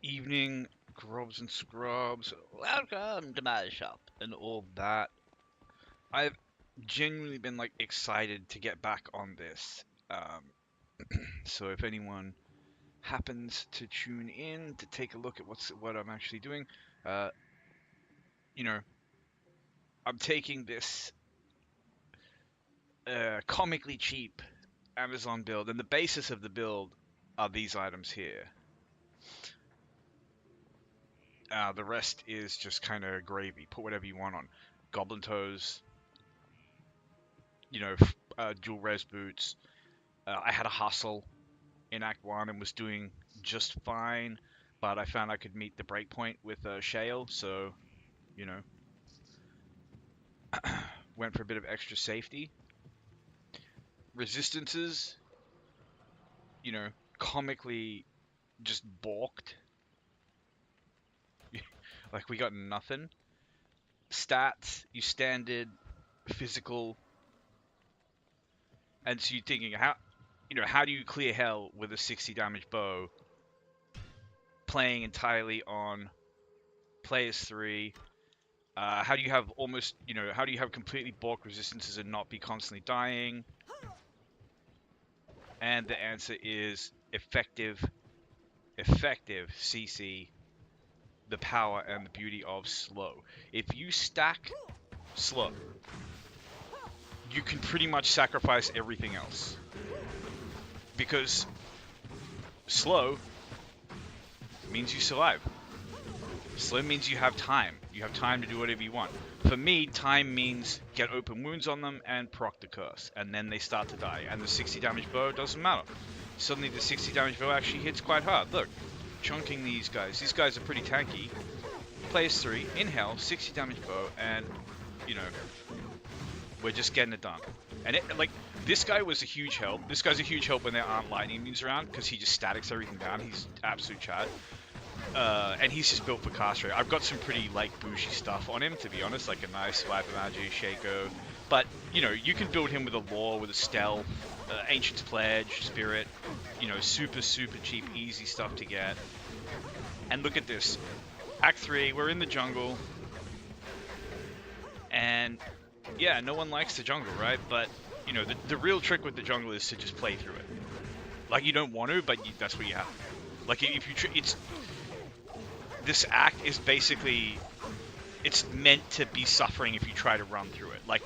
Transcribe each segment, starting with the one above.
evening, grubs and scrubs. Welcome to my shop and all that. I've genuinely been like excited to get back on this. So if anyone happens to tune in to take a look at what I'm actually doing, uh, you know, I'm taking this comically cheap Amazon build, and the basis of the build are these items here. The rest is just kind of gravy. Put whatever you want on. Goblin toes, dual res boots. I had a hustle in Act 1 and was doing just fine, but I found I could meet the breakpoint with Shale, so, you know, went for a bit of extra safety. Resistances, you know, comically just balked. Like, we got nothing. Stats, you standard, physical, and so you're thinking, how do you clear hell with a 60 damage bow playing entirely on players 3? How do you have completely balk resistances and not be constantly dying? And the answer is effective CC, the power and the beauty of slow. If you stack slow, you can pretty much sacrifice everything else. Because slow means you survive. Slow means you have time. You have time to do whatever you want. For me, time means get open wounds on them and proc the curse, and then they start to die. And the 60 damage bow doesn't matter. Suddenly the 60 damage bow actually hits quite hard. Look, chunking these guys. These guys are pretty tanky. Players 3, in hell, 60 damage bow, and, we're just getting it done. And this guy was a huge help. This guy's a huge help when there aren't lightning minions around, because he just statics everything down. He's absolute Chad. And he's just built for cast rate. I've got some pretty bougie stuff on him, to be honest, like a nice Viper Magi, Shaco. But you can build him with a lore, with a stealth, Ancient's Pledge, Spirit. Super cheap, easy stuff to get. And look at this, Act 3, we're in the jungle, and yeah, no one likes the jungle, right? But the real trick with the jungle is to just play through it. Like, you don't want to, but that's what you have. Like, if you this act is basically, it's meant to be suffering if you try to run through it. Like,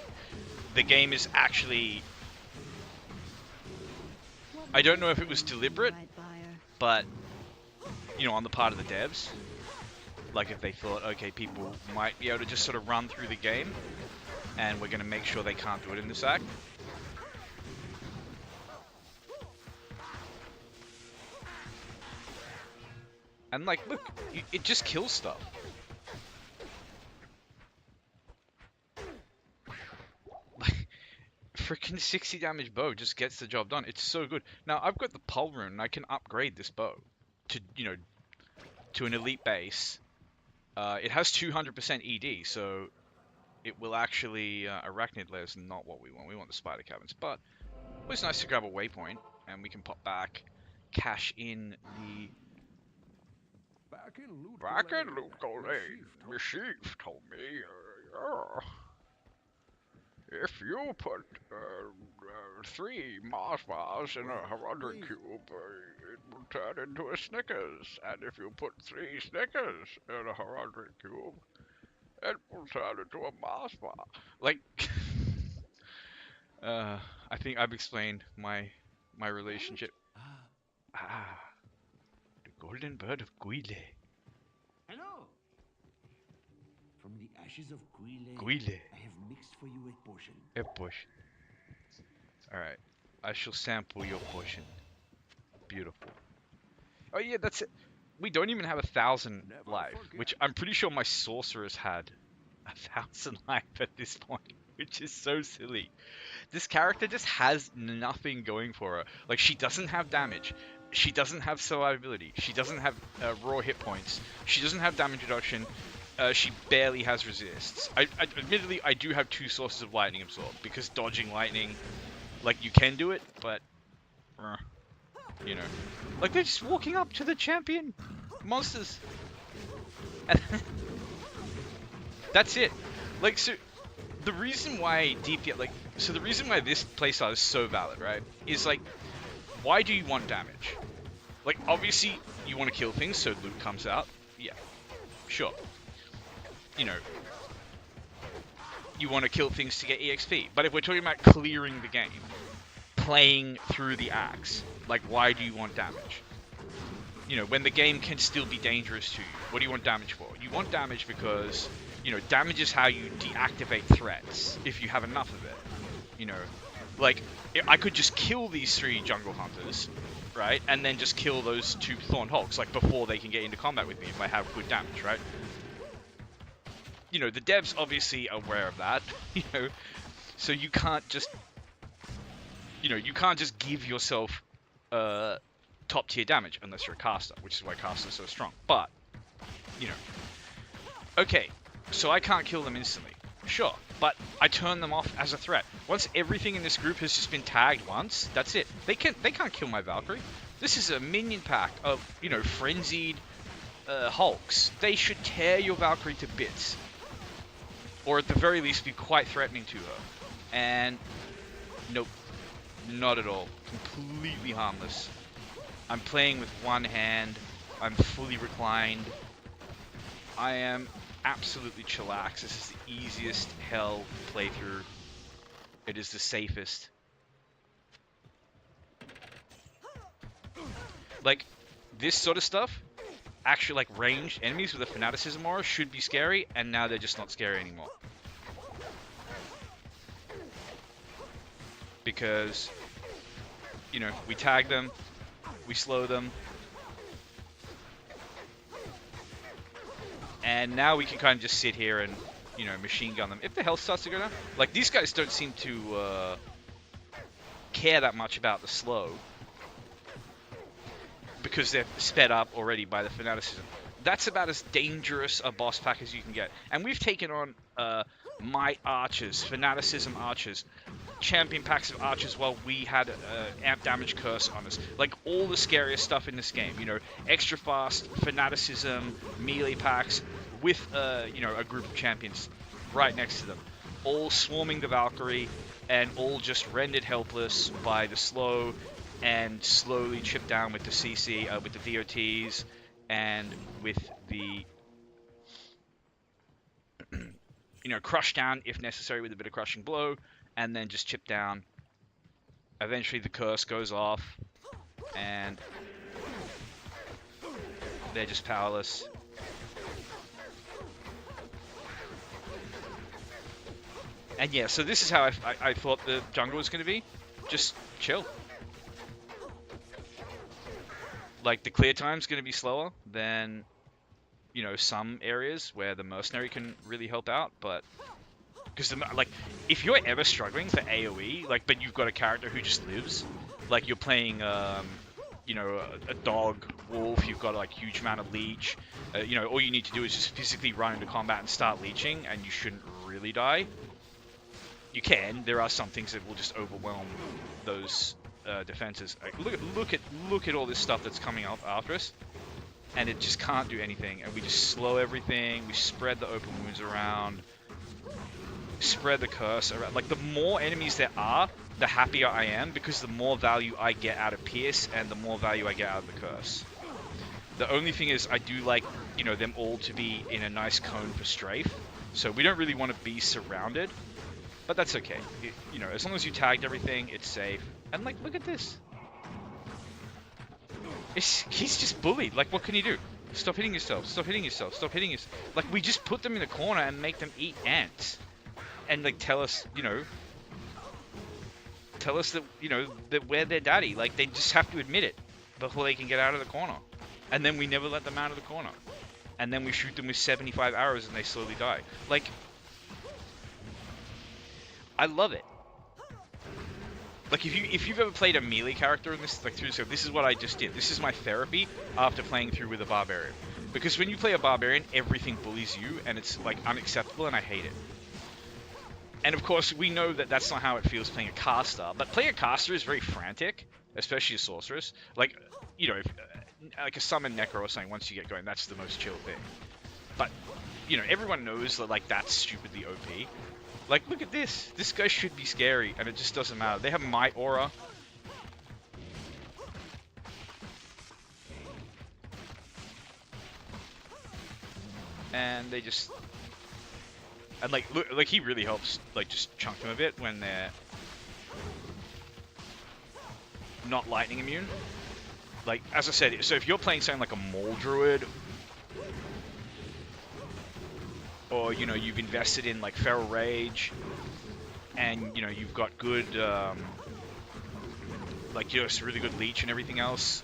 the game is actually, I don't know if it was deliberate, but, on the part of the devs, like, if they thought, okay, people might be able to just sort of run through the game, and we're going to make sure they can't do it in this act. And look, it just kills stuff. Like, freaking 60 damage bow just gets the job done. It's so good. Now, I've got the Pulse Rune, and I can upgrade this bow to, to an elite base. It has 200% ED, so it will actually, Arachnid Lair is not what we want. We want the Spider Caverns, but it was nice to grab a waypoint, and we can pop back, cash in the... Back in Luco Lane, the chief told me, if you put 3 Mars bars in a Heraldry Cube, it will turn into a Snickers. And if you put 3 Snickers in a Heraldry Cube, it will turn into a Mars bar. Like, I think I've explained my relationship. Ah, the golden bird of Guile. Hello. From the ashes of Guile. I have mixed for you a potion. A potion. Alright. I shall sample your potion. Beautiful. Oh yeah, that's it. We don't even have 1,000 life, which I'm pretty sure my sorceress had 1,000 life at this point, which is so silly. This character just has nothing going for her. Like, she doesn't have damage. She doesn't have survivability. She doesn't have raw hit points. She doesn't have damage reduction. She barely has resists. Admittedly, I do have 2 sources of lightning absorb, because dodging lightning, like, you can do it, but, like, they're just walking up to the champion. monsters. And that's it. Like, so the reason why DPS, like, so the reason why this playstyle is so valid, right, is like, why do you want damage? Like, obviously, you want to kill things so loot comes out. Yeah, sure. You know, you want to kill things to get EXP. But if we're talking about clearing the game, playing through the acts, like, why do you want damage? You know, when the game can still be dangerous to you, what do you want damage for? You want damage because, you know, damage is how you deactivate threats, if you have enough of it. You know, like, I could just kill these 3 jungle hunters, right? And then just kill those 2 Thorn Hulks, like, before they can get into combat with me if I have good damage, right? You know, the devs obviously are aware of that, you know, so you can't just, you know, you can't just give yourself top tier damage unless you're a caster, which is why casters are so strong. But, you know, okay, so I can't kill them instantly, sure, but I turn them off as a threat. Once everything in this group has just been tagged once, that's it. They can't kill my Valkyrie. This is a minion pack of, you know, frenzied Hulks. They should tear your Valkyrie to bits. Or at the very least be quite threatening to her. And nope, not at all. Completely harmless. I'm playing with one hand. I'm fully reclined. I am absolutely chillax. This is the easiest hell playthrough. It is the safest. Like, this sort of stuff, actually, like, ranged enemies with a fanaticism aura should be scary, and now they're just not scary anymore. Because, you know, we tag them, we slow them, and now we can kind of just sit here and, you know, machine gun them. If the health starts to go down, like, these guys don't seem to care that much about the slow, because they're sped up already by the fanaticism. That's about as dangerous a boss pack as you can get. And we've taken on might archers, fanaticism archers, champion packs of archers while we had amp damage curse on us. Like, all the scariest stuff in this game, you know, extra fast, fanaticism, melee packs with, you know, a group of champions right next to them. All swarming the Valkyrie and all just rendered helpless by the slow and slowly chip down with the CC, with the DOTs, and with the, you know, crush down if necessary with a bit of crushing blow, and then just chip down. Eventually the curse goes off, and they're just powerless. And yeah, so this is how I thought the jungle was going to be. Just chill. Like, the clear time's going to be slower than, you know, some areas where the mercenary can really help out, but because, like, if you're ever struggling for AoE, like, but you've got a character who just lives, like, you're playing, you know, a dog, wolf, you've got, like, huge amount of leech, you know, all you need to do is just physically run into combat and start leeching, and you shouldn't really die. You can. There are some things that will just overwhelm those defenses. Like, look at all this stuff that's coming up after us, and it just can't do anything. And we just slow everything. We spread the open wounds around, spread the curse around. Like, the more enemies there are, the happier I am, because the more value I get out of Pierce and the more value I get out of the curse. The only thing is, I do like, you know, them all to be in a nice cone for strafe. So we don't really want to be surrounded. But that's okay. You know, as long as you tagged everything, it's safe. And, like, look at this. He's just bullied. Like, what can you do? Stop hitting yourself. Stop hitting yourself. Stop hitting yourself. Like, we just put them in a corner and make them eat ants. And, like, tell us, you know... Tell us that, you know, that we're their daddy. Like, they just have to admit it before they can get out of the corner. And then we never let them out of the corner. And then we shoot them with 75 arrows and they slowly die. Like... I love it. Like, if you've ever played a melee character in this, like, through, so this is what I just did. This is my therapy after playing through with a barbarian. Because when you play a barbarian, everything bullies you, and it's, like, unacceptable, and I hate it. And of course, we know that that's not how it feels playing a caster, but playing a caster is very frantic. especially a sorceress. Like, you know, if, like a summon Necro or something, once you get going, that's the most chill thing. But, you know, everyone knows that, like, that's stupidly OP. Like, look at this. This guy should be scary, and it just doesn't matter. They have Might Aura. And they just... And, like, look, like, he really helps, like, just chunk them a bit when they're not lightning immune. Like, as I said, so if you're playing something like a Maul Druid, or, you know, you've invested in, like, Feral Rage, and, you know, you've got good, like, you know, it's really good Leech and everything else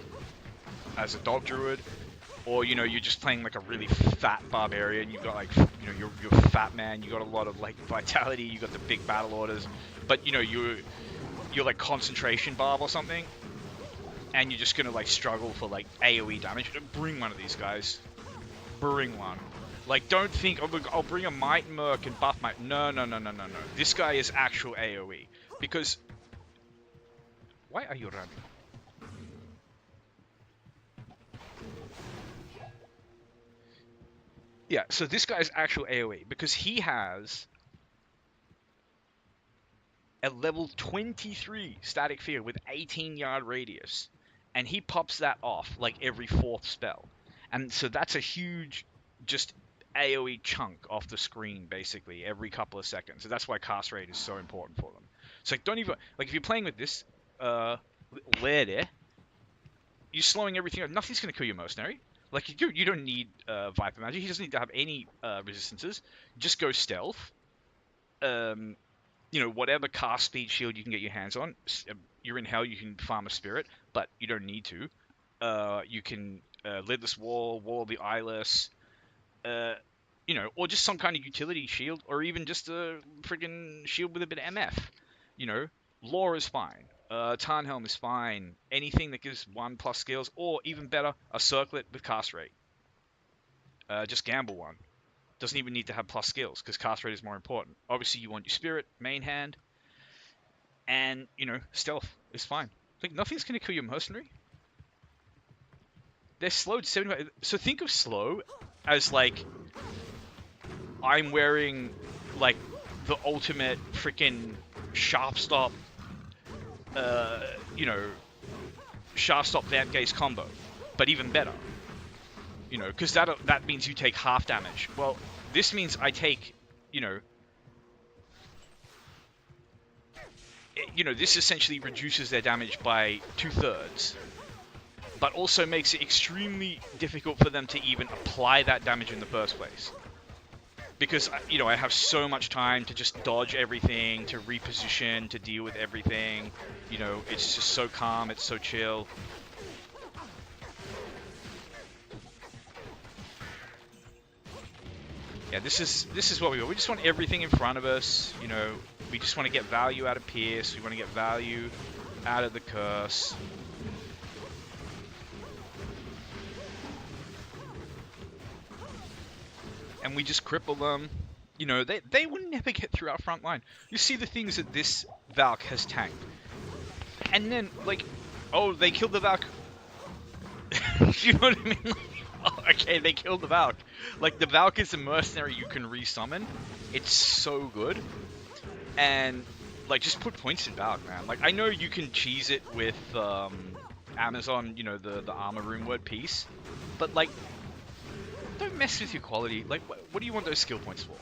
as a Dog Druid, or, you know, you're just playing, like, a really fat Barbarian, you've got, like, you know, you're a fat man, you got a lot of, like, vitality, you got the big battle orders, but, you know, you're like, concentration barb or something, and you're just gonna, like, struggle for, like, AoE damage. Bring one of these guys. Bring one. Like, don't think, oh, look, I'll bring a Might Merc and buff my... No. This guy is actual AoE. Because... Why are you running? Yeah, so this guy is actual AoE. Because he has... a level 23 static field with 18-yard radius. And he pops that off, like, every 4th spell. And so that's a huge, just... AoE chunk off the screen basically every couple of seconds. So that's why cast rate is so important for them. So like, don't even like if you're playing with this Lair, you're slowing everything up. Nothing's gonna kill your mercenary. Like you don't need Viper magic. He doesn't need to have any resistances. Just go stealth. You know, whatever cast speed shield you can get your hands on. You're in hell. You can farm a spirit, but you don't need to. You can lidless wall of the eyeless. You know, or just some kind of utility shield, or even just a friggin' shield with a bit of MF. You know, Law is fine. Tarnhelm is fine. Anything that gives 1+ skills, or even better, a circlet with cast rate. Just gamble one. Doesn't even need to have plus skills, because cast rate is more important. Obviously, you want your spirit, main hand, and, you know, stealth is fine. Like, nothing's going to kill your mercenary. They're slowed 75. So think of slow as, like, I'm wearing, like, the ultimate freaking sharp stop, you know, sharp stop Vamp Gaze combo, but even better. You know, because that means you take half damage. Well, this means I take, you know, this essentially reduces their damage by 2/3. But also makes it extremely difficult for them to even apply that damage in the first place. Because, you know, I have so much time to just dodge everything, to reposition, to deal with everything. You know, it's just so calm, it's so chill. Yeah, this is what we want. We just want everything in front of us. You know, we just want to get value out of Pierce. We want to get value out of the Curse. And we just cripple them. You know, they will never get through our front line. You see the things that this Valk has tanked. And then, like, oh, they killed the Valk. You know what I mean? Oh, okay, they killed the Valk. Like, the Valk is a mercenary you can resummon. It's so good. And, like, just put points in Valk, man. Like, I know you can cheese it with Amazon, you know, the armor room word piece. But, like, don't mess with your quality. Like, what do you want those skill points for?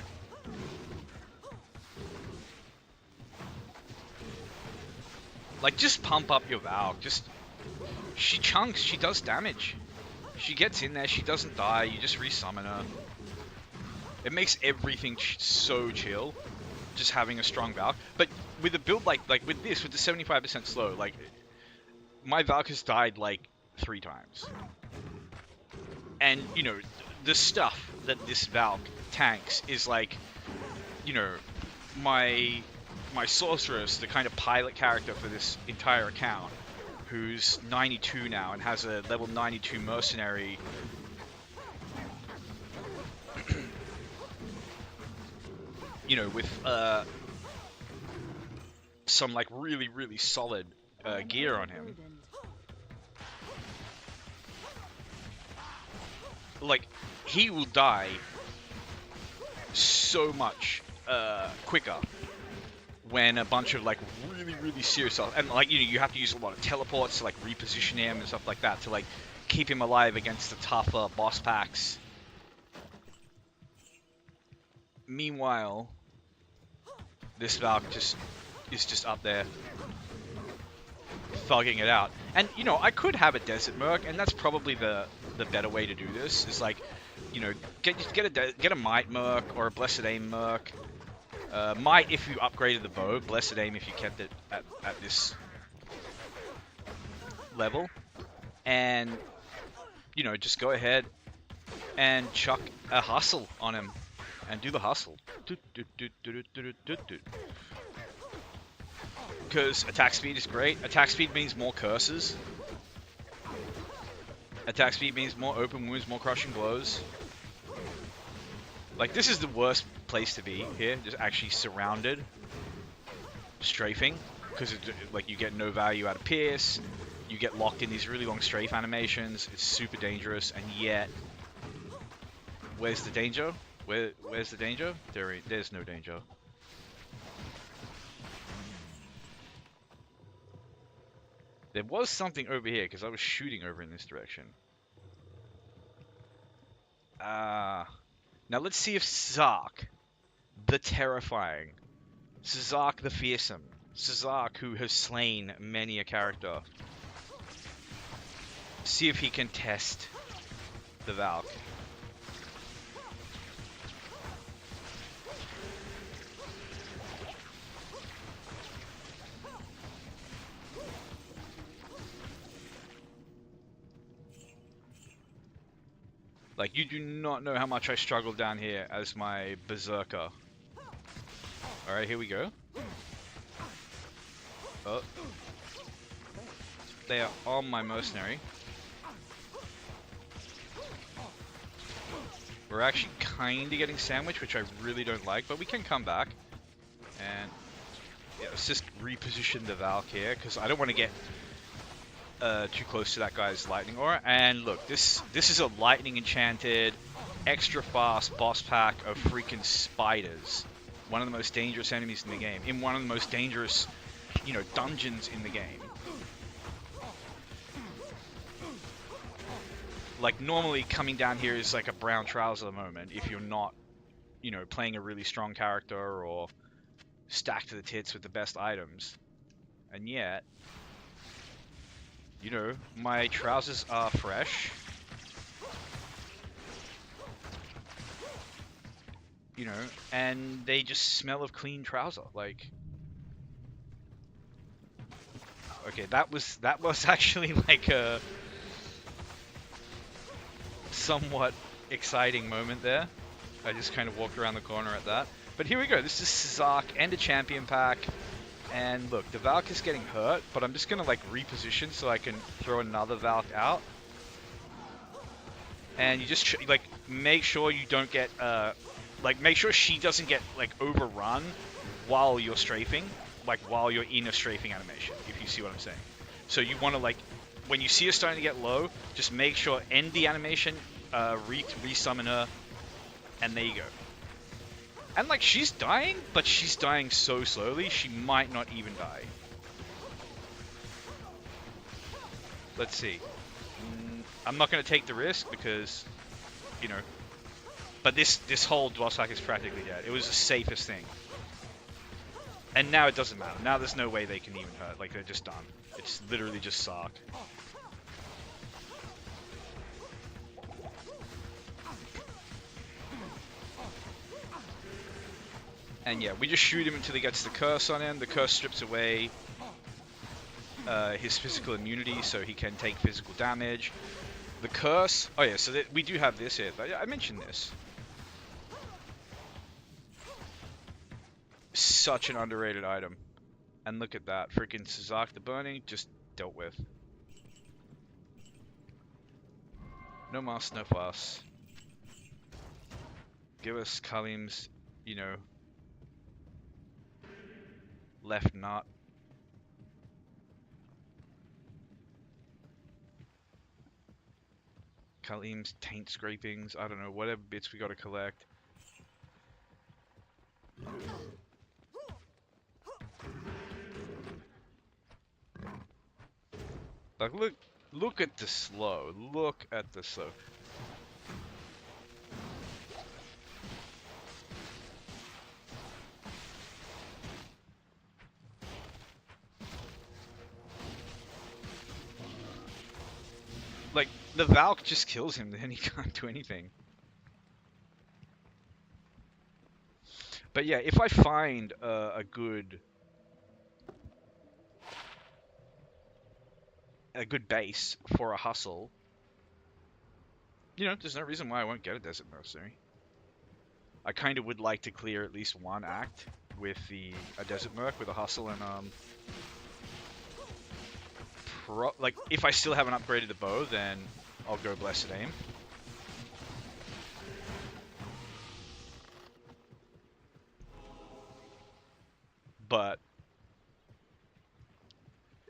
Like, just pump up your Valk. Just... She chunks. She does damage. She gets in there. She doesn't die. You just resummon her. It makes everything so chill. Just having a strong Valk. But with a build like with this, with the 75% slow, like, my Valk has died, like, 3 times. And, you know... The stuff that this Valk tanks is like, you know, my sorceress, the kind of pilot character for this entire account, who's 92 now and has a level 92 mercenary. You know, with some like really solid gear on him. like, he will die so much quicker when a bunch of like really serious stuff, and like you have to use a lot of teleports to like reposition him and stuff like that to like keep him alive against the tougher boss packs. Meanwhile, this Valk is just up there thugging it out. And I could have a Desert Merc, and that's probably the better way to do this. Is like, get a Might Merc or a Blessed Aim Merc. Might if you upgraded the bow, Blessed Aim if you kept it at this level, and just go ahead and chuck a hustle on him and do the hustle. Because attack speed is great. Attack speed means more curses. Attack speed means more open wounds, more crushing blows. Like, this is the worst place to be here, just actually surrounded, strafing, because like you get no value out of Pierce, you get locked in these really long strafe animations, it's super dangerous, and yet, where's the danger? Where's the danger? There's no danger. There was something over here, because I was shooting over in this direction. Now let's see if Zark, the terrifying, Zark the fearsome, Zark who has slain many a character, see if he can test the Valk. Like, you do not know how much I struggle down here as my Berserker. Alright, here we go. Oh. They are on my mercenary. We're actually kind of getting sandwiched, which I really don't like, but we can come back. And yeah, let's just reposition the Valk here, because I don't want to get too close to that guy's lightning aura. And look, this is a lightning enchanted, extra fast boss pack of freaking spiders. One of the most dangerous enemies in the game, in one of the most dangerous, dungeons in the game. Like, normally coming down here is like a brown trouser moment if you're not, playing a really strong character or stacked to the tits with the best items. And yet, my trousers are fresh. And they just smell of clean trouser. Like, okay, that was actually like a somewhat exciting moment there. I just kind of walked around the corner at that. But here we go. This is Zark and a champion pack. And look, the Valk is getting hurt, but I'm just going to like reposition so I can throw another Valk out. And you just like make sure you don't get make sure she doesn't get like overrun while you're strafing, like while you're in a strafing animation, if you see what I'm saying. So you want to like, when you see her starting to get low, just make sure end the animation, re-summon her, and there you go. And like, she's dying, but she's dying so slowly, she might not even die. Let's see. I'm not going to take the risk because, but this whole boss pack is practically dead. It was the safest thing. And now it doesn't matter. Now there's no way they can even hurt. Like, they're just done. It's literally just Sark. And yeah, we just shoot him until he gets the curse on him. The curse strips away his physical immunity, so he can take physical damage. The curse... Oh yeah, so we do have this here. I mentioned this. Such an underrated item. And look at that. Freaking Sazak the Burning just dealt with. No mas, no fuss. Give us Kalim's, left nut. Kalim's taint scrapings. I don't know, whatever bits we gotta collect. Like, look at the slow. Look at the slow. Like, the Valk just kills him, then he can't do anything. But yeah, if I find a good base for a hustle, you know, there's no reason why I won't get a Desert Mercenary. I kind of would like to clear at least one act with a Desert Merc with a hustle and like if I still haven't upgraded the bow, then I'll go Blessed Aim. But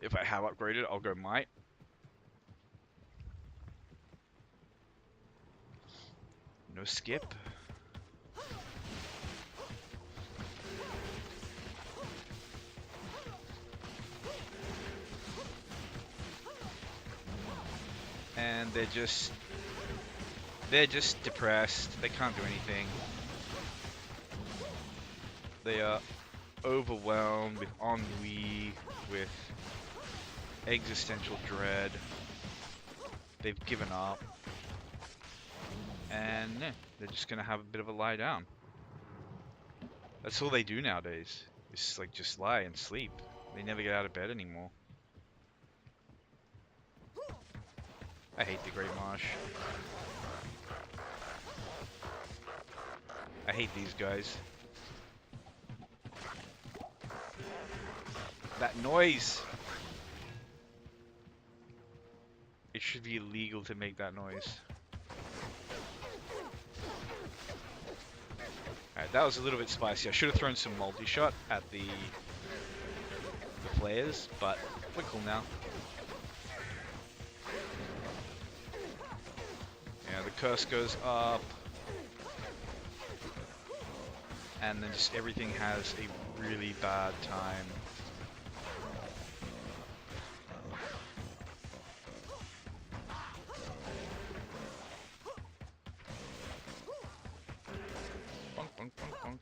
if I have upgraded, I'll go Might. No skip. And they're just depressed. They can't do anything. They are overwhelmed with ennui, with existential dread. They've given up. And yeah, they're just gonna have a bit of a lie down. That's all they do nowadays. It's like just lie and sleep. They never get out of bed anymore. I hate the Great Marsh. I hate these guys. That noise! It should be illegal to make that noise. Alright, that was a little bit spicy. I should have thrown some multi-shot at the players, but we're cool now. Yeah, the curse goes up. And then just everything has a really bad time. Bonk, bonk, bonk, bonk.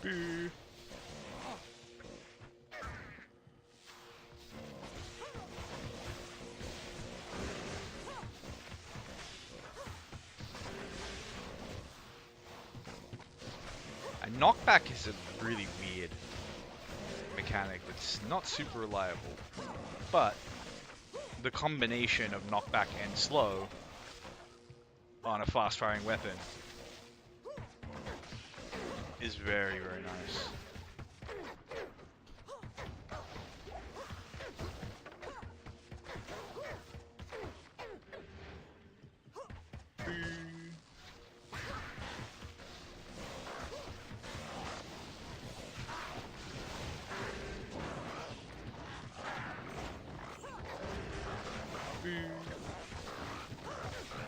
Boo. Knockback is a really weird mechanic that's not super reliable, but the combination of knockback and slow on a fast-firing weapon is very, very nice.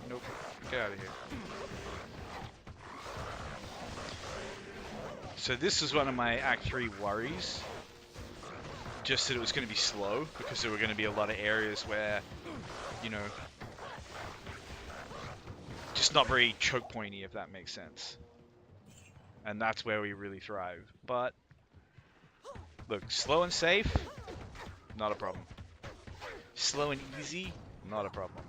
Nope. Get out of here. So this was one of my Act 3 worries. Just that it was going to be slow, because there were going to be a lot of areas where, you know, just not very choke pointy, if that makes sense. And that's where we really thrive. But, look, slow and safe, not a problem. Slow and easy, not a problem.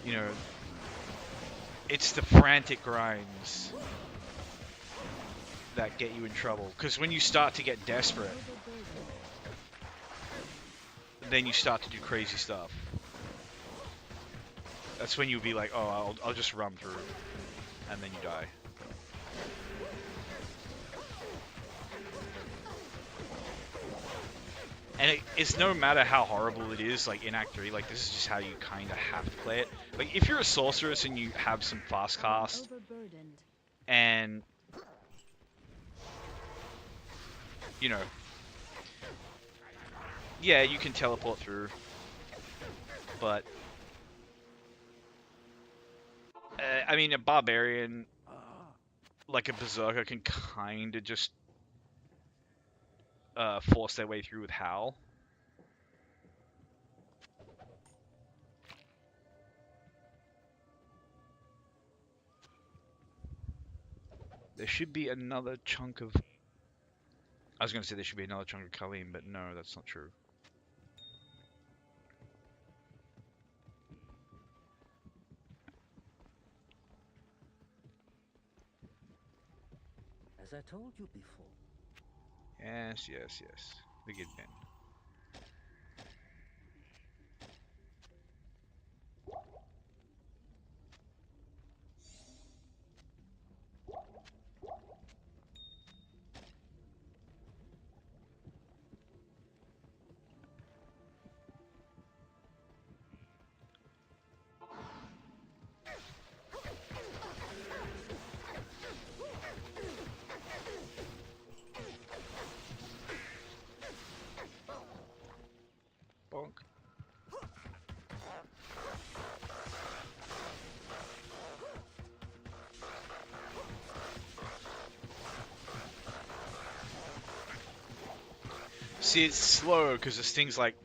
You know, it's the frantic grinds that get you in trouble. Because when you start to get desperate, then you start to do crazy stuff. That's when you'll be like, oh, I'll just run through. And then you die. And it's no matter how horrible it is, like in Act 3, like this is just how you kind of have to play it. Like if you're a sorceress and you have some fast cast, Overburdened. and you know, yeah, you can teleport through, but I mean, a barbarian, like a berserker, can kind of just force their way through with Howl. There should be another chunk of... I was going to say there should be another chunk of Colleen, but no, that's not true. As I told you before. Yes, yes, yes. The good men. Bonk. See, it's slow because there's things like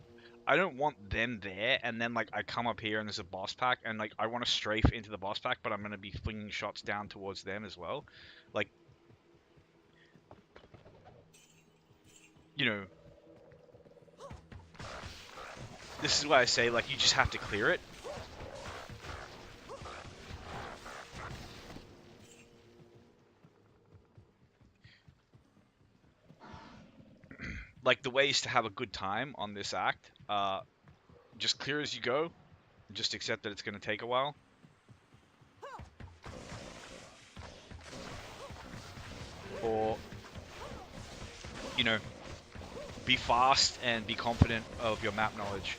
I don't want them there, and then like I come up here and there's a boss pack, and like I want to strafe into the boss pack, but I'm gonna be flinging shots down towards them as well. Like, you know, this is why I say like you just have to clear it. Like the ways to have a good time on this act, just clear as you go, just accept that it's gonna take a while. Or, you know, be fast and be confident of your map knowledge.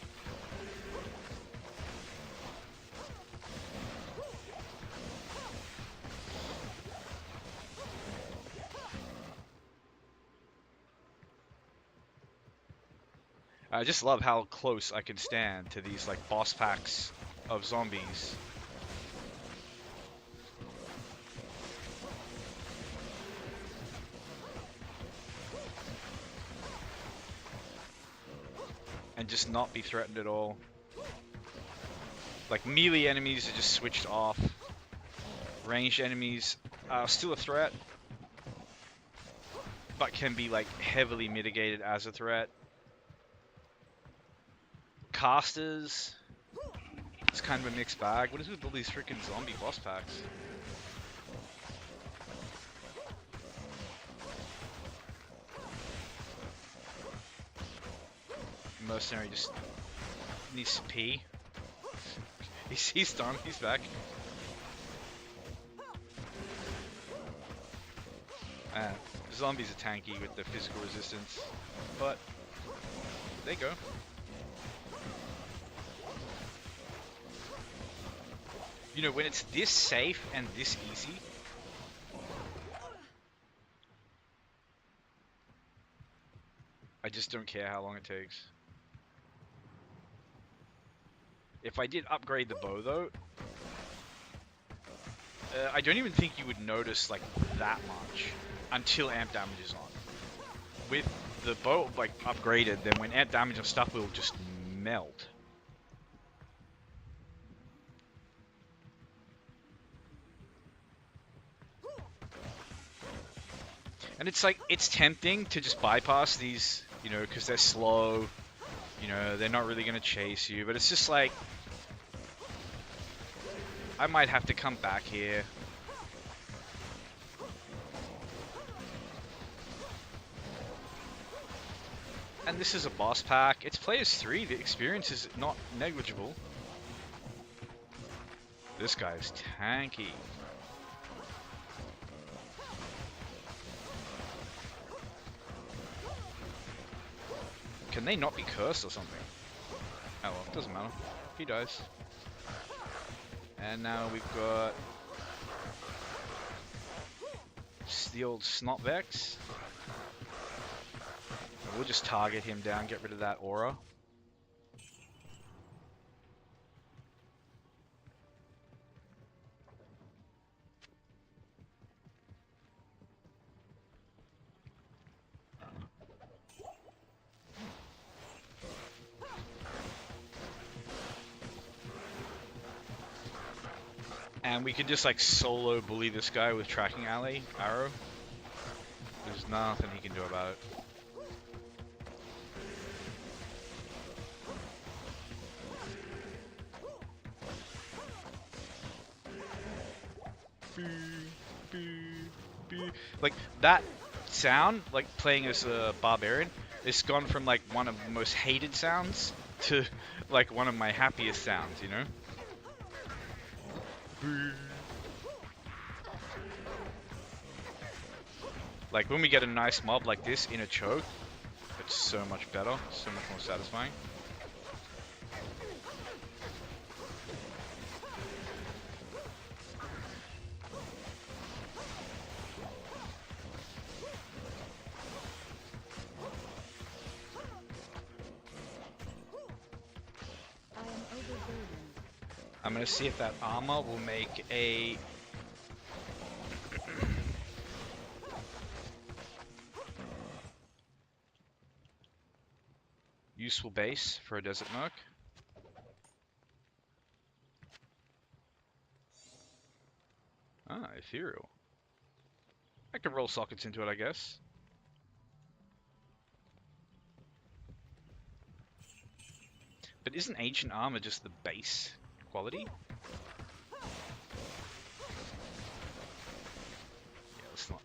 I just love how close I can stand to these like boss packs of zombies. And just not be threatened at all. Like melee enemies are just switched off. Ranged enemies are still a threat, but can be like heavily mitigated as a threat. Casters, it's kind of a mixed bag. What is with all these freaking zombie boss packs? Mercenary just needs to pee. He's done. He's back. Zombies are tanky with the physical resistance, but there you go. You know, when it's this safe and this easy, I just don't care how long it takes. If I did upgrade the bow though, I don't even think you would notice like that much until amp damage is on. With the bow like upgraded, then when amp damage and stuff will just melt. And it's like, it's tempting to just bypass these, you know, because they're slow, you know, they're not really going to chase you, but it's just like, I might have to come back here. And this is a boss pack. It's players 3, the experience is not negligible. This guy's tanky. Can they not be cursed or something? Oh well, doesn't matter. He dies. And now we've got the old Snotvex. We'll just target him down, get rid of that aura. And we could just like solo bully this guy with tracking arrow. There's nothing he can do about it. Like that sound, like playing as a barbarian, it's gone from like one of the most hated sounds to like one of my happiest sounds, you know? Like when we get a nice mob like this in a choke, it's so much better, so much more satisfying. I'm gonna see if that armor will make a useful base for a desert merc. Ah, ethereal. I could roll sockets into it, I guess. But isn't ancient armor just the base quality? Yeah, let's not.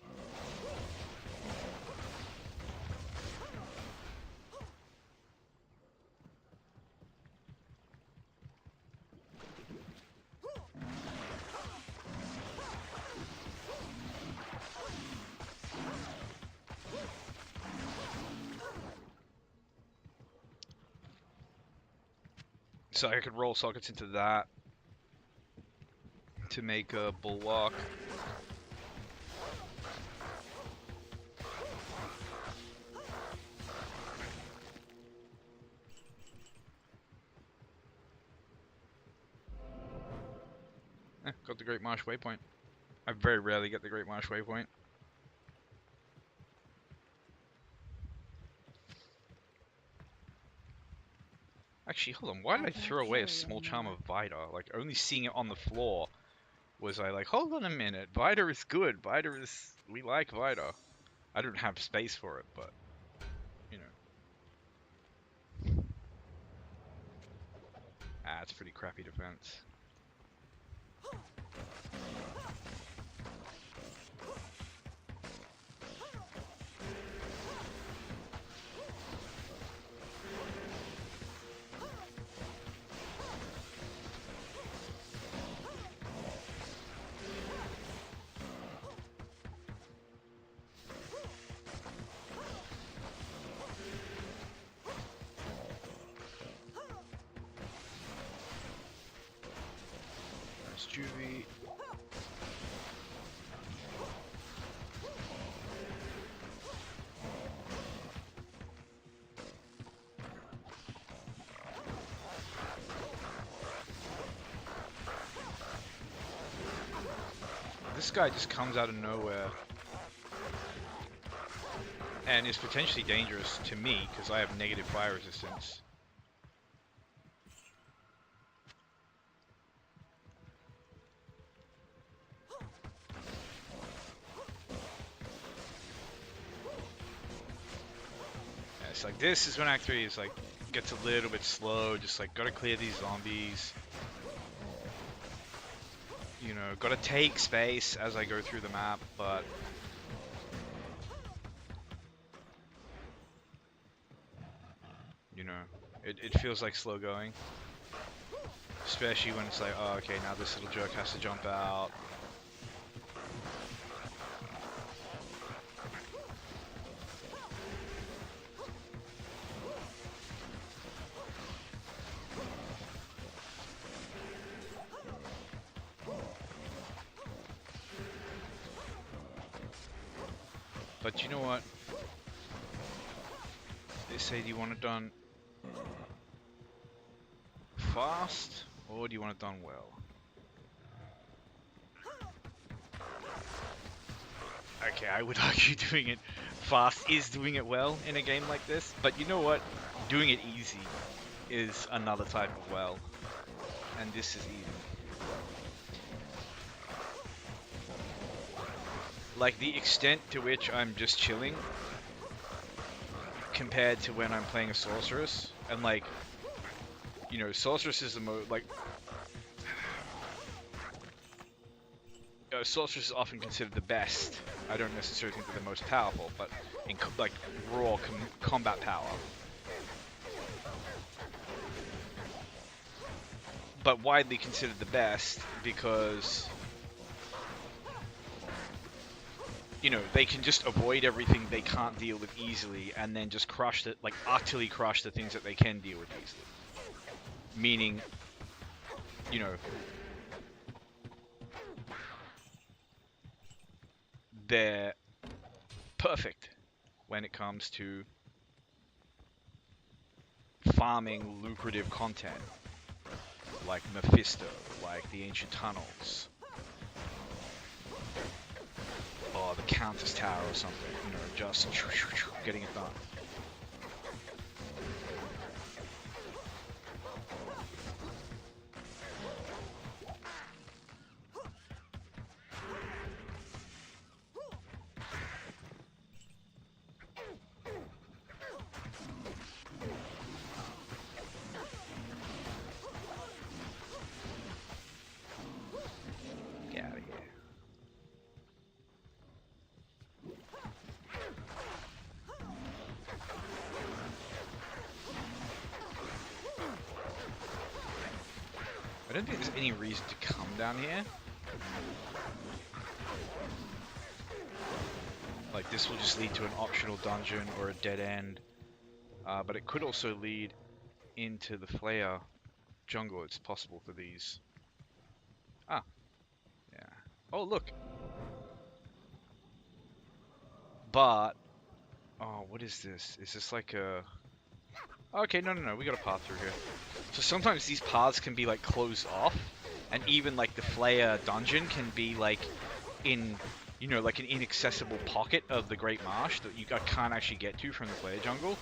So I could roll sockets into that to make a bulwark. Got the Great Marsh Waypoint. I very rarely get the Great Marsh Waypoint. Actually, hold on. Why did I throw away a small charm of Vida? Like, only seeing it on the floor was I like, hold on a minute. Vida is good. Vida is... We like Vida. I don't have space for it, but... You know. Ah, it's pretty crappy defense. Juvie. This guy just comes out of nowhere and is potentially dangerous to me because I have negative fire resistance. It's like this is when Act 3 is like gets a little bit slow, just like gotta clear these zombies. You know, gotta take space as I go through the map, but you know, it feels like slow going. Especially when it's like, oh okay, now this little jerk has to jump out. But you know what? They say, do you want it done fast, or do you want it done well? Okay, I would argue doing it fast is doing it well in a game like this, but you know what? Doing it easy is another type of well, and this is easy. Like, the extent to which I'm just chilling compared to when I'm playing a sorceress, and like, you know, sorceress is the most, like, sorceress is often considered the best. I don't necessarily think they're the most powerful, but in like raw combat power. But widely considered the best because, you know, they can just avoid everything they can't deal with easily, and then just crush it, like utterly crush the things that they can deal with easily. Meaning, you know, they're perfect when it comes to farming lucrative content, like Mephisto, like the Ancient Tunnels, or the Countess Tower or something, you know, just getting it done. Get out of here. I don't think there's any reason to come down here. Like, this will just lead to an optional dungeon or a dead end. But it could also lead into the Flare jungle. It's possible for these. Ah, yeah. Oh, look. But, oh, what is this? Is this like a... Okay, no, we got a path through here. So sometimes these paths can be like closed off, and even like the Flare dungeon can be like in, you know, like an inaccessible pocket of the Great Marsh that you can't actually get to from the Flare jungle.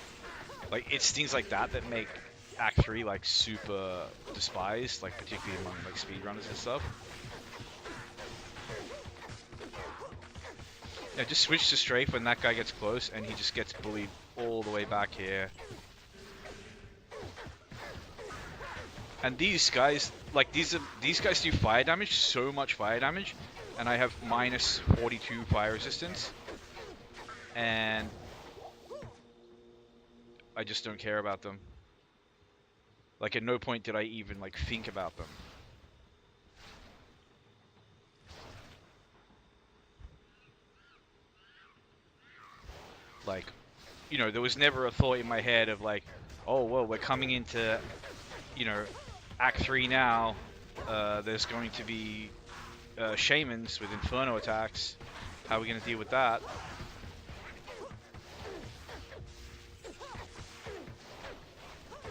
Like, it's things like that that make Act 3 like super despised, like particularly among like speedrunners and stuff. Yeah, just switch to strafe when that guy gets close, and he just gets bullied all the way back here. And these guys, like these guys do fire damage, so much fire damage, and I have minus 42 fire resistance, and I just don't care about them. Like, at no point did I even like think about them. Like, you know, there was never a thought in my head of like, oh well, we're coming into, you know, Act 3 now. There's going to be shamans with inferno attacks. How are we going to deal with that?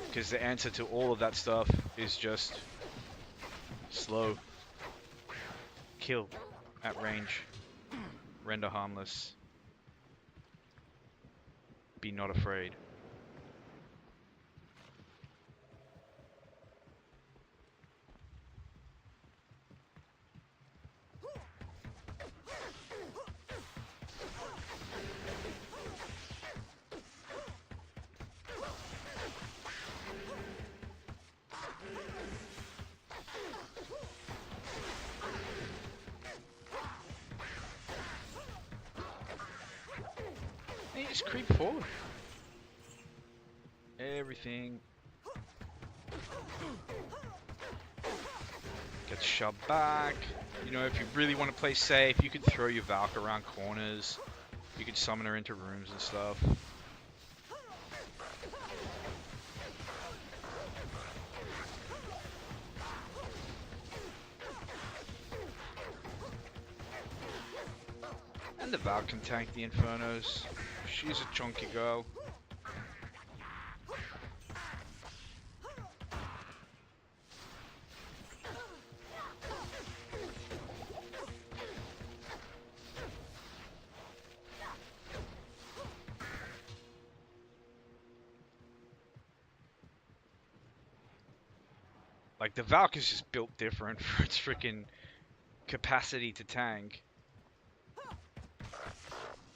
Because the answer to all of that stuff is just slow, kill at range, render harmless, be not afraid. And you just creep forward. Everything gets shoved back. You know, if you really want to play safe, you could throw your Valk around corners. You could summon her into rooms and stuff. And the Val can tank the Infernos. She's a chunky girl. Like, the Valk is just built different for its freaking capacity to tank.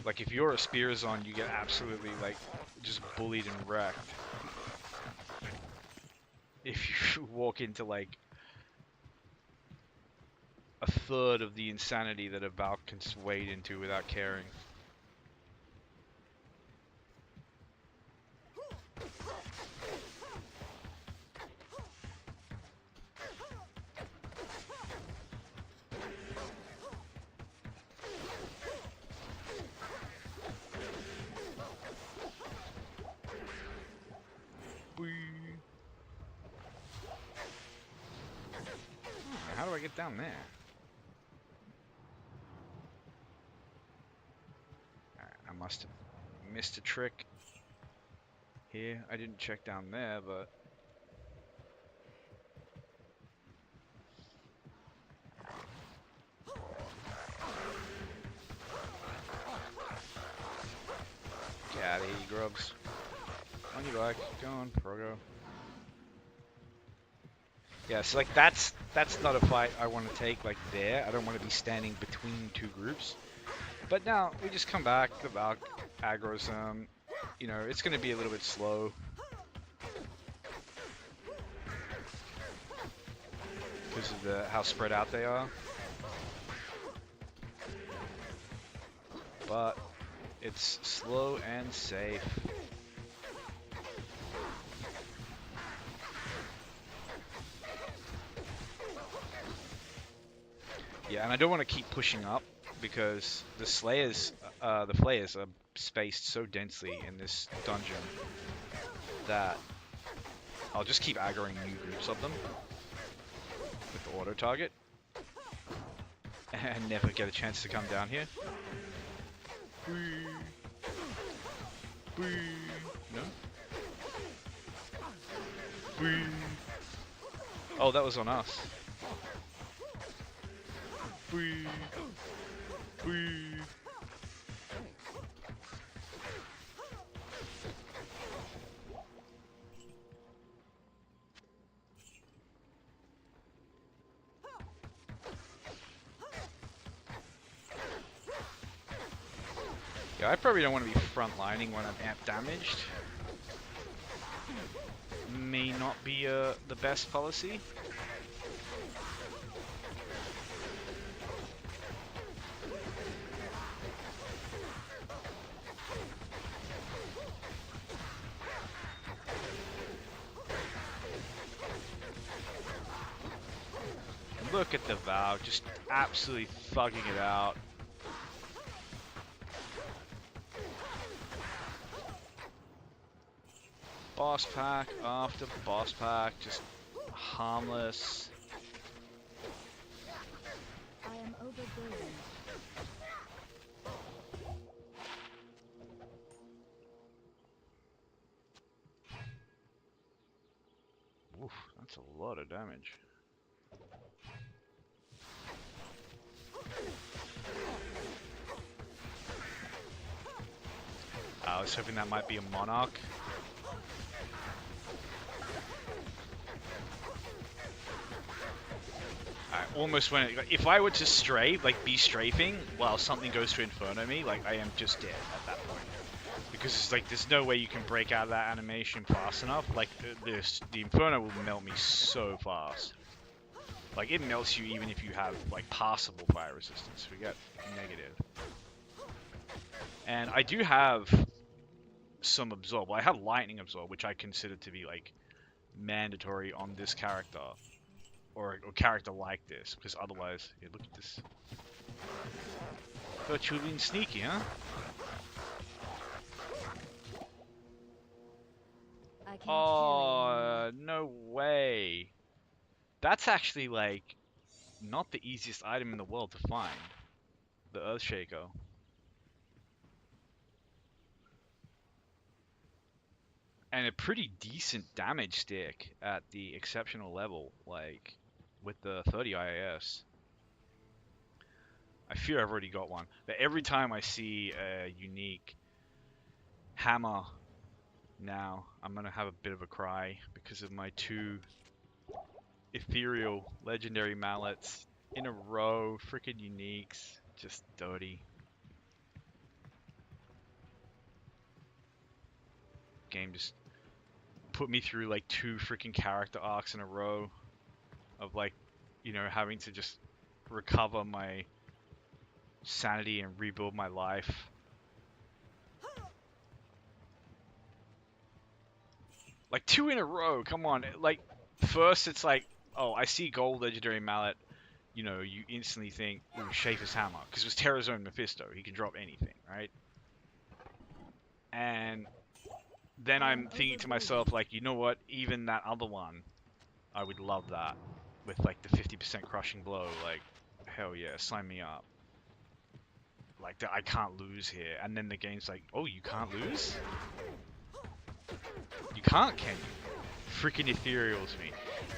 Like, if you're a Spearzon, you get absolutely, like, just bullied and wrecked. If you walk into, like, a third of the insanity that a Valk can wade into without caring. How do I get down there? I must have missed a trick here. I didn't check down there, but... Get out of here, you grubs. On your bike. Go on, Progo. Yeah, so like that's not a fight I want to take like there. I don't want to be standing between two groups. But now we just come back, the Valk aggro's you know, it's gonna be a little bit slow. Because of how spread out they are. But it's slow and safe. Yeah, and I don't want to keep pushing up because the Slayers, the Flayers are spaced so densely in this dungeon that I'll just keep aggroing new groups of them with the auto target and never get a chance to come down here. No? Oh, that was on us. Yeah, I probably don't want to be frontlining when I'm amp damaged. May not be the best policy. Look at the Valk, just absolutely thugging it out. Boss pack after boss pack, just harmless. I am overburdened. Oof, that's a lot of damage. I was hoping that might be a Monarch. I almost went. Like, if I were to strafe, like be strafing, while something goes to Inferno me, like I am just dead at that point. Because it's like there's no way you can break out of that animation fast enough. Like the Inferno will melt me so fast. Like it melts you even if you have like passable fire resistance. We got negative. And I do have some absorb. Well, I have lightning absorb, which I consider to be like mandatory on this character. Or a character like this, because otherwise, yeah, look at this. Thought you were being sneaky, huh? I can't Oh, no way. That's actually like not the easiest item in the world to find. The Earthshaker. and a pretty decent damage stick at the exceptional level, like with the 30 IAS. I fear I've already got one, but every time I see a unique hammer now, I'm gonna have a bit of a cry because of my 2 ethereal legendary mallets in a row, freaking uniques, just dirty. Game just put me through like 2 freaking character arcs in a row of like, you know, having to just recover my sanity and rebuild my life. Like 2 in a row, come on. Like, first it's like, oh, I see gold legendary mallet, you know, you instantly think, ooh, Schaefer's hammer, because it was Terrazone Mephisto, he can drop anything, right? And then I'm thinking to myself, like, you know what, even that other one, I would love that, with like the 50% crushing blow, like, hell yeah, sign me up. Like, I can't lose here, and then the game's like, oh, you can't lose? You can't, can you? Freaking ethereals me.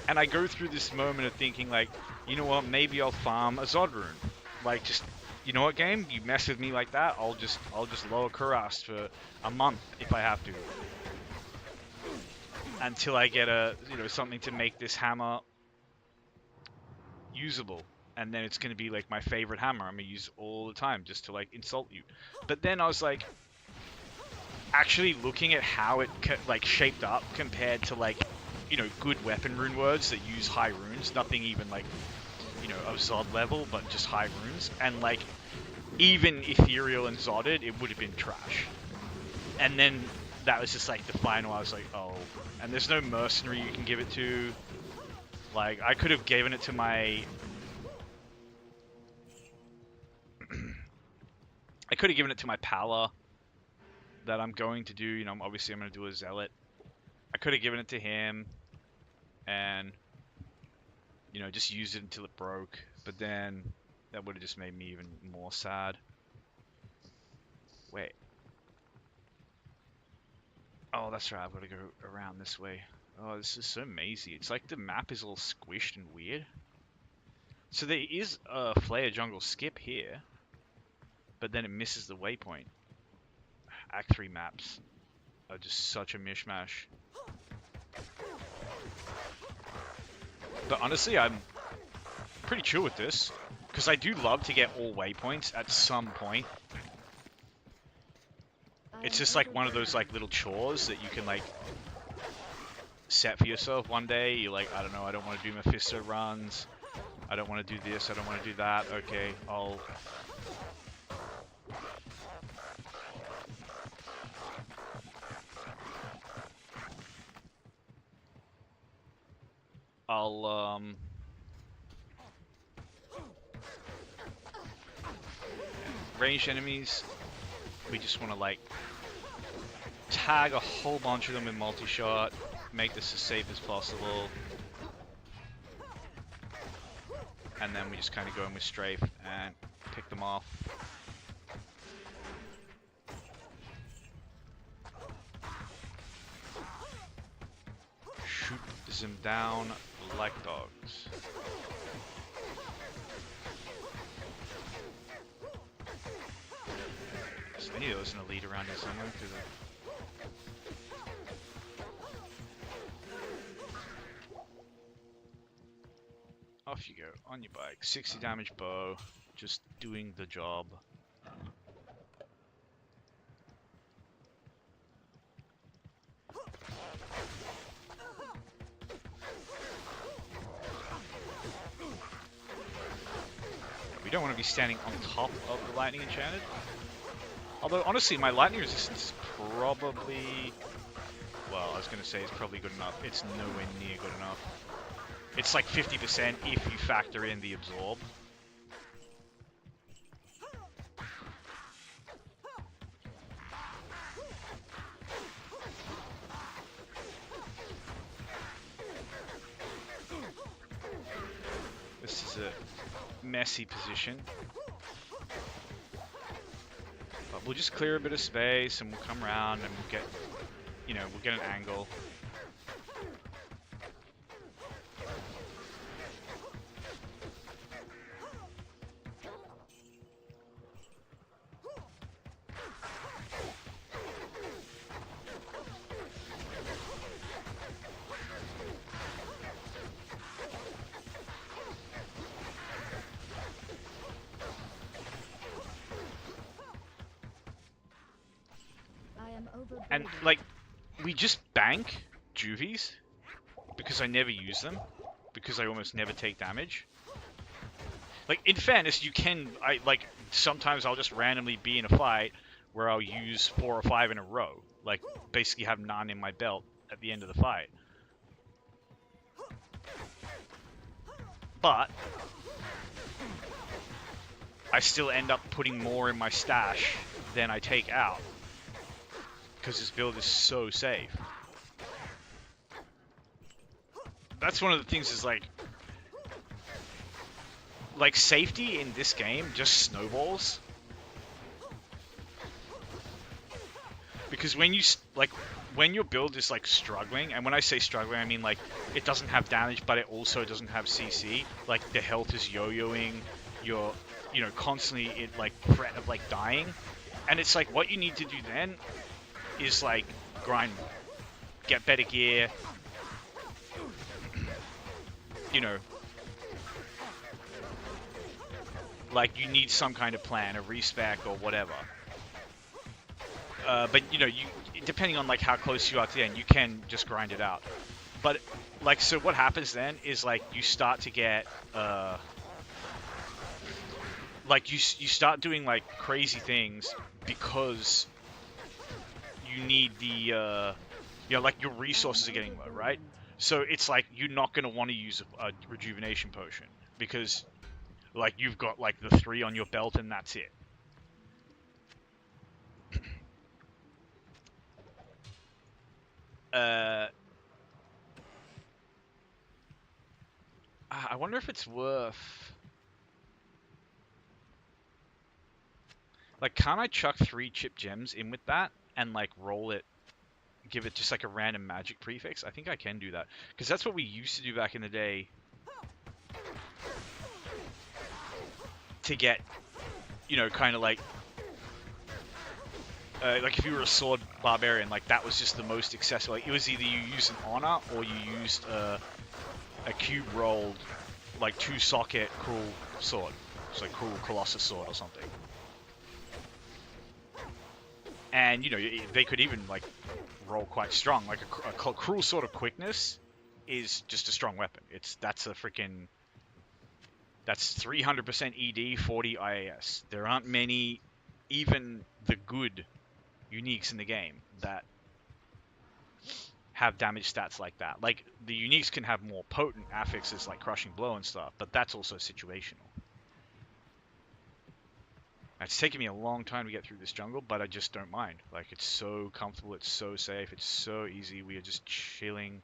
And I go through this moment of thinking, like, you know what, maybe I'll farm a Zod rune. Like, just, you know what, game? You mess with me like that, I'll just lower Kurast for a month if I have to. Until I get a, you know, something to make this hammer usable. And then it's going to be, like, my favorite hammer. I'm going to use it all the time just to, like, insult you. But then I was like, actually looking at how it like shaped up compared to like, you know, good weapon rune words that use high runes, nothing even like, you know, of Zod level, but just high runes, and like even ethereal and Zodded, it would have been trash. And then that was just like the final. I was like, oh, and there's no mercenary you can give it to. Like, I could have given it to my I could have given it to my Pala that I'm going to do, you know, obviously I'm going to do a Zealot. I could have given it to him and, you know, just used it until it broke, but then that would have just made me even more sad. Wait. Oh, that's right, I've got to go around this way. Oh, this is so mazy. It's like the map is all squished and weird. So there is a Flare Jungle skip here, but then it misses the waypoint. Act 3 maps are just such a mishmash. But honestly, I'm pretty chill with this, because I do love to get all waypoints at some point. It's just like one of those like little chores that you can like set for yourself one day. You're like, I don't know, I don't want to do Mephisto runs. I don't want to do this, I don't want to do that. Okay, I'll ranged enemies, we just want to like tag a whole bunch of them in multi-shot, make this as safe as possible, and then we just kind of go in with strafe and pick them off. Shoot them down like dogs. So I knew there was an elite around here somewhere. Off you go, on your bike. 60 damage bow, just doing the job. We don't want to be standing on top of the lightning enchanted. Although, honestly, my lightning resistance is probably... Well, I was going to say it's probably good enough. It's nowhere near good enough. It's like 50% if you factor in the absorb. This is a messy position. But we'll just clear a bit of space and we'll come around and we'll get you know, we'll get an angle. I am overburdened. And, like, we just bank juvies because I never use them, because I almost never take damage. Like, in fairness, you can, sometimes I'll just randomly be in a fight where I'll use 4 or 5 in a row. Like, basically have none in my belt at the end of the fight. But I still end up putting more in my stash than I take out, because this build is so safe. That's one of the things is like safety in this game just snowballs. Because when you when your build is like struggling, and when I say struggling, I mean like it doesn't have damage, but it also doesn't have CC. Like the health is yo-yoing, you're, you know, constantly in like threat of like dying, and it's like what you need to do then is like grind more, get better gear, you know, like you need some kind of plan, a respec or whatever. But you know, depending on like how close you are to the end, you can just grind it out. But like, so what happens then is like you start to get like you start doing like crazy things because you need the you know, like your resources are getting low, right? So it's like you're not going to want to use a rejuvenation potion because like you've got like the 3 on your belt and that's it. I wonder if it's worth... Like, can't I chuck 3 chip gems in with that and, like, roll it, give it just, like, a random magic prefix? I think I can do that. Because that's what we used to do back in the day to get, you know, kind of like if you were a sword barbarian, like, that was just the most accessible. Like, it was either you used an honor or you used a cube rolled, like, 2-socket cruel sword. It's like cruel colossus sword or something. And, you know, they could even, like, roll quite strong. Like, a cruel sword of quickness is just a strong weapon. That's 300% ED, 40 IAS. There aren't many, even the good uniques in the game, that have damage stats like that. Like, the uniques can have more potent affixes like Crushing Blow and stuff, but that's also situational. It's taken me a long time to get through this jungle, but I just don't mind. Like, it's so comfortable, it's so safe, it's so easy. We are just chilling.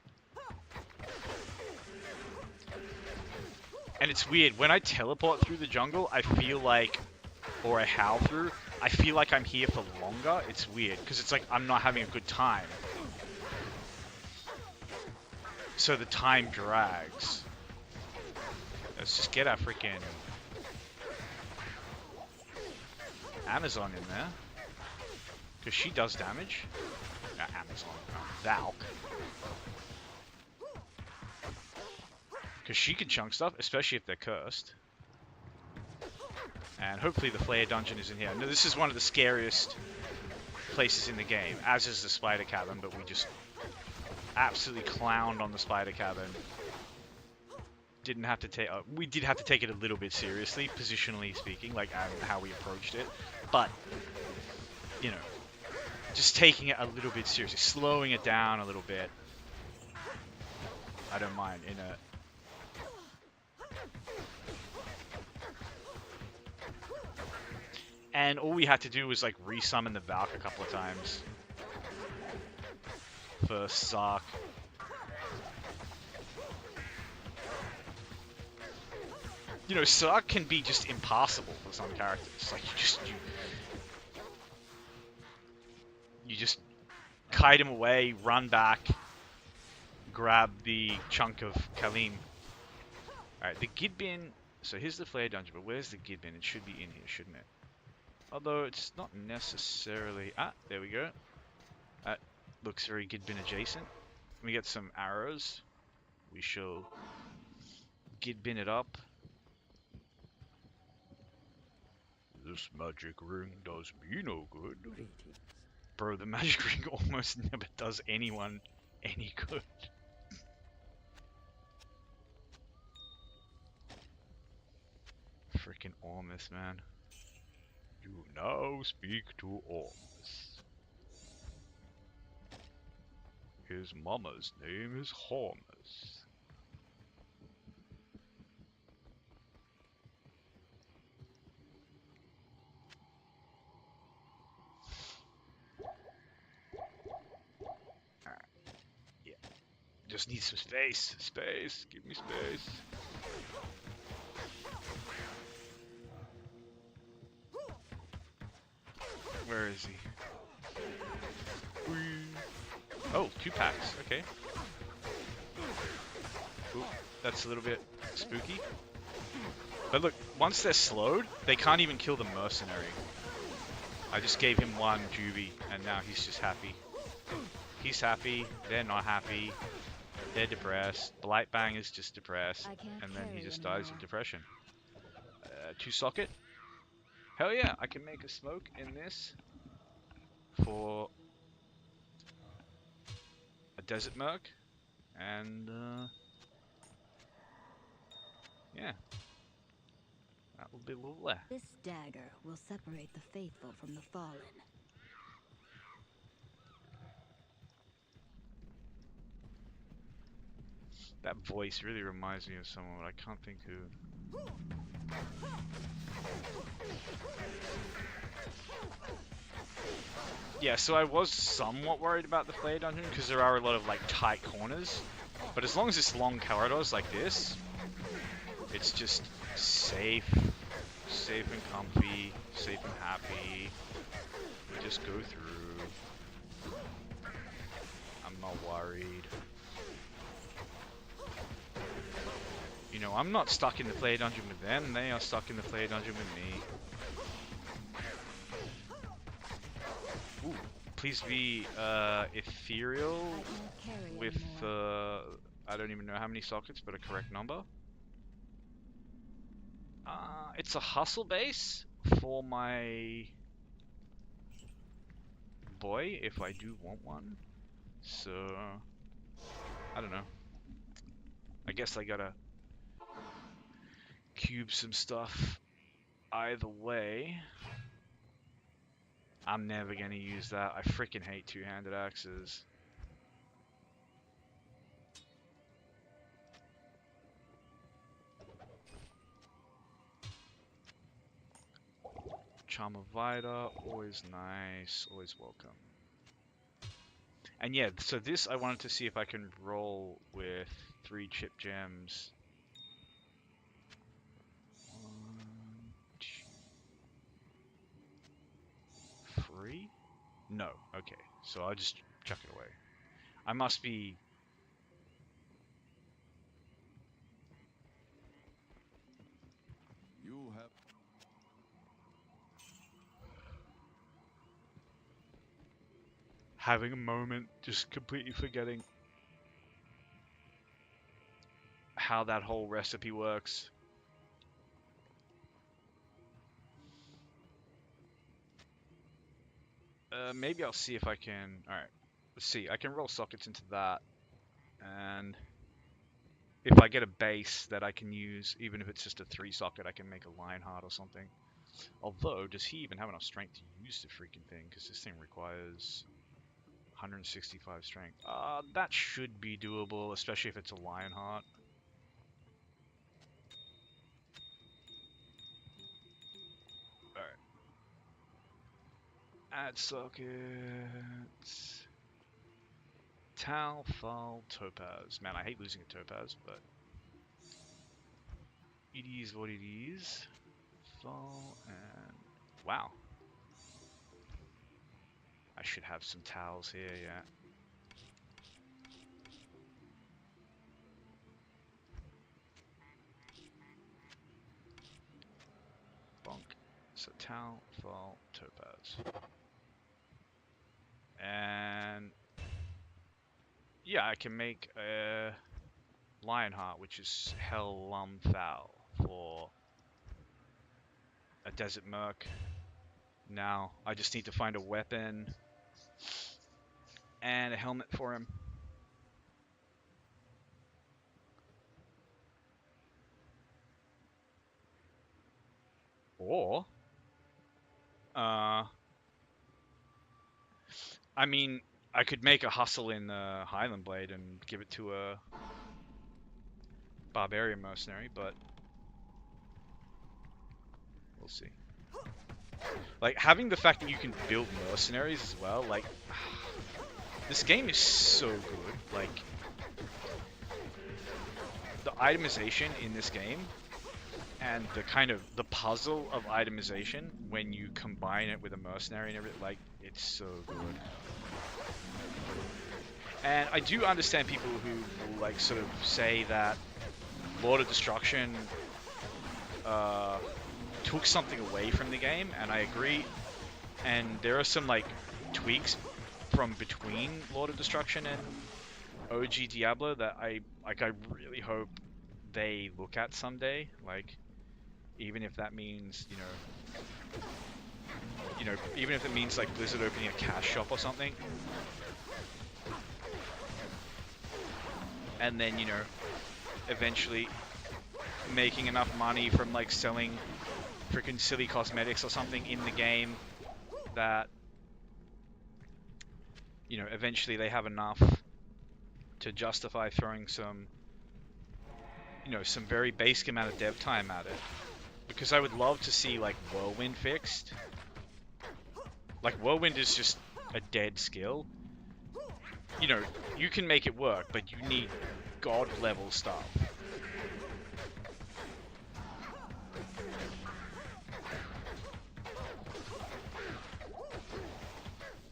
And it's weird, when I teleport through the jungle, I feel like, or I howl through, I feel like I'm here for longer. It's weird, because it's like I'm not having a good time. So the time drags. Let's just get our freaking Amazon in there, because she does damage. Amazon, Valk. Because she can chunk stuff, especially if they're cursed. And hopefully the Flare Dungeon is in here. No, this is one of the scariest places in the game, as is the Spider Cavern, but we just absolutely clowned on the Spider Cavern. Didn't have to take... we did have to take it a little bit seriously, positionally speaking, like how we approached it. But, you know, just taking it a little bit seriously, slowing it down a little bit. I don't mind in a... And all we had to do was, like, resummon the Valk a couple of times. For Sark. You know, Sark can be just impassable for some characters. Like, you just kite him away, run back, grab the chunk of Kalim. Alright, the Gid bin. So here's the flare dungeon, but where's the Gid bin? It should be in here, shouldn't it? Although it's not necessarily. Ah, there we go. That looks very Gid bin adjacent. Let me get some arrows. We shall Gid bin it up. This magic ring does me no good. Greetings. Bro, the magic ring almost never does anyone any good. Freaking Ormus, man. You now speak to Ormus. His mama's name is Hormus. Yeah. Just need some space. Space. Give me space. Where is he? Whee. Oh, 2 packs. Okay. Ooh, that's a little bit spooky. But look, once they're slowed, they can't even kill the mercenary. I just gave him 1 juvie, and now he's just happy. He's happy, they're not happy, they're depressed. Blightbang is just depressed, and then he just dies of depression. 2 socket. Hell yeah, I can make a smoke in this for a desert merc, and yeah, that will be lovely. This dagger will separate the faithful from the fallen. That voice really reminds me of someone, but I can't think who. Yeah, so I was somewhat worried about the flare dungeon because there are a lot of like tight corners, but as long as it's long corridors like this, it's just safe and comfy, safe and happy. We just go through. I'm not worried. You know, I'm not stuck in the flare dungeon with them, they are stuck in the flare dungeon with me. Ooh, please be ethereal with, I don't even know how many sockets, but a correct number. It's a hustle base for my boy, if I do want one. So, I don't know. I guess I gotta cube some stuff. Either way, I'm never gonna use that. I freaking hate two-handed axes. Charm of Vida, always nice, always welcome. And yeah, so this I wanted to see if I can roll with 3 chip gems. 1, 2, 3? No, okay. So I'll just chuck it away. I must be... You have having a moment, just completely forgetting how that whole recipe works. Maybe I'll see if I can... Alright, let's see. I can roll sockets into that. And if I get a base that I can use, even if it's just a 3 socket, I can make a Lionheart or something. Although, does he even have enough strength to use the freaking thing? Because this thing requires 165 strength. That should be doable, especially if it's a Lionheart. Alright. Add sockets. Tal, Fal, Topaz. Man, I hate losing a Topaz, but it is what it is. Fal and... Wow. I should have some towels here, yeah. Bonk. So towel, fall, topaz. And yeah, I can make a Lionheart, which is Hell Foul for a Desert Merc. Now I just need to find a weapon and a helmet for him. Or, I mean, I could make a hustle in Highland Blade and give it to a Barbarian Mercenary, but we'll see. Like, having the fact that you can build mercenaries as well, like, this game is so good. Like, the itemization in this game and the kind of the puzzle of itemization when you combine it with a mercenary and everything, like, it's so good. And I do understand people who like sort of say that Lord of Destruction took something away from the game, and I agree. And there are some like tweaks from between Lord of Destruction and OG Diablo that I really hope they look at someday. Like, even if that means, even if it means like Blizzard opening a cash shop or something, and then eventually making enough money from like selling freaking silly cosmetics or something in the game that eventually they have enough to justify throwing some some very basic amount of dev time at it. Because I would love to see like Whirlwind fixed. Like, Whirlwind is just a dead skill. You can make it work, but you need god level stuff.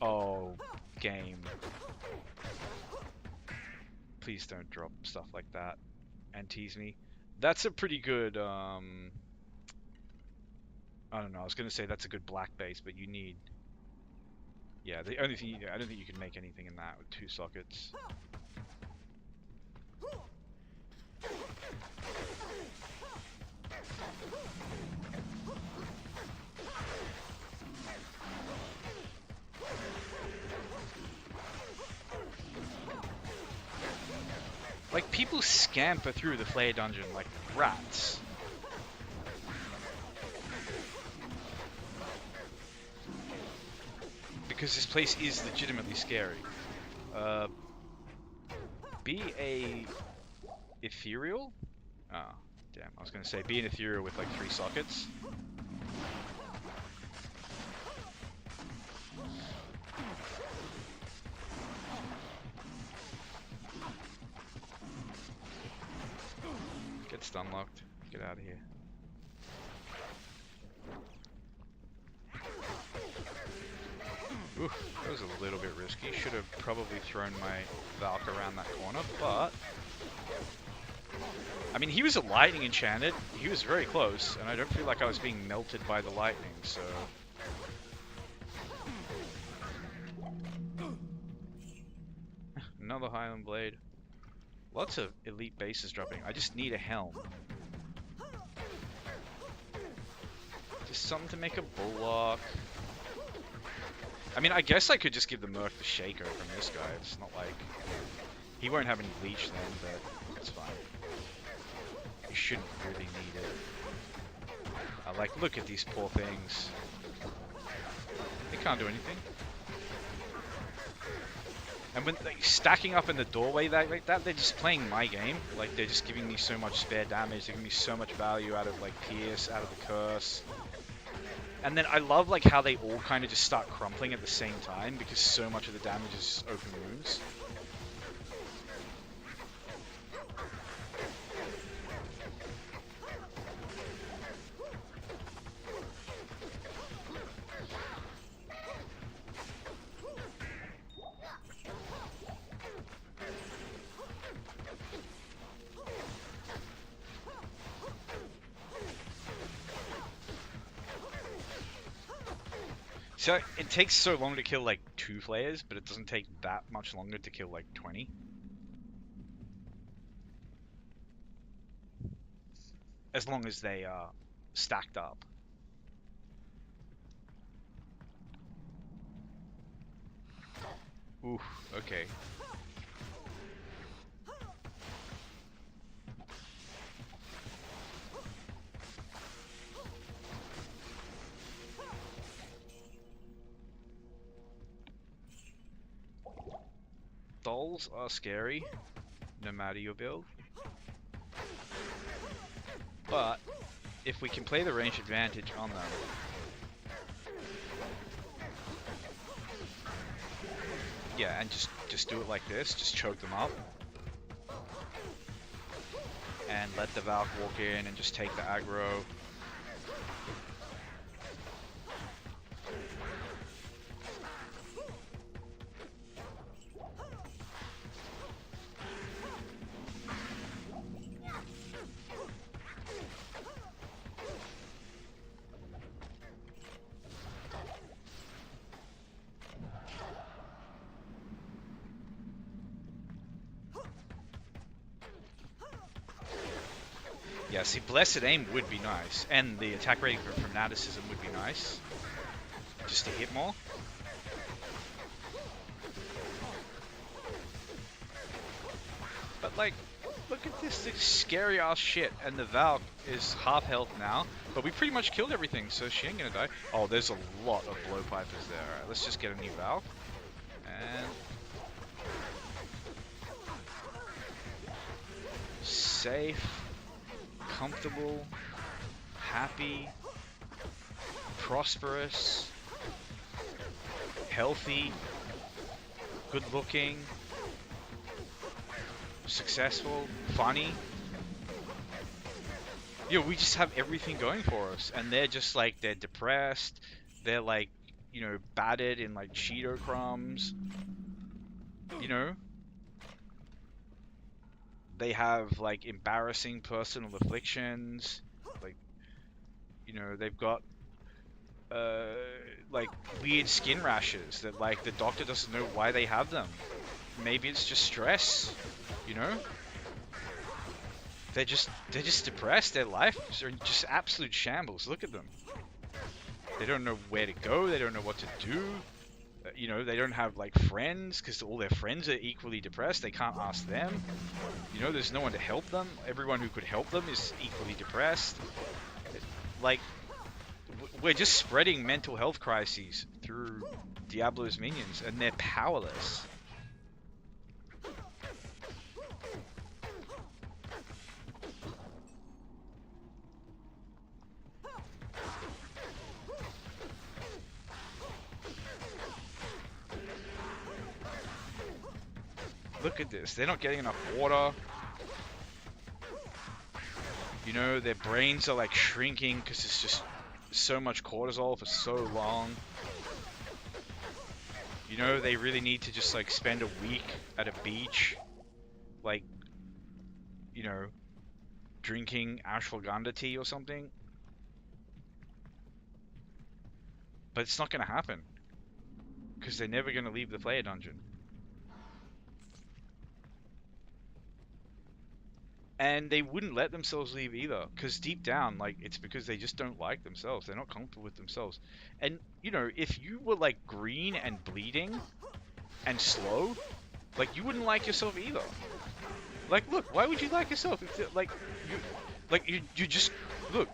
Oh, game. Please don't drop stuff like that and tease me. That's a pretty good, I don't know, I was going to say that's a good black base, but you need... Yeah, the only thing, I don't think you can make anything in that with 2 sockets. Like, people scamper through the Flare Dungeon like rats. Because this place is legitimately scary. Be a ethereal? Oh, damn. I was going to say be an ethereal with like 3 sockets. Get stun locked. Get out of here. Oof, that was a little bit risky. Should have probably thrown my Valk around that corner, but... I mean, he was a lightning enchanted. He was very close, and I don't feel like I was being melted by the lightning, so... Another Highland Blade. Lots of elite bases dropping. I just need a helm. Just something to make a bulwark. I mean, I guess I could just give the Merc the Shaker from this guy. It's not like... He won't have any leech then, but it's fine. You shouldn't really need it. Like, look at these poor things. They can't do anything. And when like, stacking up in the doorway like that, they're just playing my game. Like, they're just giving me so much spare damage. They're giving me so much value out of, like, Pierce, out of the Curse. And then I love like how they all kind of just start crumpling at the same time because so much of the damage is open wounds. So it takes so long to kill like 2 players, but it doesn't take that much longer to kill like 20. As long as they are stacked up. Oof, okay. Dolls are scary, no matter your build. But if we can play the range advantage on them, yeah, and just do it like this, just choke them up, and let the Valk walk in and just take the aggro. Yeah, see, Blessed Aim would be nice, and the attack rating for Fanaticism would be nice, just to hit more. But like, look at this scary ass shit, and the Valk is half health now, but we pretty much killed everything, so she ain't gonna die. Oh, there's a lot of blowpipers there. Alright, let's just get a new Valk, and safe. Comfortable, happy, prosperous, healthy, good looking, successful, funny. You know, we just have everything going for us, and they're just like, they're depressed, they're like, you know, battered in like Cheeto crumbs, you know? They have like embarrassing personal afflictions, like, you know, they've got like weird skin rashes that like the doctor doesn't know why they have them. Maybe it's just stress, you know? They're just depressed. Their lives are just absolute shambles. Look at them. They don't know where to go. They don't know what to do. You know, they don't have like friends because all their friends are equally depressed. They can't ask them. You know, there's no one to help them. Everyone who could help them is equally depressed. Like, we're just spreading mental health crises through Diablo's minions, and they're powerless. Look at this. They're not getting enough water. You know, their brains are like shrinking because it's just so much cortisol for so long. You know, they really need to just like spend a week at a beach, like, you know, drinking ashwagandha tea or something. But it's not going to happen because they're never going to leave the player dungeon. And they wouldn't let themselves leave either, because deep down, like, it's because they just don't like themselves. They're not comfortable with themselves. And, you know, if you were, like, green and bleeding and slow, like, you wouldn't like yourself either. Like, look, why would you like yourself? If, you just, look,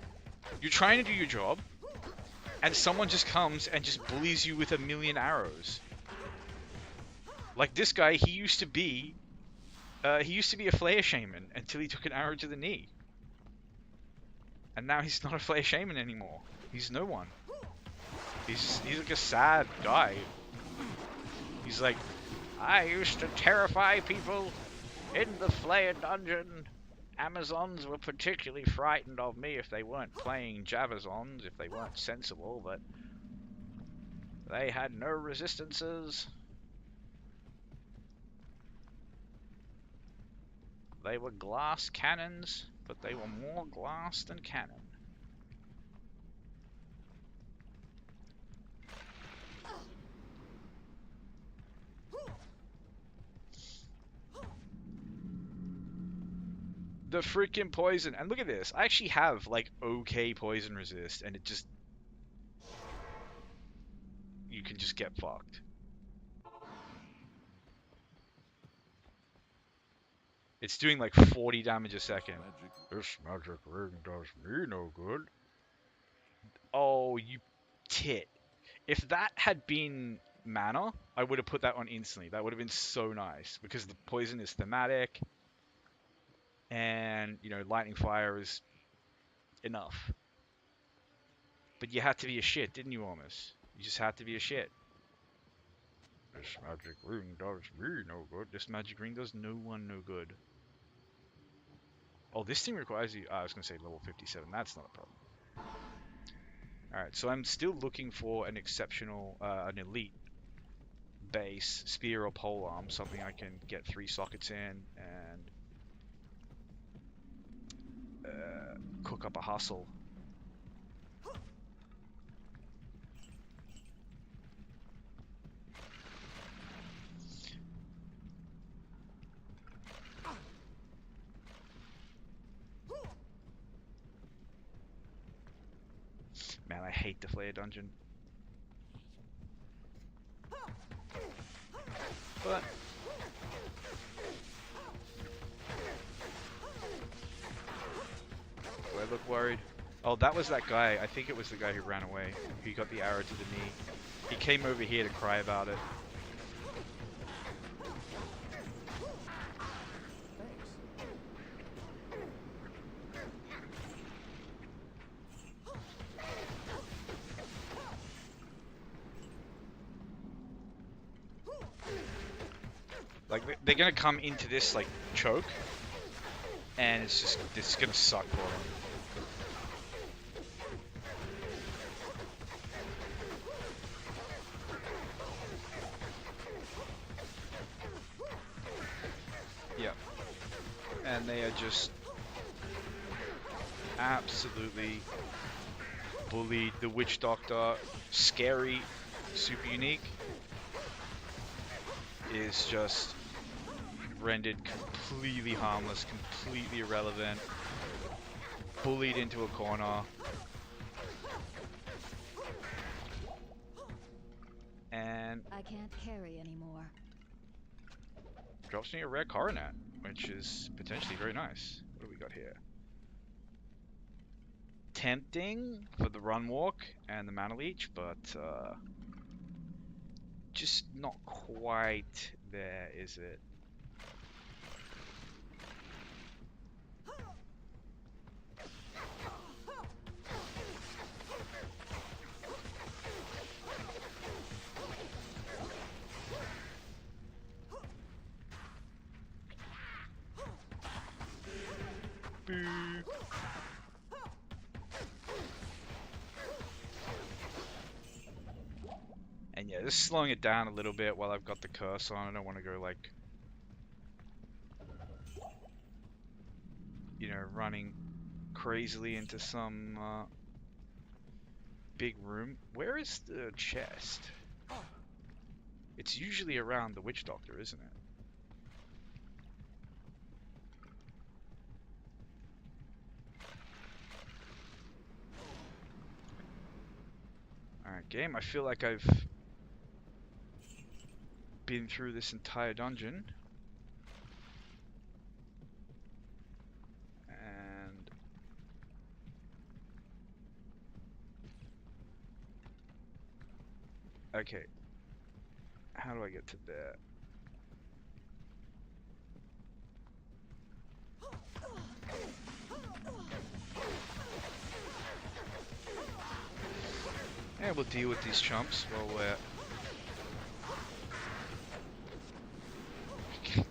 you're trying to do your job, and someone just comes and just bullies you with a million arrows. Like, this guy, he used to be a Flare Shaman until he took an arrow to the knee. And now he's not a Flare Shaman anymore. He's no one. He's like a sad guy. He's like, I used to terrify people in the Flare dungeon. Amazons were particularly frightened of me if they weren't playing Javazons, if they weren't sensible, but they had no resistances. They were glass cannons, but they were more glass than cannon. The freaking poison. And look at this. I actually have, like, okay poison resist, and it just... You can just get fucked. It's doing, like, 40 damage a second. This magic ring does me no good. Oh, you tit. If that had been mana, I would have put that on instantly. That would have been so nice, because the poison is thematic, and, you know, lightning fire is enough. But you had to be a shit, didn't you, Almas? You just had to be a shit. This magic ring does me no good. This magic ring does no one no good. Oh, this thing requires you... I was going to say level 57. That's not a problem. Alright, so I'm still looking for an exceptional, an elite base, spear or polearm, something I can get 3 sockets in and cook up a hustle. Man, I hate the Flare Dungeon. But... do I look worried? Oh, that was that guy. I think it was the guy who ran away. He got the arrow to the knee. He came over here to cry about it. Like, they're gonna come into this, like, choke, and it's gonna suck for them. Yep. And they are just absolutely bullied. The Witch Doctor, scary, super unique, is just rendered completely harmless, completely irrelevant, bullied into a corner, and I can't carry anymore. drops me a rare coronet, which is potentially very nice. What do we got here? Tempting for the run walk and the mana leech, but just not quite there, is it? Boo. And yeah, just slowing it down a little bit while I've got the curse on. I don't want to go like, you know, running crazily into some big room. Where is the chest? It's usually around the Witch Doctor, isn't it? Alright, game, I feel like I've been through this entire dungeon. And... okay. How do I get to there? Yeah, we'll deal with these chumps while we're...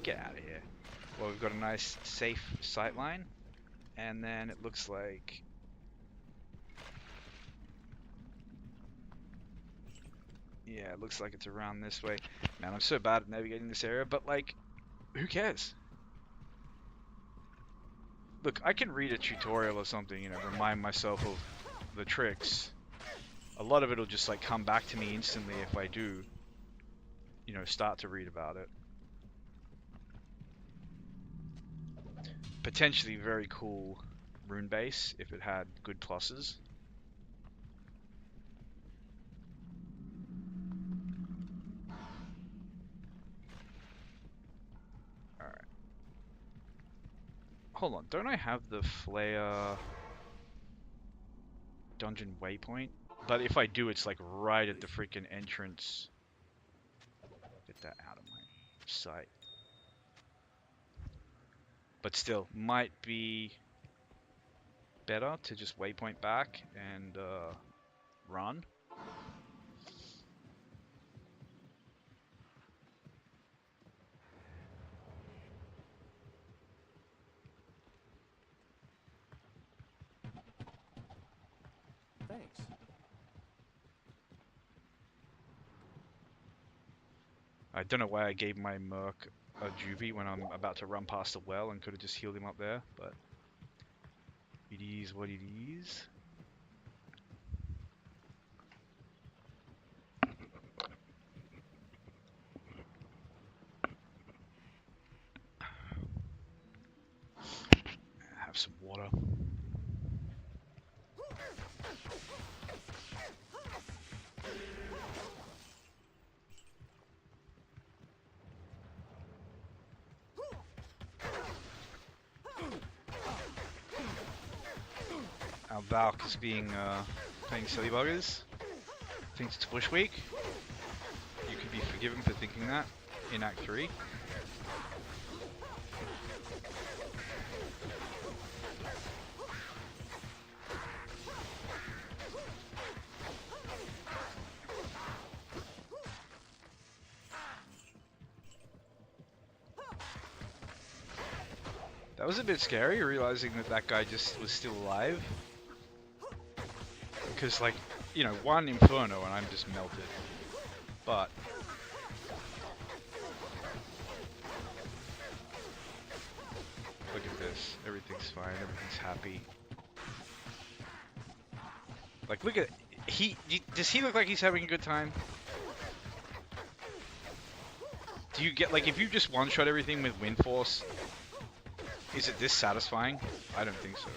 get out of here. Well, we've got a nice, safe sightline. And then it looks like... yeah, it looks like it's around this way. Man, I'm so bad at navigating this area, but, like, who cares? Look, I can read a tutorial or something, you know, remind myself of the tricks. A lot of it will just, like, come back to me instantly if I do, you know, start to read about it. potentially very cool rune base if it had good pluses. Alright. Hold on, don't I have the flare dungeon waypoint? But if I do, it's like right at the freaking entrance. Get that out of my sight. But still, might be better to just waypoint back and run. Thanks. I don't know why I gave my merc a juvie when I'm about to run past the well and could have just healed him up there, but it is what it is. Have some water. Our Valk is playing silly buggers. Thinks it's Bush Week. You could be forgiven for thinking that in Act 3. That was a bit scary, realizing that that guy just was still alive. Because, like, you know, one Inferno and I'm just melted. But look at this. Everything's fine. Everything's happy. Like, look at... Does he look like he's having a good time? Do you get... Like, if you just one-shot everything with Wind Force, is it this satisfying? I don't think so.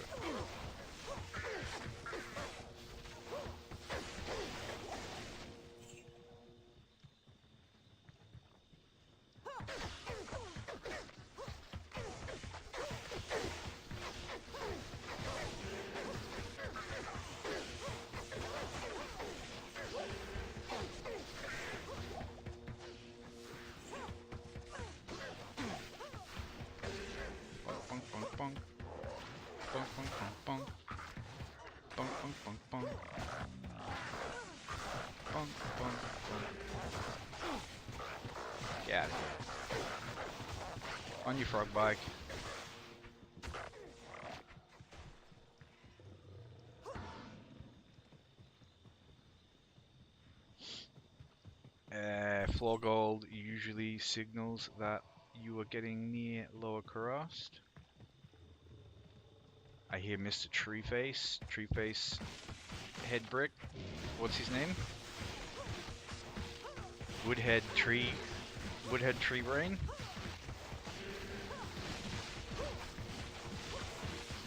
Yeah. On your frog bike. Floor gold usually signals that you are getting near lower crust. I hear Mr. Treeface. Treeface head brick. What's his name? Woodhead Tree Brain?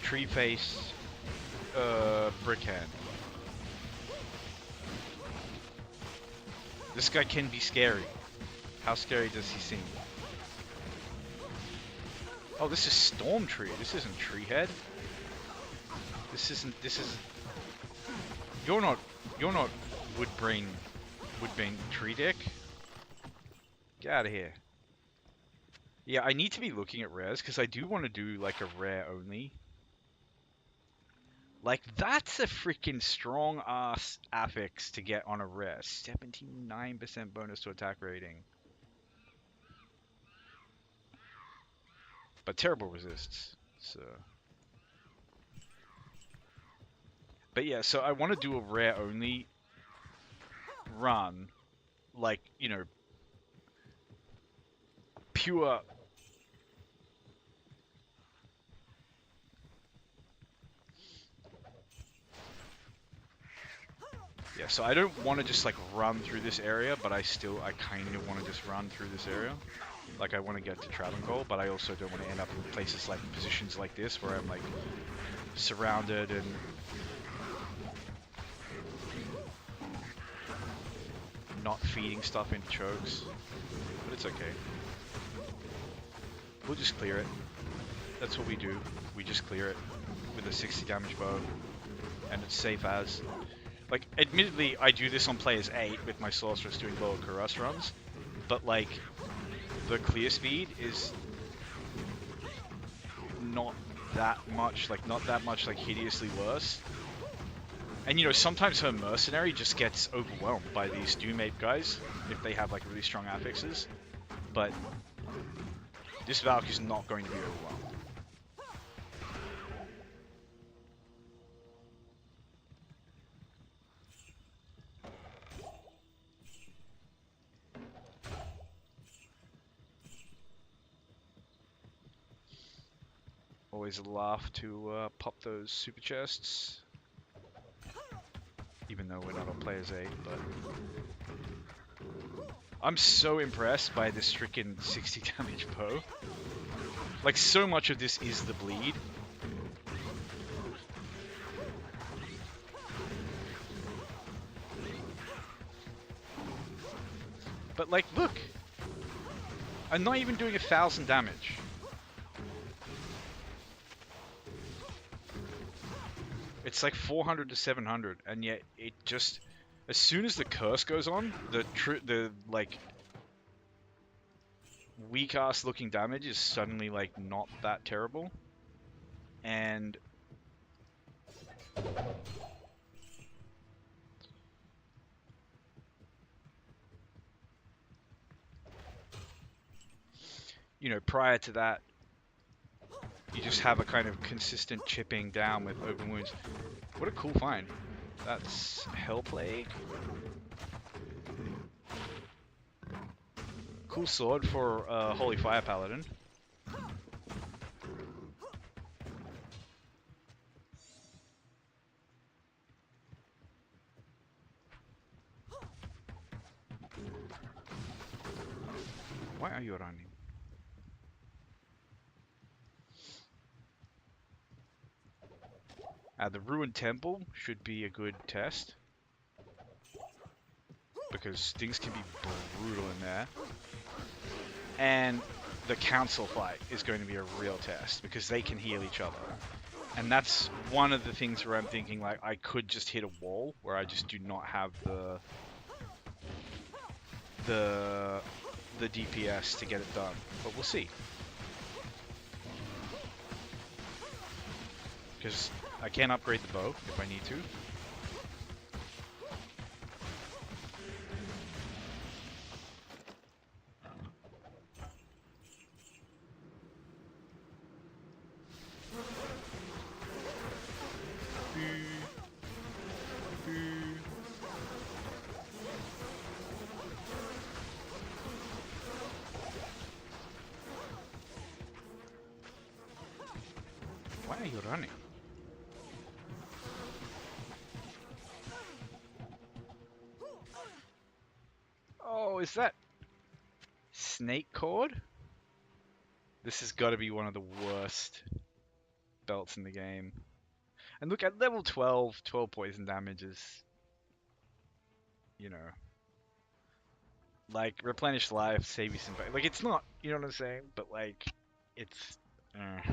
Treeface Brickhand. This guy can be scary. How scary does he seem? Oh, this is Storm Tree. This isn't Treehead. This is... You're not Woodbrain Tree Dick. Get out of here. Yeah, I need to be looking at rares, because I do want to do, like, a rare only. Like, that's a freaking strong-ass affix to get on a rare. 79% bonus to attack rating. But terrible resists, so... But yeah, so I want to do a rare only run. Like, you know, pure... Yeah, so I don't want to just like run through this area, but I kind of want to just run through this area. Like, I want to get to Travancore, but I also don't want to end up in places like positions like this where I'm like surrounded and not feeding stuff into chokes. But it's okay. We'll just clear it. That's what we do. We just clear it with a 60 damage bow, and it's safe as. Like, admittedly, I do this on players 8 with my sorceress doing lower Kuras runs, but like, the clear speed is not that much, like hideously worse. And you know, sometimes her mercenary just gets overwhelmed by these Doom Ape guys if they have like really strong affixes, but this Valk is not going to be overwhelmed. Always a laugh to pop those super chests. Even though we're not on players 8, but I'm so impressed by this freaking 60 damage bow. Like, so much of this is the bleed. But like, look! I'm not even doing 1,000 damage. It's like 400 to 700, and yet it just, as soon as the curse goes on, the like weak ass looking damage is suddenly like not that terrible, and you know, prior to that, you just have a kind of consistent chipping down with open wounds. What a cool find. That's Hellplague. Cool sword for Holy Fire Paladin. Why are you running? The Ruined Temple should be a good test, because things can be brutal in there. And the Council fight is going to be a real test, because they can heal each other. And that's one of the things where I'm thinking, like, I could just hit a wall, where I just do not have the DPS to get it done. But we'll see. Because I can upgrade the bow if I need to. Why are you running? Oh, is that Snake Cord? This has got to be one of the worst belts in the game. And look, at level 12 poison damage is, you know, like, replenish life, save you some, like, it's not, you know what I'm saying? But like, it's, Yes.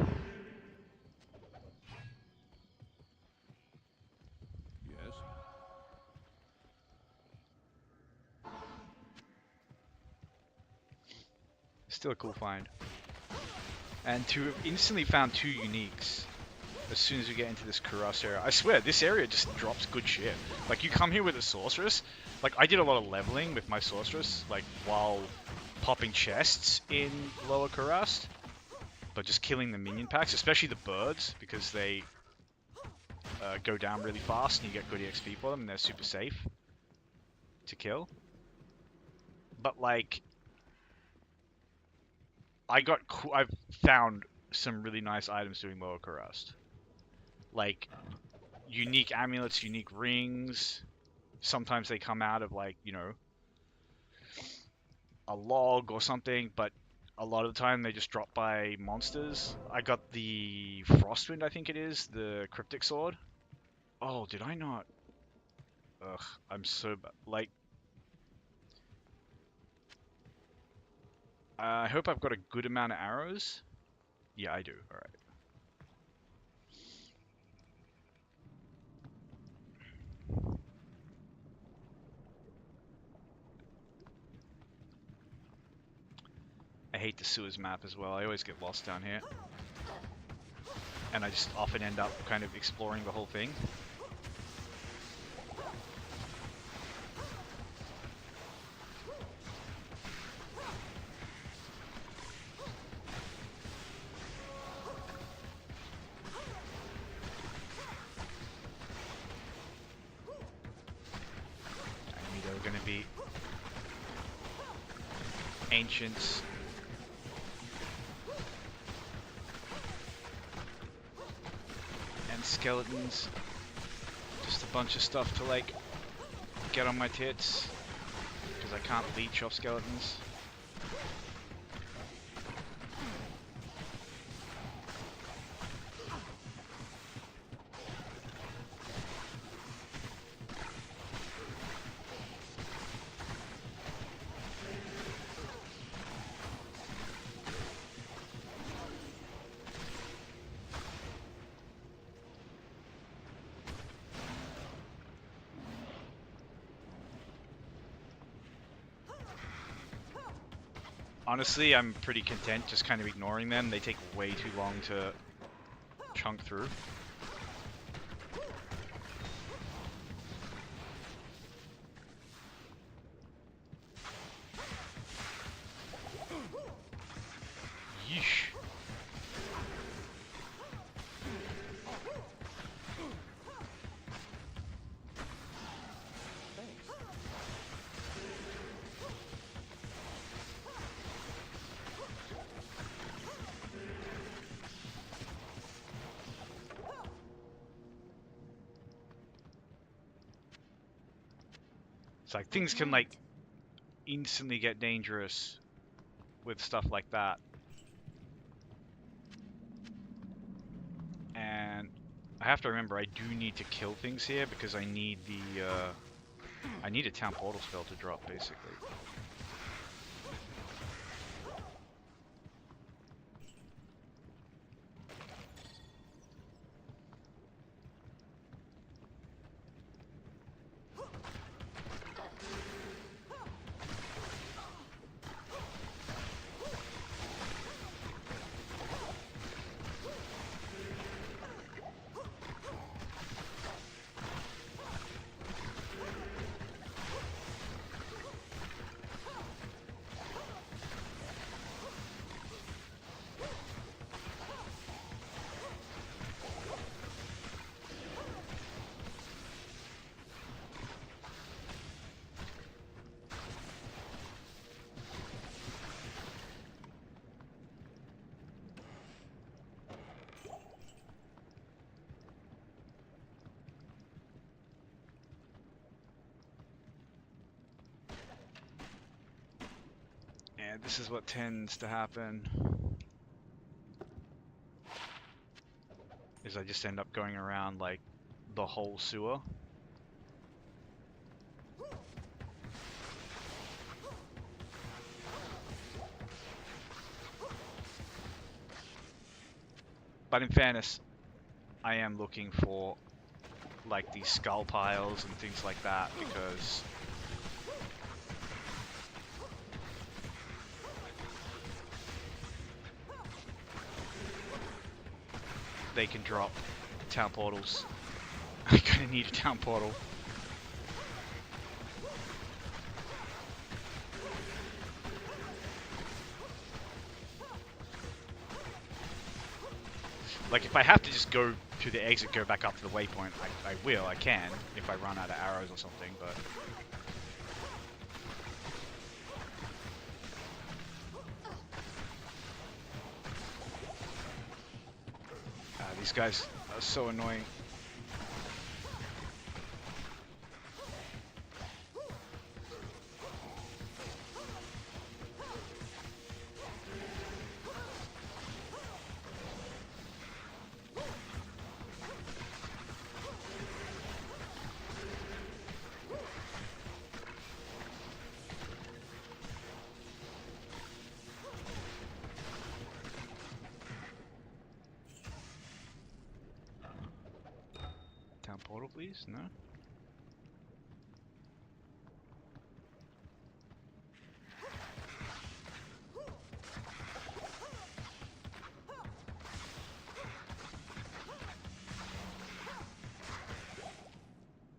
still a cool find. And to have instantly found 2 uniques as soon as we get into this Kuras area. I swear, this area just drops good shit. Like, you come here with a sorceress. Like, I did a lot of leveling with my sorceress, like, while popping chests in lower Kuras. But just killing the minion packs, especially the birds, because they go down really fast and you get good EXP for them, and they're super safe to kill. But, like, I've found some really nice items doing lower Kuras. Like, unique amulets, unique rings. Sometimes they come out of, like, you know, a log or something, but a lot of the time they just drop by monsters. I got the Frostwind, I think it is, the Cryptic Sword. Oh, did I not? Ugh, I'm so bad. Like, I hope I've got a good amount of arrows. Yeah, I do. All right. I hate the sewers map as well. I always get lost down here. And I just often end up kind of exploring the whole thing. I knew they were going to be ancients. And skeletons. Just a bunch of stuff to like get on my tits. Because I can't leech off skeletons. Honestly, I'm pretty content just kind of ignoring them. They take way too long to chunk through. Yeesh. It's like things can like instantly get dangerous with stuff like that. And I have to remember I do need to kill things here because I need the I need a town portal spell to drop basically. And this is what tends to happen, is I just end up going around like the whole sewer. But in fairness, I am looking for like these skull piles and things like that because they can drop town portals. I kinda need a town portal. Like if I have to just go to the exit, go back up to the waypoint, I will, I can, if I run out of arrows or something, but... these guys are so annoying. Town portal, please? No?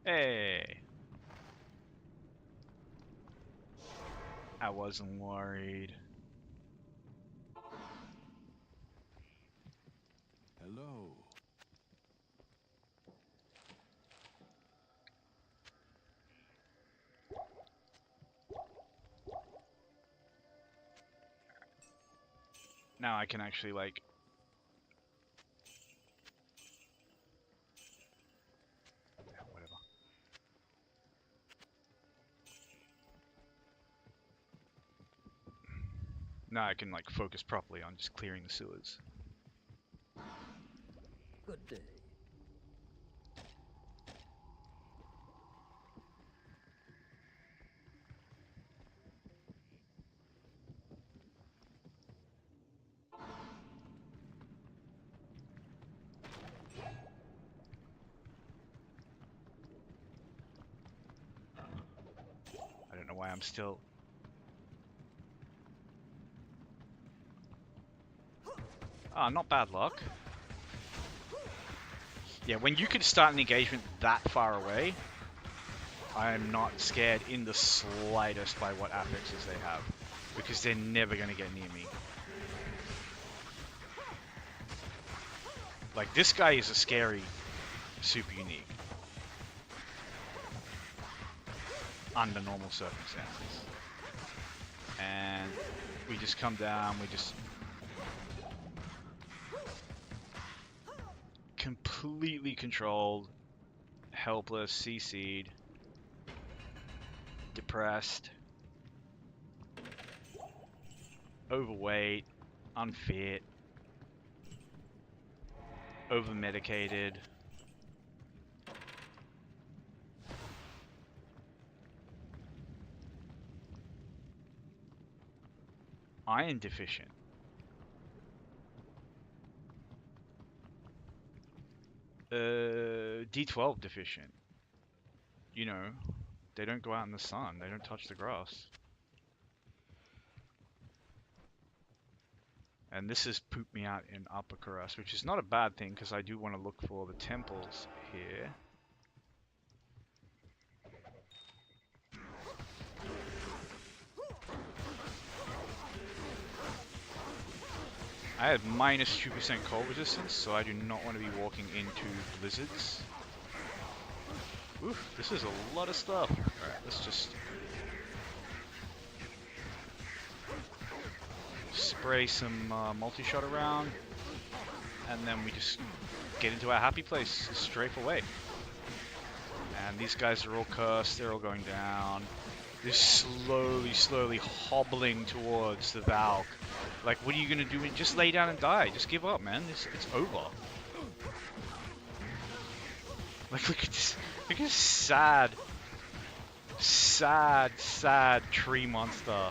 Hey! I wasn't worried. Hello. Now I can actually, like... Yeah, whatever. Now I can, like, focus properly on just clearing the sewers. Good day. I don't know why I'm still... Ah, not bad luck. Yeah, when you can start an engagement that far away, I am not scared in the slightest by what affixes they have, because they're never going to get near me. Like, this guy is a scary, super unique. Under normal circumstances. And we just come down, we just... completely controlled, helpless, CC'd, depressed, overweight, unfit, over-medicated. Iron deficient. D12 deficient. You know, they don't go out in the sun, they don't touch the grass. And this has pooped me out in Upper Karas, which is not a bad thing, because I do want to look for the temples here. I had minus 2% cold resistance, so I do not want to be walking into blizzards. Oof, this is a lot of stuff. Alright, let's just spray some multi-shot around, and then we just get into our happy place, strafe away. And these guys are all cursed, they're all going down. They're slowly hobbling towards the Valk. Like, what are you gonna do? Just lay down and die. Just give up, man. It's over. Like, look at this. Look at this sad tree monster.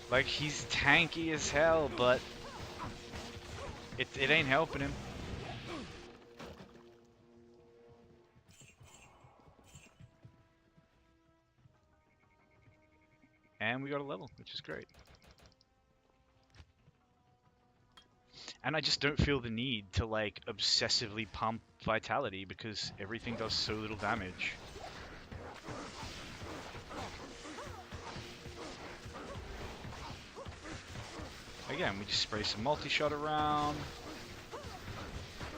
Like, he's tanky as hell, but it ain't helping him. And we got a level, which is great. And I just don't feel the need to, like, obsessively pump vitality because everything does so little damage. Again, we just spray some multi-shot around.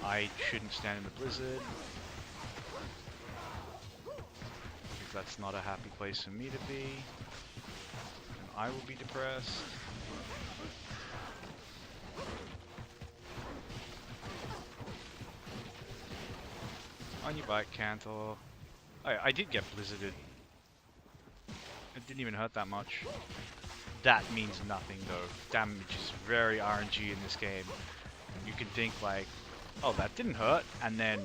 I shouldn't stand in the blizzard, because that's not a happy place for me to be. And I will be depressed. On your bike, Cantor. I did get blizzarded. It didn't even hurt that much. That means nothing though. Damage is very RNG in this game. You can think like, oh, that didn't hurt, and then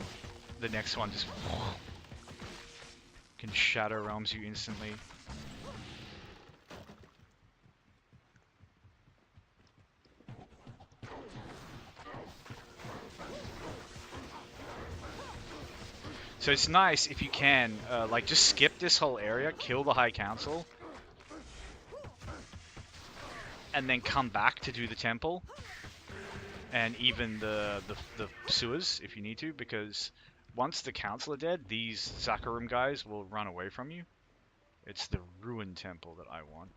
the next one just Can Shadow Realms you instantly. So it's nice if you can, like, just skip this whole area, kill the High Council, and then come back to do the temple, and even the sewers if you need to, because once the council are dead, these Zakarum guys will run away from you. It's the Ruin Temple that I want.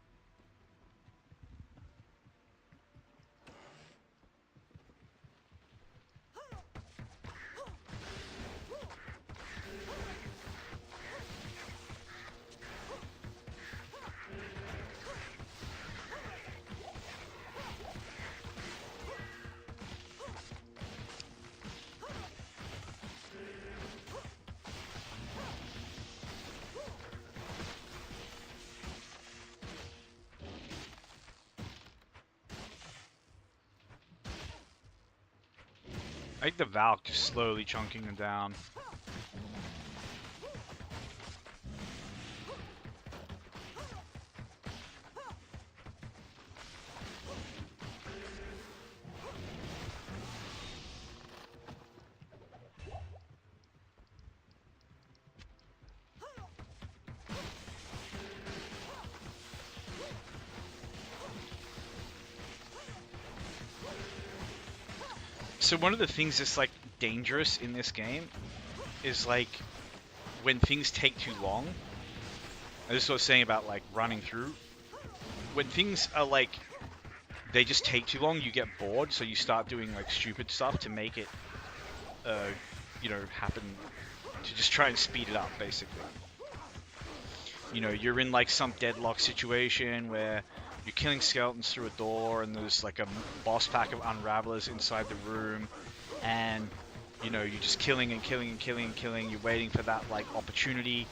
I think the Valk just slowly chunking them down. So one of the things that's like dangerous in this game is like when things take too long. And this is what I was saying about like running through. When things are like they just take too long, you get bored, so you start doing like stupid stuff to make it, you know, happen, to just try and speed it up, basically. You know, you're in like some deadlock situation where you're killing skeletons through a door, and there's like a boss pack of unravelers inside the room, and you know, you're just killing and killing and killing and killing. You're waiting for that like opportunity,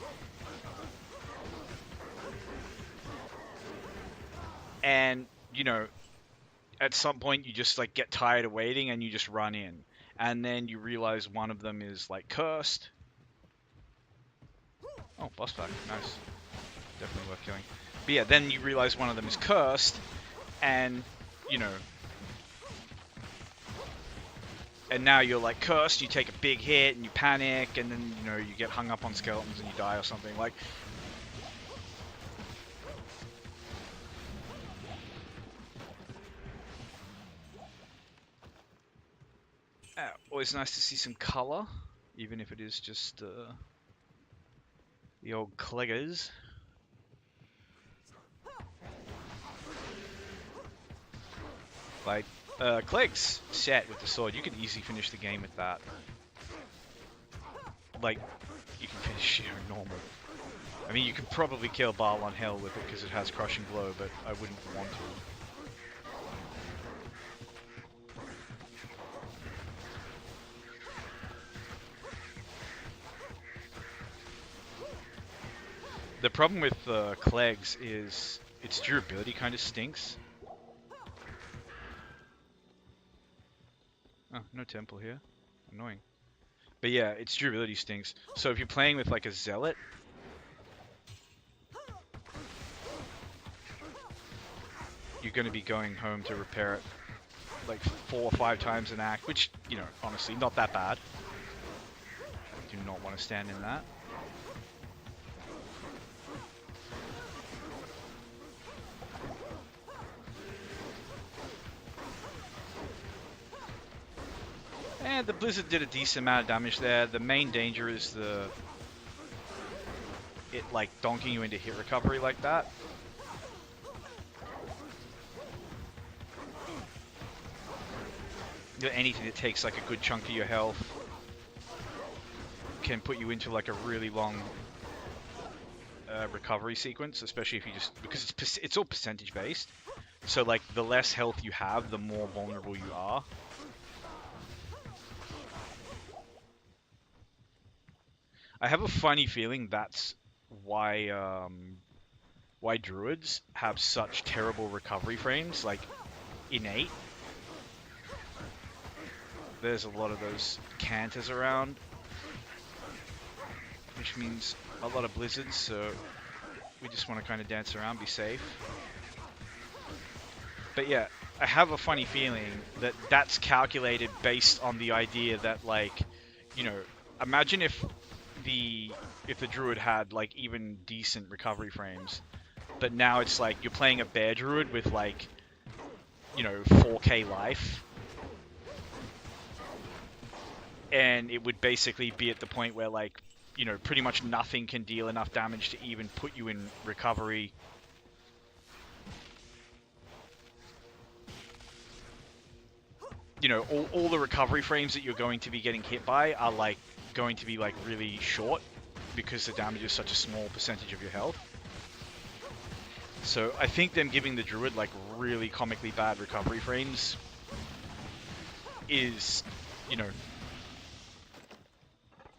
and you know, at some point you just like get tired of waiting and you just run in, and then you realize one of them is like cursed. Oh, boss pack, nice, definitely worth killing. But yeah, then you realize one of them is cursed, and, you know, and now you're like cursed, you take a big hit, and you panic, and then, you know, you get hung up on skeletons and you die or something. Like, always nice to see some color, even if it is just the old Kleggers. Like, Clegg's set with the sword. You can easily finish the game with that. Like, you can finish, you know, normal. I mean, you could probably kill Baal on Hell with it because it has Crushing Blow, but I wouldn't want to. The problem with Clegg's is its durability kind of stinks. Oh, no temple here. Annoying. But yeah, its durability stinks. So if you're playing with like a Zealot, you're going to be going home to repair it like 4 or 5 times an act, which, you know, honestly, not that bad. Do not want to stand in that. And the Blizzard did a decent amount of damage there. The main danger is it like donking you into hit recovery like that. Anything that takes like a good chunk of your health can put you into like a really long recovery sequence, especially if you just, because it's all percentage based. So like the less health you have, the more vulnerable you are. I have a funny feeling that's why druids have such terrible recovery frames, like innate. There's a lot of those canters around, which means a lot of blizzards, so we just want to kind of dance around, be safe. But yeah, I have a funny feeling that that's calculated based on the idea that, like, you know, imagine if the druid had like even decent recovery frames, but now it's like you're playing a bear druid with like, you know, 4K life, and it would basically be at the point where, like, you know, pretty much nothing can deal enough damage to even put you in recovery. You know, all the recovery frames that you're going to be getting hit by are like going to be like really short because the damage is such a small percentage of your health. So I think them giving the druid like really comically bad recovery frames is, you know,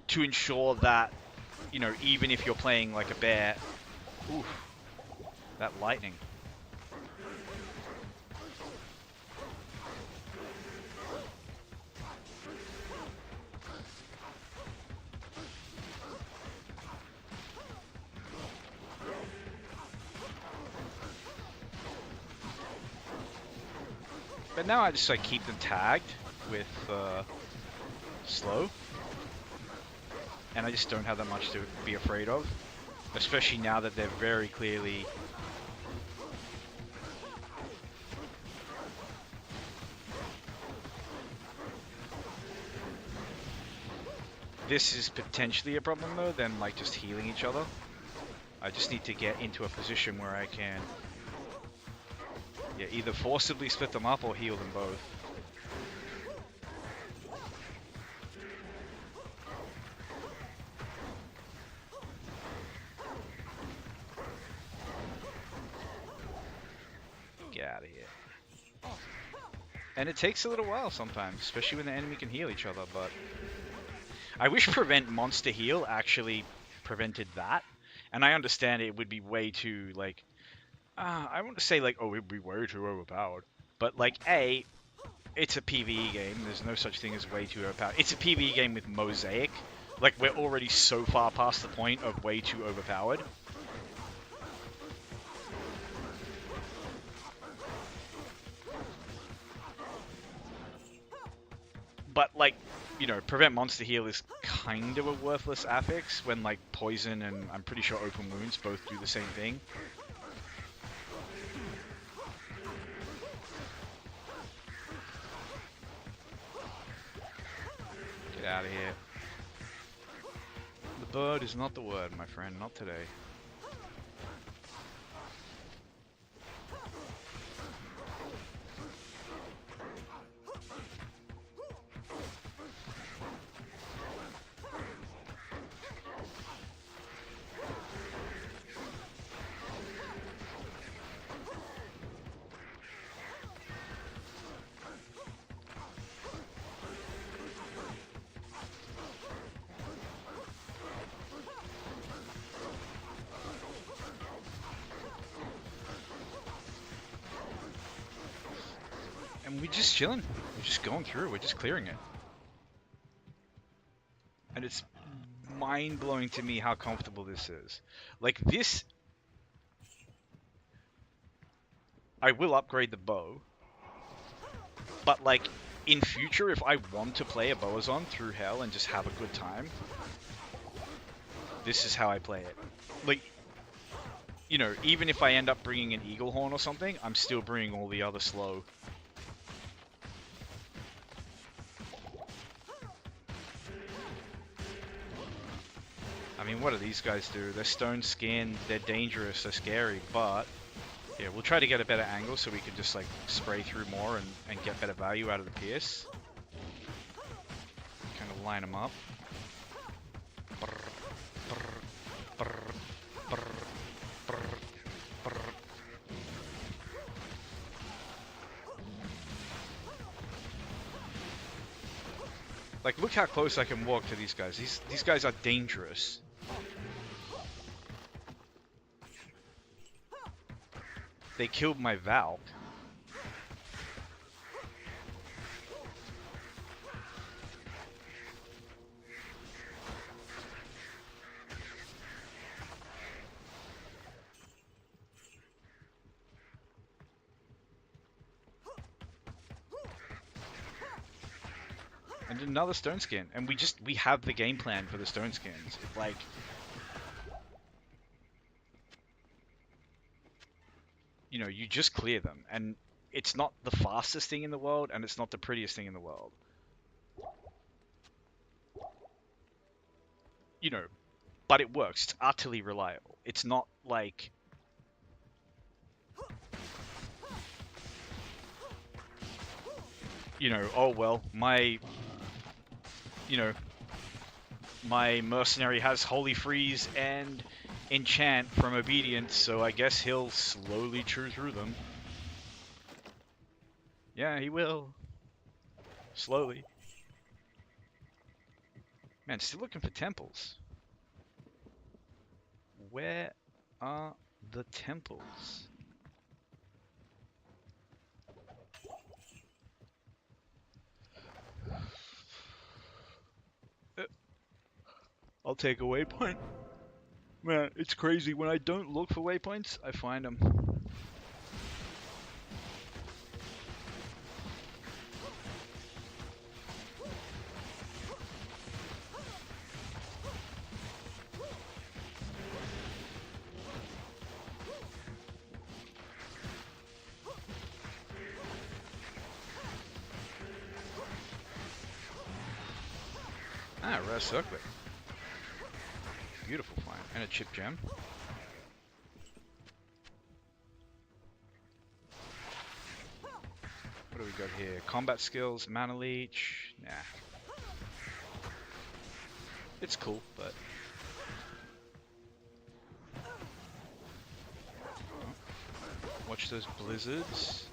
to ensure that, you know, even if you're playing like a bear, oof, that lightning. But now I just like keep them tagged with slow, and I just don't have that much to be afraid of, especially now that they're very clearly this is potentially a problem though, than like just healing each other. I just need to get into a position where I can, yeah, either forcibly split them up or heal them both. Get out of here. And it takes a little while sometimes, especially when the enemy can heal each other, but I wish Prevent Monster Heal actually prevented that. And I understand it would be way too, like, I want to say, like, oh, it'd be way too overpowered. But, like, A, it's a PvE game. There's no such thing as way too overpowered. It's a PvE game with Mosaic. Like, we're already so far past the point of way too overpowered. But, like, you know, Prevent Monster Heal is kind of a worthless affix when, like, Poison and I'm pretty sure Open Wounds both do the same thing. Get out of here. The bird is not the word, my friend. Not today. And we're just chilling. We're just going through. We're just clearing it. And it's mind-blowing to me how comfortable this is. Like, this... I will upgrade the bow. But, like, in future, if I want to play a Boazon through hell and just have a good time, this is how I play it. Like, you know, even if I end up bringing an Eagle Horn or something, I'm still bringing all the other slow. I mean, what do these guys do? They're stone skinned, they're dangerous, they're scary, but yeah, we'll try to get a better angle so we can just like spray through more and get better value out of the pierce. Kind of line them up. Like, look how close I can walk to these guys. These guys are dangerous. They killed my Valk. And another stone skin. And we have the game plan for the stone skins. It's like... You know, you just clear them. And it's not the fastest thing in the world, and it's not the prettiest thing in the world. You know, but it works. It's utterly reliable. It's not like... You know, oh well, my... You know, my mercenary has Holy Freeze and Enchant from Obedience, so I guess he'll slowly chew through them. Yeah, he will. Slowly. Man, still looking for temples. Where are the temples? I'll take a waypoint. Man, it's crazy. When I don't look for waypoints, I find them. Ah, rare circlet. Beautiful find. And a chip gem. What do we got here? Combat skills, mana leech. Nah. It's cool, but... Watch those blizzards.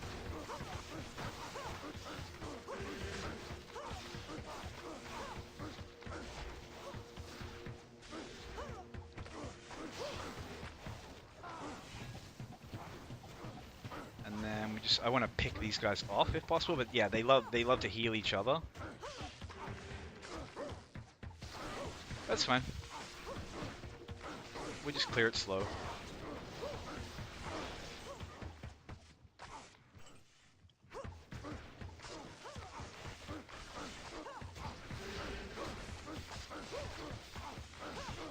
I want to pick these guys off if possible, but yeah, they love to heal each other. That's fine. We just clear it slow.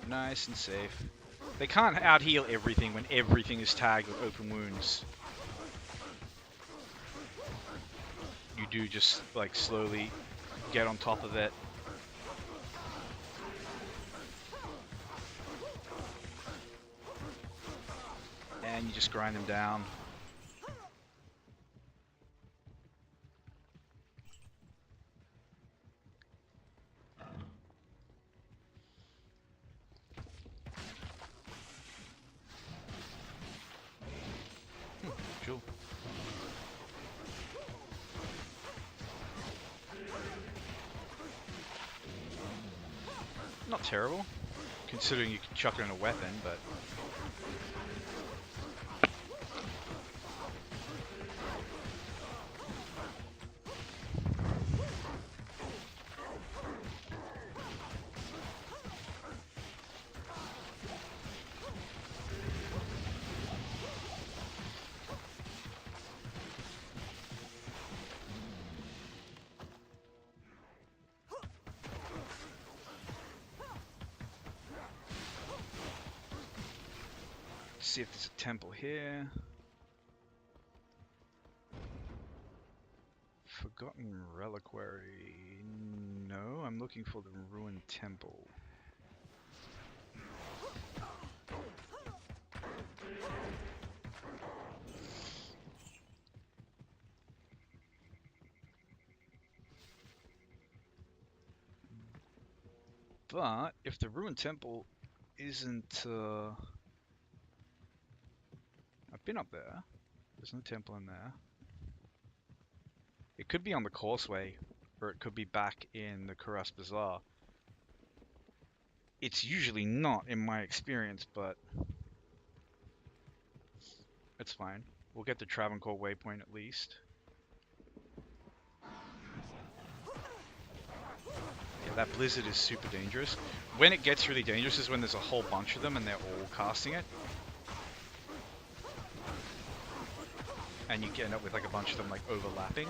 Nice and safe. They can't out-heal everything when everything is tagged with open wounds. You do just like slowly get on top of it. And you just grind them down. Cool. Not terrible, considering you can chuck it in a weapon, but... see if there's a temple here. Forgotten reliquary. No, I'm looking for the ruined temple. But if the ruined temple isn't I've been up there. There's no temple in there. It could be on the causeway, or it could be back in the Kuras Bazaar. It's usually not in my experience, but it's fine. We'll get the Travancore waypoint at least. Yeah, that blizzard is super dangerous. When it gets really dangerous is when there's a whole bunch of them and they're all casting it. And you end up with like a bunch of them like overlapping.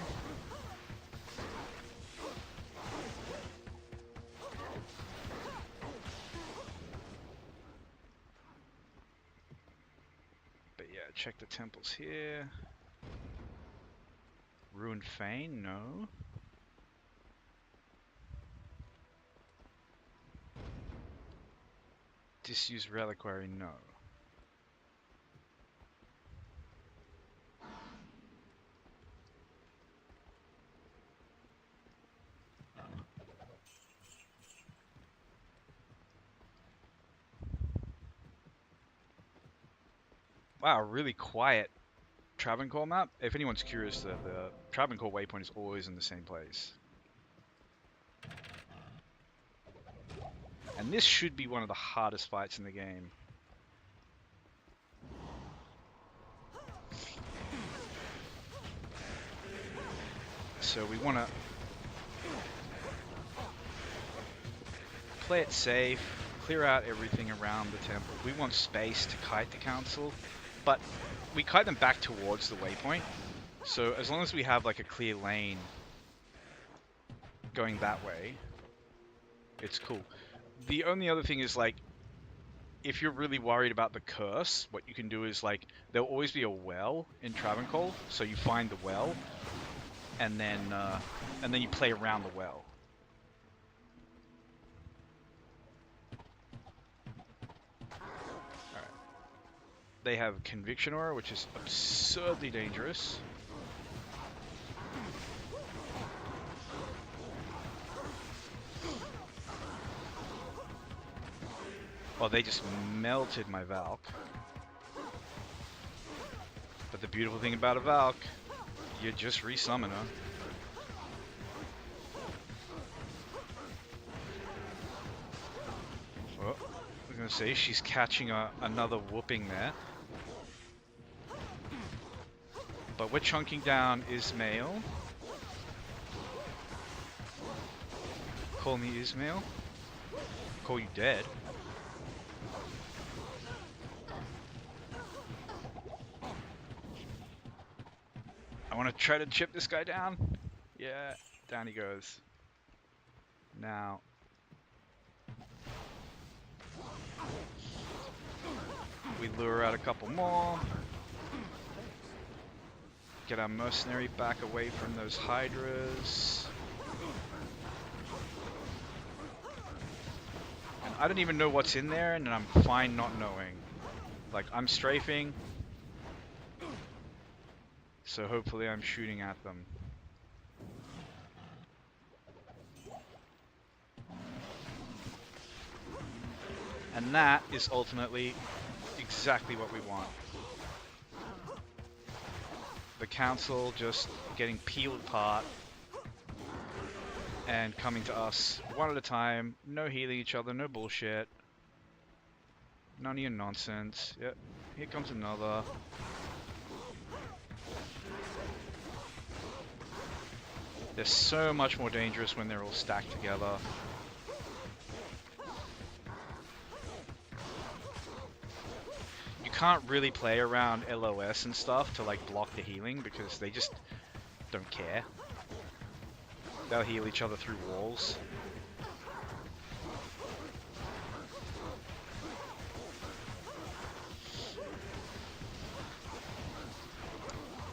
check the temples here. Ruined Fane, no. Disused Reliquary, no. Wow, really quiet Travancore map. If anyone's curious, the Travancore waypoint is always in the same place. And this should be one of the hardest fights in the game. So we want to play it safe, clear out everything around the temple. We want space to kite the council, but we kite them back towards the waypoint. So as long as we have like a clear lane going that way, it's cool. The only other thing is, like, if you're really worried about the curse, what you can do is, like, there'll always be a well in Travancore, so you find the well, and then you play around the well. Alright. They have Conviction Aura, which is absurdly dangerous. Well, they just melted my Valk. But the beautiful thing about a Valk, you just resummon her. Oh, I was gonna say, she's catching another whooping there. But we're chunking down Ismail. Call me Ismail. Call you dead. I want to try to chip this guy down. Yeah, down he goes. Now, we lure out a couple more. Get our mercenary back away from those hydras. And I don't even know what's in there, and I'm fine not knowing. Like, I'm strafing. So hopefully I'm shooting at them. And that is ultimately exactly what we want. The council just getting peeled apart and coming to us one at a time. No healing each other, no bullshit. None of your nonsense. Yep, here comes another. They're so much more dangerous when they're all stacked together. You can't really play around LOS and stuff to like block the healing because they just don't care. They'll heal each other through walls.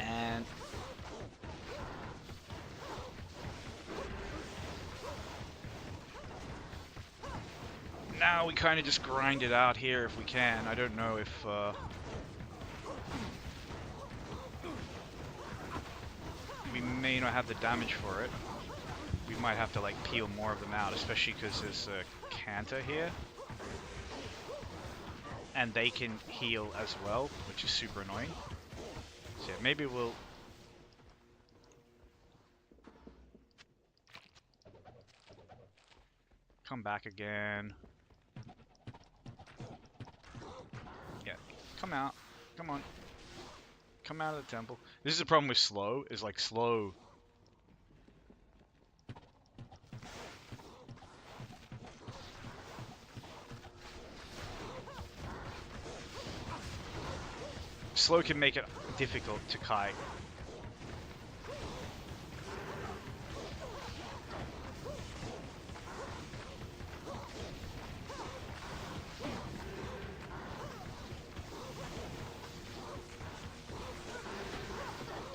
And now we kind of just grind it out here if we can. I don't know if we may not have the damage for it. We might have to like peel more of them out, especially because there's a Cantor here. And they can heal as well, which is super annoying. So yeah, maybe we'll... come back again. Yeah, come out. Come on. Come out of the temple. This is the problem with slow, is like slow. Slow can make it difficult to kite.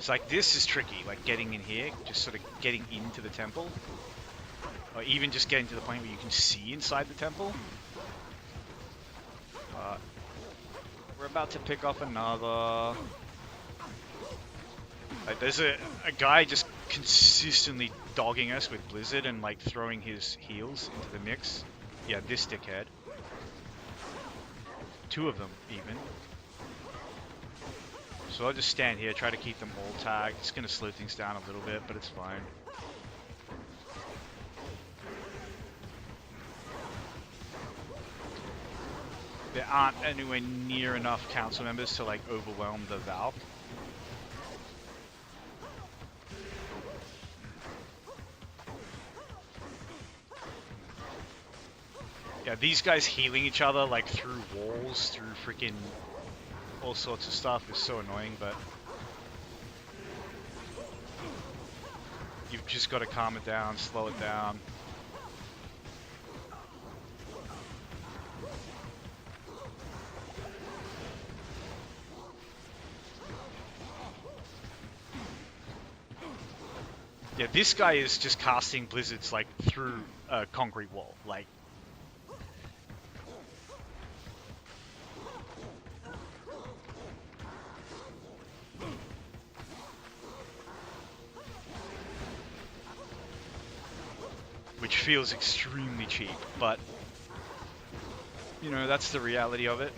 It's like, this is tricky, like getting in here, just sort of getting into the temple. Or even just getting to the point where you can see inside the temple. But we're about to pick off another. Like, there's a guy just consistently dogging us with Blizzard and like throwing his heals into the mix. Yeah, this dickhead. 2 of them, even. So I'll just stand here, try to keep them all tagged. It's going to slow things down a little bit, but it's fine. There aren't anywhere near enough council members to like overwhelm the Valk. Yeah, these guys healing each other like through walls, through freaking all sorts of stuff is so annoying, but you've just got to calm it down, slow it down. Yeah, this guy is just casting blizzards like through a concrete wall, like. Which feels extremely cheap, but you know, that's the reality of it.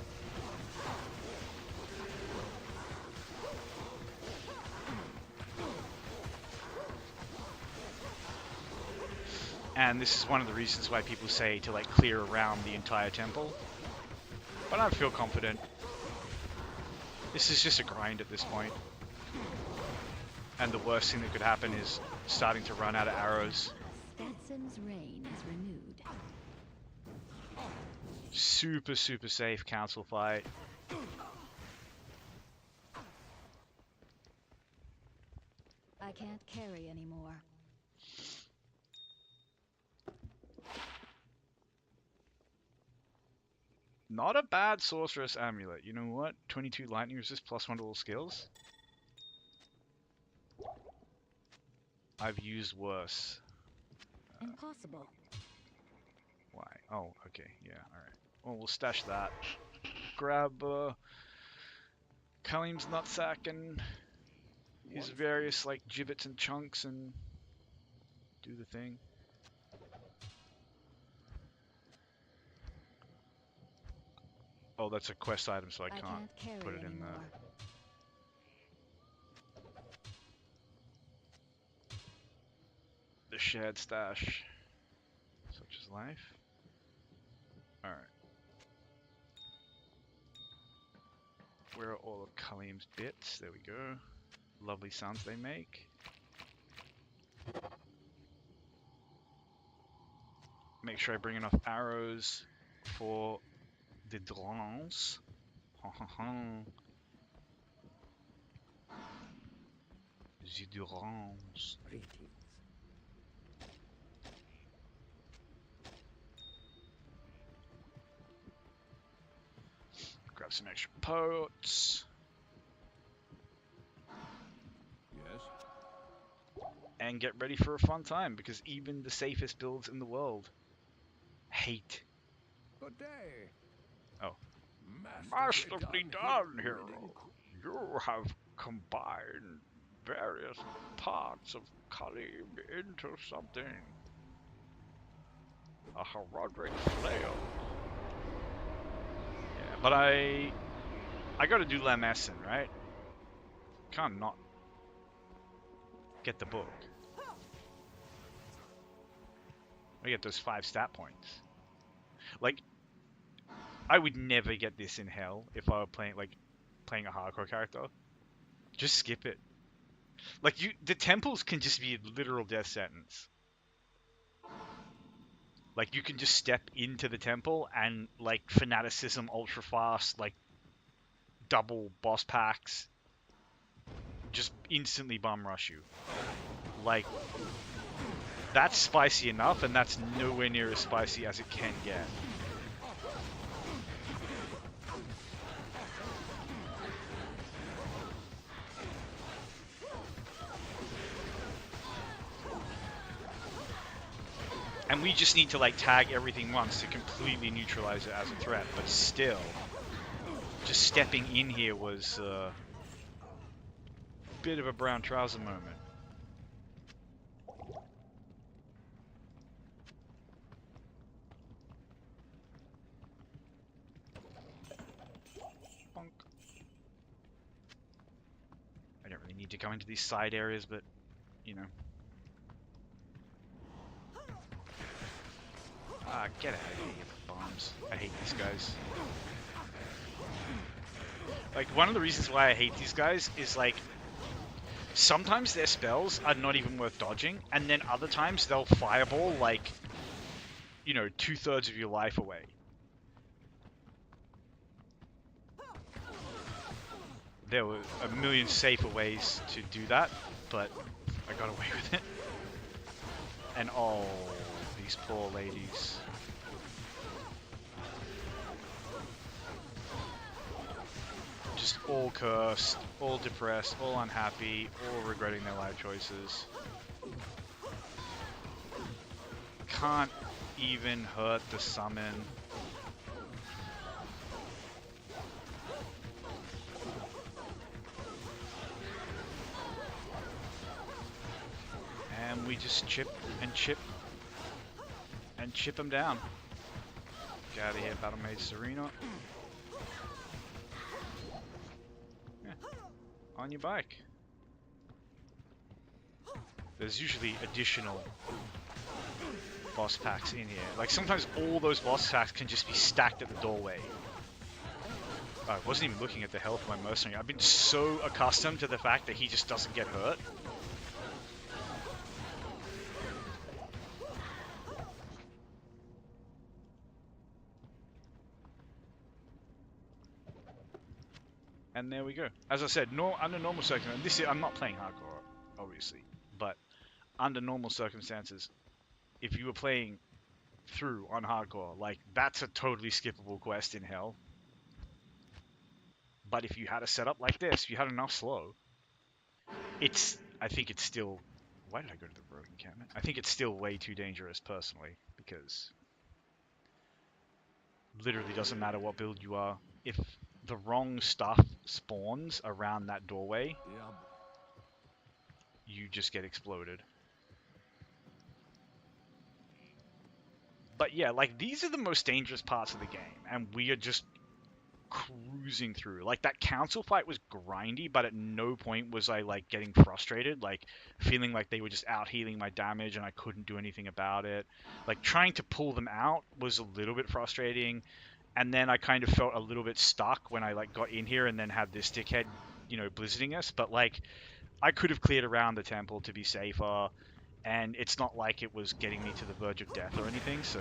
And this is one of the reasons why people say to like clear around the entire temple. But I feel confident. This is just a grind at this point. And the worst thing that could happen is starting to run out of arrows. Statsam's reign is renewed. Super, super safe council fight. I can't carry anymore. Not a bad sorceress amulet. You know what? 22 lightning resist +1 to all skills. I've used worse. Impossible. Why? Oh, okay. Yeah, alright. Well, we'll stash that. Grab Kalim's nutsack and his various like gibbets and chunks and do the thing. Oh, that's a quest item, so I can't put it in there. The shared stash. Such is life. Alright. Where are all of Kalim's bits? There we go. Lovely sounds they make. Make sure I bring enough arrows for the drones. The drones. Grab some extra pots. Yes. And get ready for a fun time, because even the safest builds in the world hate. Good day. Oh. Masterfully done, hero. You have combined various parts of Kalim into something. A heroic flail. Yeah, but I gotta do Lamessin, right? Can't not get the book. I get those 5 stat points. Like, I would never get this in Hell if I were playing a hardcore character. Just skip it. Like, the temples can just be a literal death sentence. Like, you can just step into the temple and, like, fanaticism ultra fast, like, double boss packs, just instantly bum rush you. Like, that's spicy enough, and that's nowhere near as spicy as it can get. And we just need to like tag everything once to completely neutralize it as a threat. But still, just stepping in here was a bit of a brown trouser moment. Bonk. I don't really need to go into these side areas, but you know. Ah, get out of here, you bombs. I hate these guys. Like, one of the reasons why I hate these guys is, like, sometimes their spells are not even worth dodging, and then other times they'll fireball, like, you know, 2/3 of your life away. There were a million safer ways to do that, but I got away with it. And oh, these poor ladies. Just all cursed, all depressed, all unhappy, all regretting their life choices. Can't even hurt the summon. And we just chip and chip and chip them down. Get out of here, Battle Maid Serena. Yeah. On your bike. There's usually additional boss packs in here. Like sometimes all those boss packs can just be stacked at the doorway. Oh, I wasn't even looking at the health of my mercenary. I've been so accustomed to the fact that he just doesn't get hurt. And there we go. As I said, under normal circumstances, I'm not playing hardcore, obviously, but under normal circumstances, if you were playing through on hardcore, like, that's a totally skippable quest in hell. But if you had a setup like this, if you had enough slow, I think it's still, why did I go to the rogue encampment? I think it's still way too dangerous, personally, because literally doesn't matter what build you are. If the wrong stuff spawns around that doorway, Diablo. you just get exploded. But yeah, like, these are the most dangerous parts of the game, and we are just cruising through. Like, that council fight was grindy, but at no point was I, like, getting frustrated, like, feeling like they were just out healing my damage and I couldn't do anything about it. Like, trying to pull them out was a little bit frustrating, and then I kind of felt a little bit stuck when I, like, got in here and then had this dickhead, you know, blizzarding us. But, like, I could have cleared around the temple to be safer, and it's not like it was getting me to the verge of death or anything, so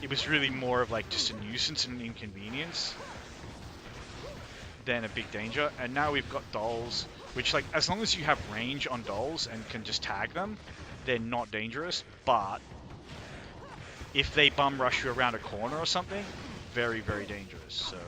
it was really more of, like, just a nuisance and an inconvenience than a big danger. And now we've got dolls, which, like, as long as you have range on dolls and can just tag them, they're not dangerous. But if they bum rush you around a corner or something, very, very dangerous. So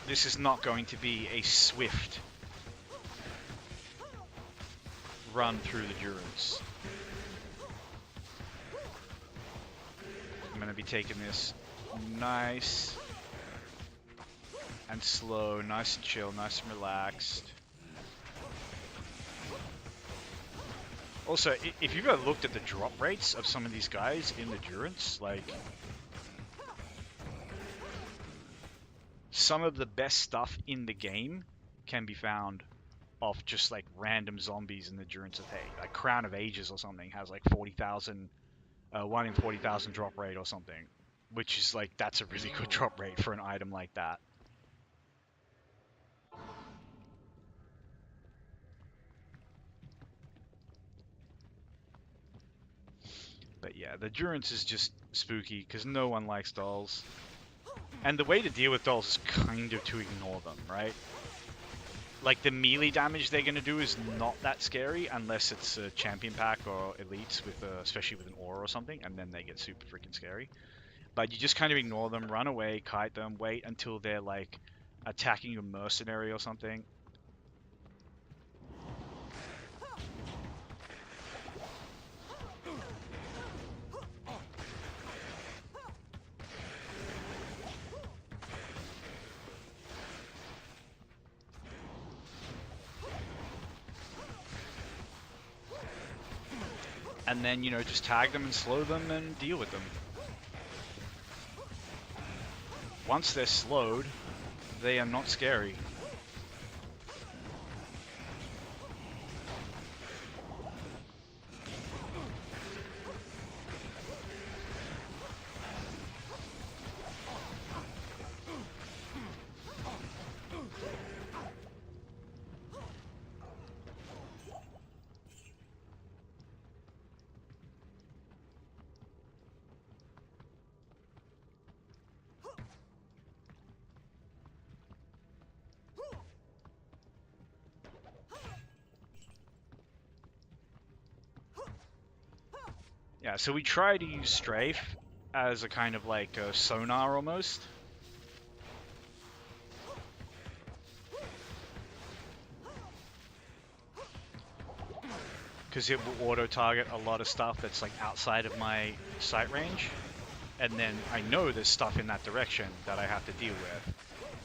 this is not going to be a swift run through the Durance. I'm going to be taking this nice and slow, nice and chill, nice and relaxed. Also, if you've ever looked at the drop rates of some of these guys in the Durance, like, some of the best stuff in the game can be found off just, like, random zombies in the Durance of Hate. Like Crown of Ages or something has, like, 40,000, 1 in 40,000 drop rate or something, which is, like, that's a really good drop rate for an item like that. But yeah, the Durance is just spooky because no one likes dolls. And the way to deal with dolls is kind of to ignore them, right? like the melee damage they're gonna do is not that scary unless it's a champion pack or elites with, especially with an aura or something, and then they get super freaking scary. But you just kind of ignore them, run away, kite them, wait until they're like attacking your mercenary or something. And then, you know, just tag them and slow them and deal with them. Once they're slowed, they are not scary. Yeah, so we try to use strafe as a kind of like a sonar almost. Because it will auto-target a lot of stuff that's like outside of my sight range. And then I know there's stuff in that direction that I have to deal with.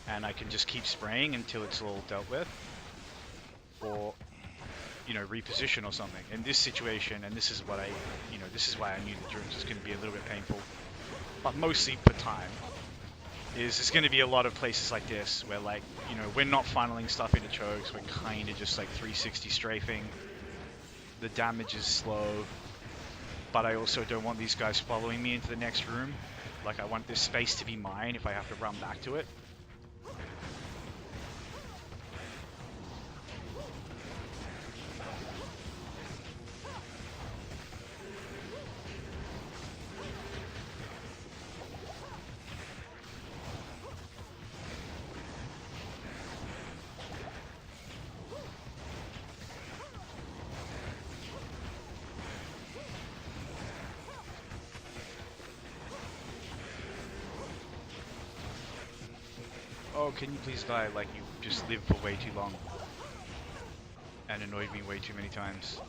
And I can just keep spraying until it's all dealt with. Or, you know, reposition or something. In this situation, and this is what this is why I knew the Drooms was going to be a little bit painful, but mostly for time, is there's going to be a lot of places like this where, like, you know, we're not funneling stuff into chokes, we're kind of just like 360 strafing. The damage is slow, but I also don't want these guys following me into the next room. Like, I want this space to be mine if I have to run back to it. Oh, can you please die? Like, you just lived for way too long and annoyed me way too many times.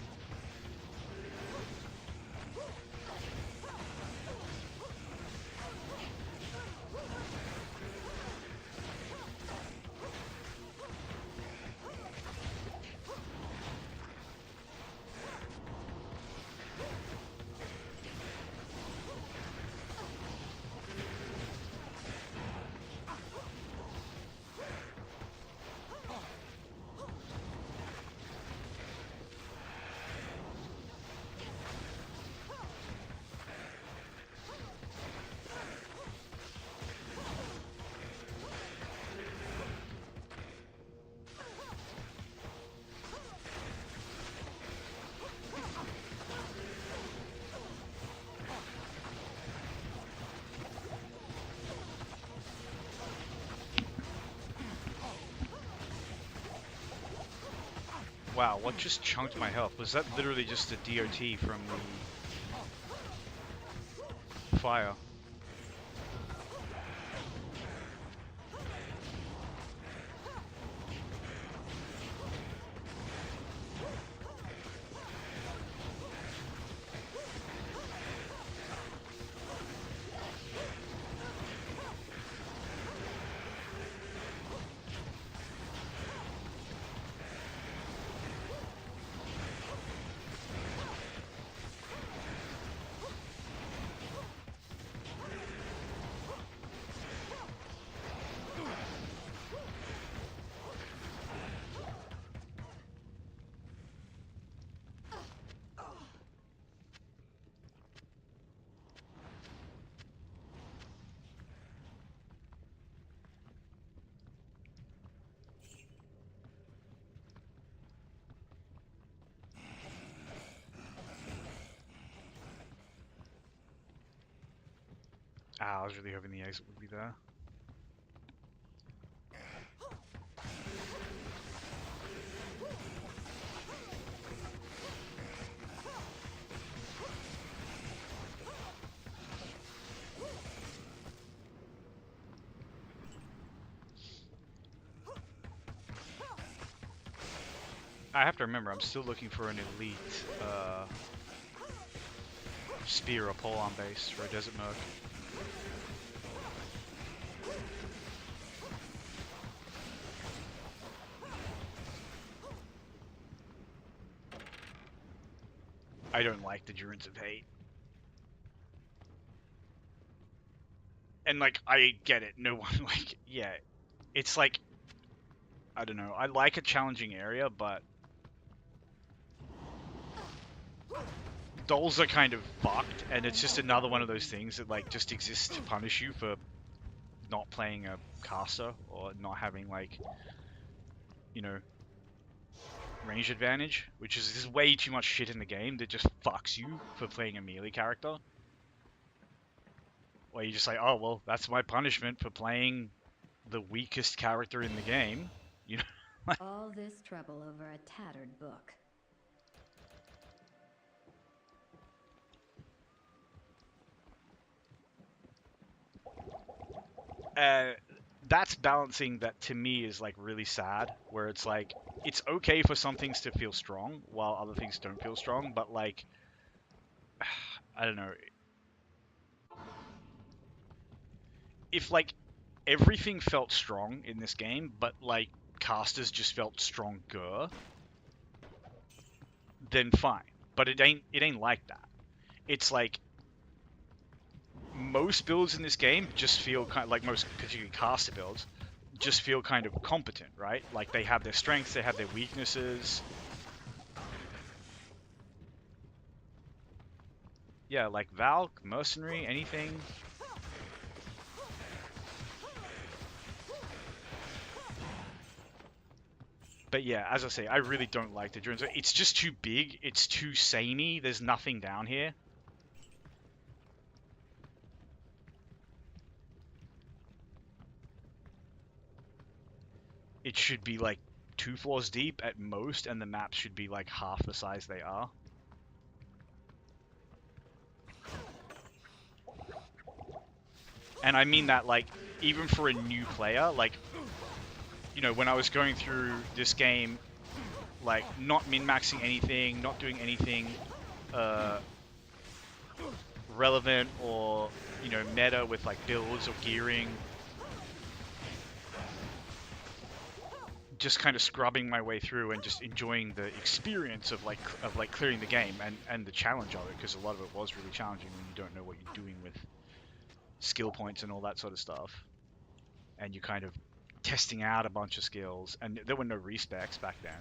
Wow, what just chunked my health? Was that literally just a DOT from the fire? Ah, I was really hoping the exit would be there. I have to remember, I'm still looking for an elite spear or polearm base for a desert merc. I don't like the Durance of Hate. And like, I get it, no one like, yeah, it's like, I don't know, I like a challenging area, but dolls are kind of fucked, and it's just another one of those things that like just exists to punish you for not playing a caster or not having like, you know, range advantage, which is there's way too much shit in the game that just fucks you for playing a melee character. Where you're just like, oh well, that's my punishment for playing the weakest character in the game, you know. All this trouble over a tattered book. That's balancing that to me is like really sad, where it's like it's okay for some things to feel strong while other things don't feel strong, but like I don't know, if like everything felt strong in this game but like casters just felt stronger, then fine. But it ain't like that. It's like most builds in this game just feel kind of like most particularly caster builds just feel kind of competent, right? Like they have their strengths, they have their weaknesses. Yeah, like Valk, Mercenary, anything. But yeah, as I say, I really don't like the drones. It's just too big, it's too samey, there's nothing down here. It should be like 2 floors deep at most, and the maps should be like half the size they are. And I mean that like, even for a new player, like, you know, when I was going through this game, like, not min-maxing anything, not doing anything relevant or, you know, meta with like builds or gearing, just kind of scrubbing my way through and just enjoying the experience of like clearing the game and the challenge of it, because a lot of it was really challenging when you don't know what you're doing with skill points and all that sort of stuff, and you're kind of testing out a bunch of skills, and there were no respecs back then.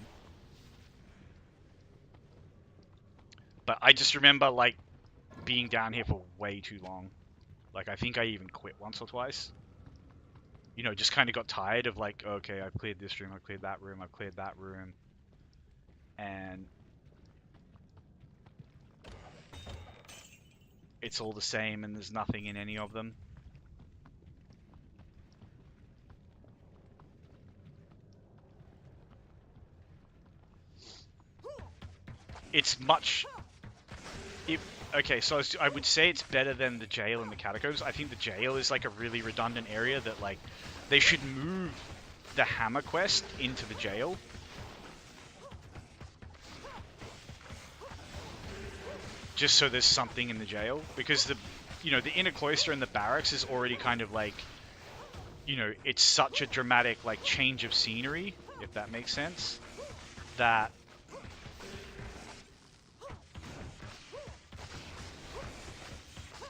But I just remember like being down here for way too long. Like I think I even quit once or twice. You know, just kind of got tired of like, okay, I've cleared this room, I've cleared that room, I've cleared that room, and it's all the same and there's nothing in any of them. It's much... okay, so I would say it's better than the jail and the catacombs. I think the jail is like a really redundant area that like they should move the hammer quest into the jail. Just so there's something in the jail, because the, you know, the inner cloister and the barracks is already kind of like, you know, it's such a dramatic like change of scenery, if that makes sense, that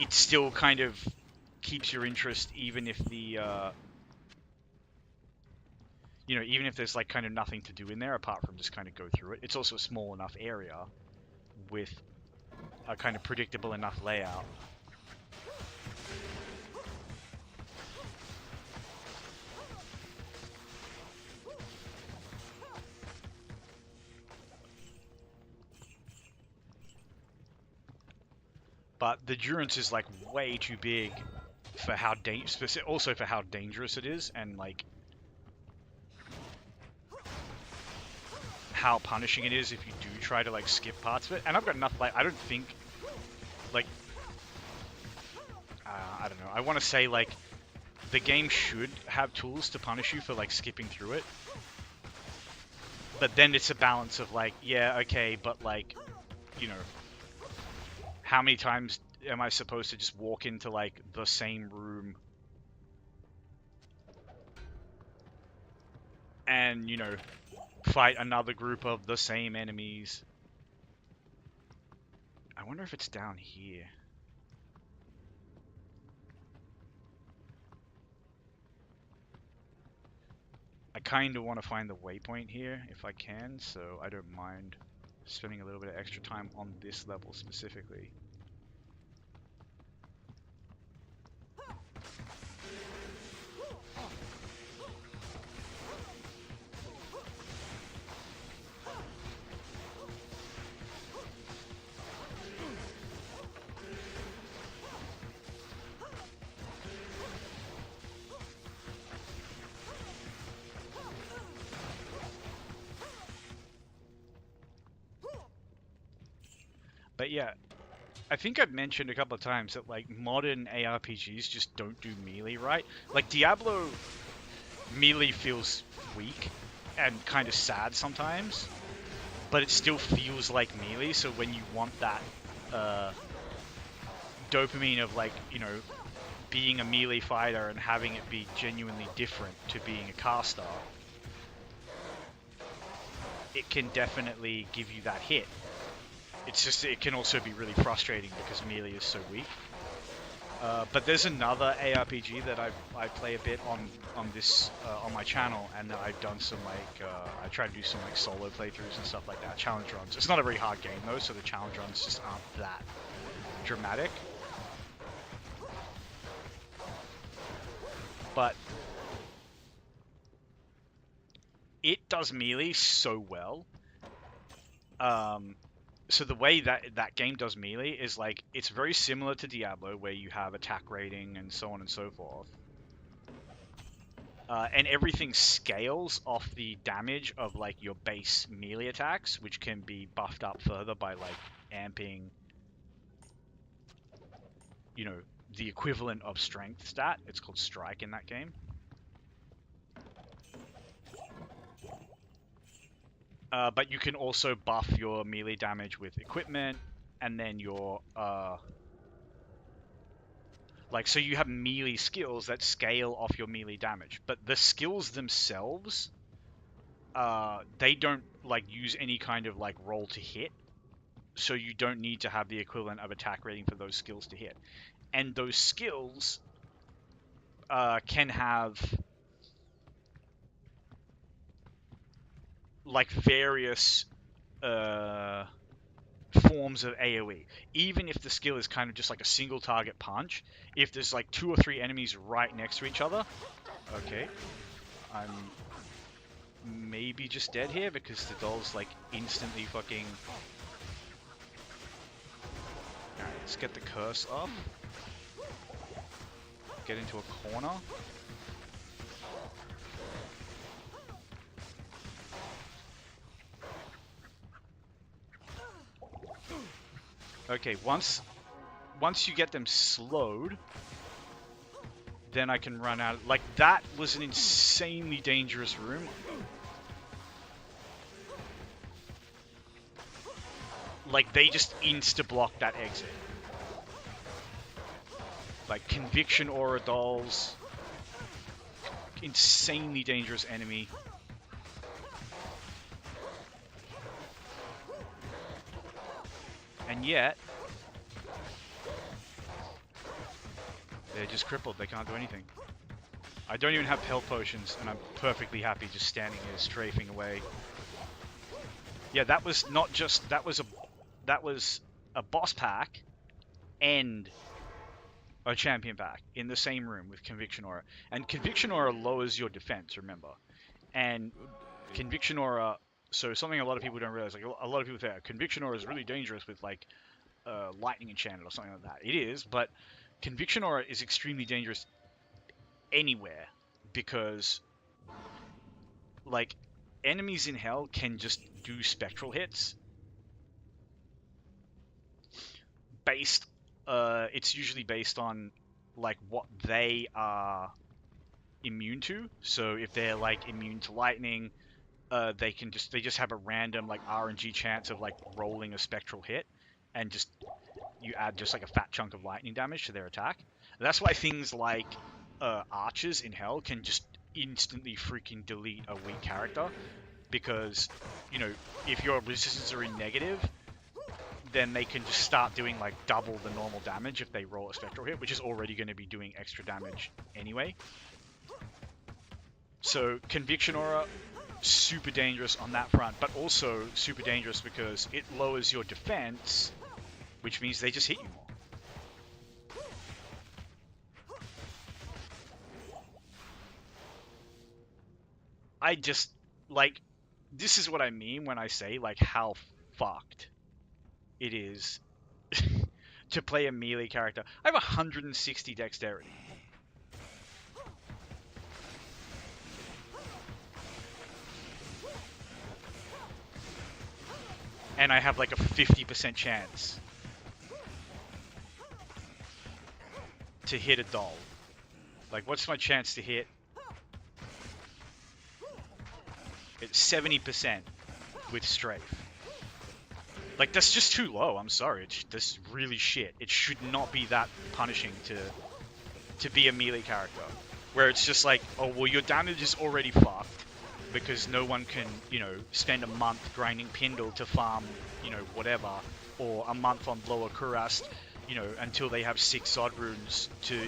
it still kind of keeps your interest, even if the, you know, even if there's like kind of nothing to do in there apart from just kind of go through it. It's also a small enough area with a kind of predictable enough layout. But the Durance is like way too big for how also for how dangerous it is, and like how punishing it is if you do try to like skip parts of it. And I've got enough, like, I don't think, like, I don't know, I want to say like the game should have tools to punish you for like skipping through it, But then it's a balance of like, yeah, okay, but like, you know, how many times am I supposed to just walk into like the same room and, you know, fight another group of the same enemies? I wonder if it's down here. I kind of want to find the waypoint here if I can, so I don't mind spending a little bit of extra time on this level specifically. But yeah, I think I've mentioned a couple of times that like modern ARPGs just don't do melee right. Like Diablo, melee feels weak and kind of sad sometimes, but it still feels like melee. So when you want that dopamine of like, you know, being a melee fighter and having it be genuinely different to being a caster, it can definitely give you that hit. It's just, it can also be really frustrating because melee is so weak. But there's another ARPG that I play a bit on this on my channel, and I've done some like I try to do some like solo playthroughs and stuff like that, challenge runs. It's not a very hard game though, so the challenge runs just aren't that dramatic. But it does melee so well. So the way that game does melee is like, it's very similar to Diablo, where you have attack rating and so on and so forth. And everything scales off the damage of like your base melee attacks, which can be buffed up further by like amping, you know, the equivalent of strength stat. It's called strike in that game. But you can also buff your melee damage with equipment, and then your like, so you have melee skills that scale off your melee damage, but the skills themselves, they don't like use any kind of like roll to hit, so you don't need to have the equivalent of attack rating for those skills to hit. And those skills can have like various forms of AoE. Even if the skill is kind of just like a single target punch, if there's like 2 or 3 enemies right next to each other, okay, I'm maybe just dead here because the doll's like instantly fucking... Alright, let's get the curse off. Get into a corner. Okay, once you get them slowed, then I can run out. Like, that was an insanely dangerous room. Like, they just insta-block that exit. Like, Conviction Aura Dolls. Insanely dangerous enemy. And yet, they're just crippled. They can't do anything. I don't even have health potions, and I'm perfectly happy just standing here strafing away. Yeah, that was not just... That was a boss pack and a champion pack in the same room with Conviction Aura. And Conviction Aura lowers your defense, remember. And Conviction Aura... So something a lot of people don't realize, like a lot of people say, Conviction Aura is really dangerous with like Lightning Enchanted or something like that. It is, but Conviction Aura is extremely dangerous anywhere because like enemies in hell can just do spectral hits based, it's usually based on like what they are immune to. So if they're like immune to lightning, they just have a random like RNG chance of like rolling a spectral hit, and just you add just like a fat chunk of lightning damage to their attack. That's why things like archers in Hell can just instantly freaking delete a weak character, because if your resistances are in negative, then they can just start doing like double the normal damage if they roll a spectral hit, which is already going to be doing extra damage anyway. So Conviction Aura, super dangerous on that front, but also super dangerous because it lowers your defense, which means they just hit you more. I just, like, this is what I mean when I say, like, how fucked it is to play a melee character. I have 160 dexterity. And I have like a 50% chance to hit a doll. Like, what's my chance to hit? It's 70% with strafe. Like, that's just too low. I'm sorry. That's really shit. It should not be that punishing to be a melee character. Where it's just like, oh, well, your damage is already fucked, because no one can, spend a month grinding Pindle to farm, whatever, or a month on Lower Kurast, until they have 6 Sod runes to,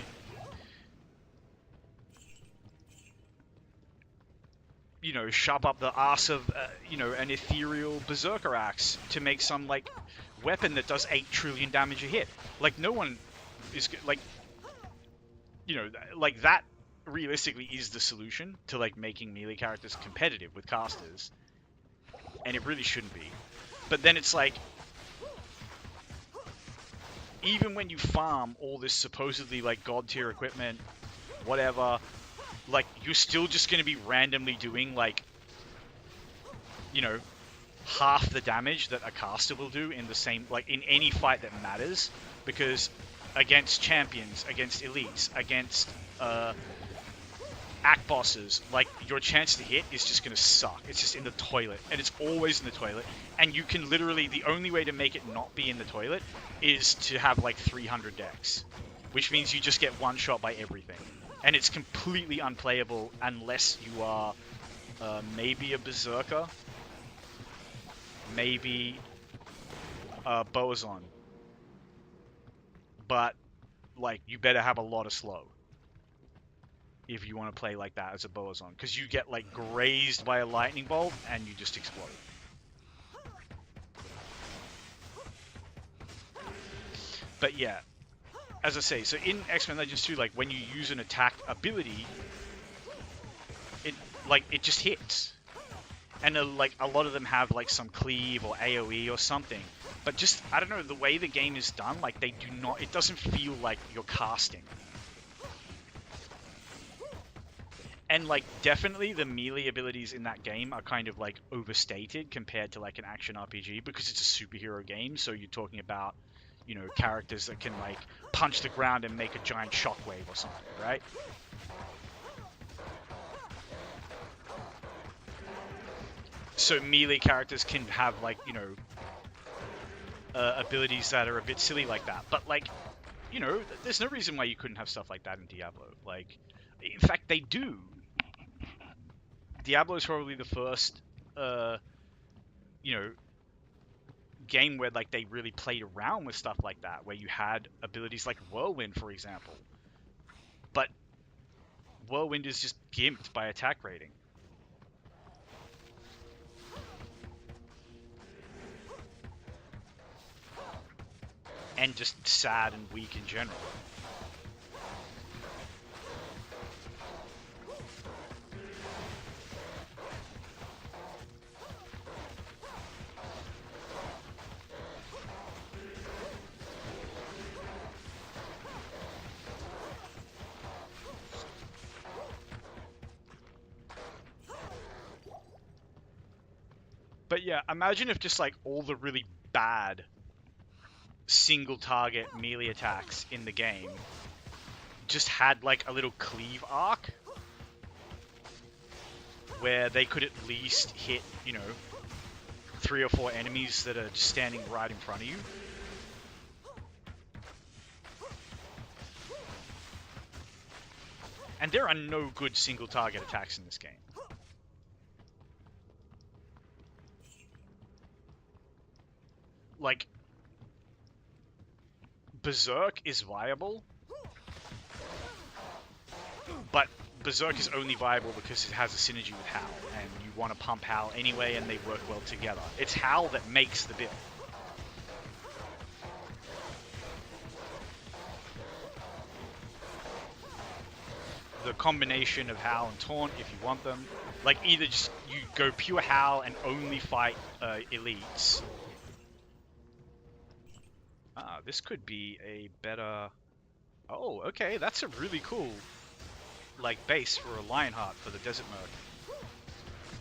shove up the ass of, an ethereal Berserker Axe to make some, like, weapon that does 8 trillion damage a hit. Like, no one is, like, like, that realistically is the solution to, like, making melee characters competitive with casters. And it really shouldn't be. But then it's like, even when you farm all this supposedly, like, god tier equipment, whatever, like, you're still just going to be randomly doing, like, half the damage that a caster will do in the same, like, in any fight that matters. Because against champions, against elites, against, act bosses, like, your chance to hit is just gonna suck. It's just in the toilet, and it's always in the toilet, and you can literally, the only way to make it not be in the toilet is to have like 300 dex, which means you just get one shot by everything, and it's completely unplayable unless you are maybe a Berserker, maybe a Boazon, but like, you better have a lot of slow if you want to play like that as a Boazon, because you get like grazed by a lightning bolt and you just explode. But yeah, as I say, so in X-Men Legends 2, like, when you use an attack ability, it just hits. And like, a lot of them have like some cleave or AoE or something, but just, I don't know, the way the game is done, like, they do not, it doesn't feel like you're casting. And, like, definitely the melee abilities in that game are kind of, like, overstated compared to, like, an action RPG, because it's a superhero game, so you're talking about, characters that can, like, punch the ground and make a giant shockwave or something, right? So melee characters can have, like, abilities that are a bit silly like that. But, like, there's no reason why you couldn't have stuff like that in Diablo. Like, in fact, they do. Diablo is probably the first, game where, like, they really played around with stuff like that, where you had abilities like Whirlwind, for example. But Whirlwind is just gimped by attack rating. And just sad and weak in general. But yeah, imagine if just, like, all the really bad single target melee attacks in the game just had, like, a little cleave arc where they could at least hit, you know, 3 or 4 enemies that are just standing right in front of you. And there are no good single target attacks in this game. Like, Berserk is viable, but Berserk is only viable because it has a synergy with Howl, and you want to pump Howl anyway, and they work well together. It's Howl that makes the build. The combination of Howl and Taunt, if you want them, like either just you go pure Howl and only fight elites. Ah, this could be a better... Oh, okay, that's a really cool, like, base for a Lionheart for the Desert Merc.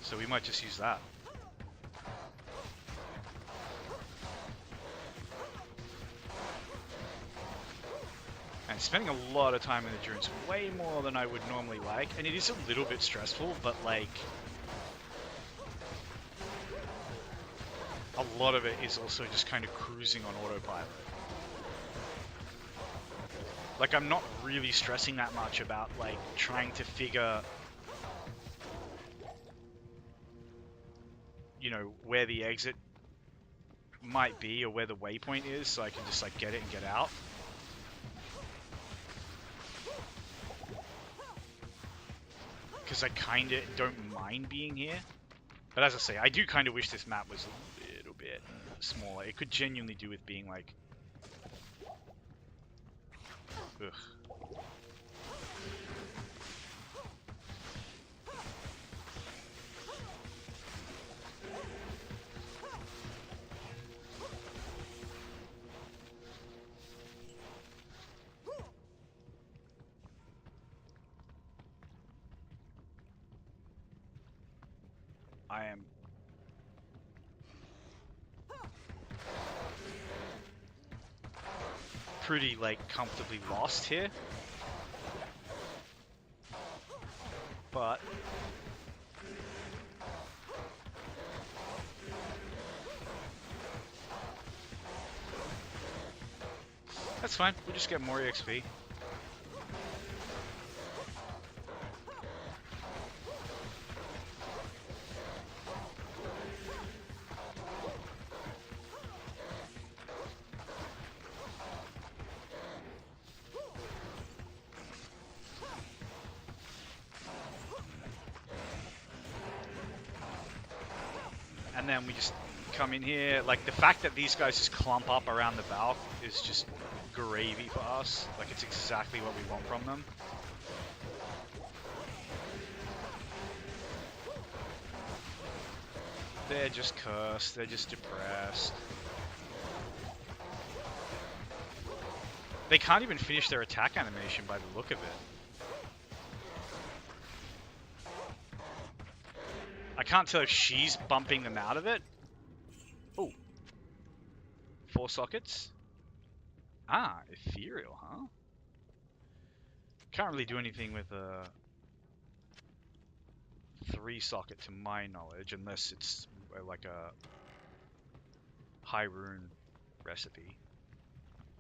So we might just use that. And spending a lot of time in Endurance, way more than I would normally like, and it is a little bit stressful, but like... a lot of it is also just kind of cruising on autopilot. Like, I'm not really stressing that much about, like, trying to figure, you know, where the exit might be or where the waypoint is, so I can just, like, get it and get out. Because I kind of don't mind being here. But as I say, I do kind of wish this map was a little bit smaller. It could genuinely do with being, like... Ugh. I am pretty, like, comfortably lost here. But that's fine, we'll just get more EXP. And then we just come in here. Like, the fact that these guys just clump up around the Valk is just gravy for us. Like, it's exactly what we want from them. They're just cursed. They're just depressed. They can't even finish their attack animation by the look of it. I can't tell if she's bumping them out of it. Oh. 4 sockets? Ah, ethereal, huh? Can't really do anything with a 3 socket to my knowledge, unless it's like a high rune recipe.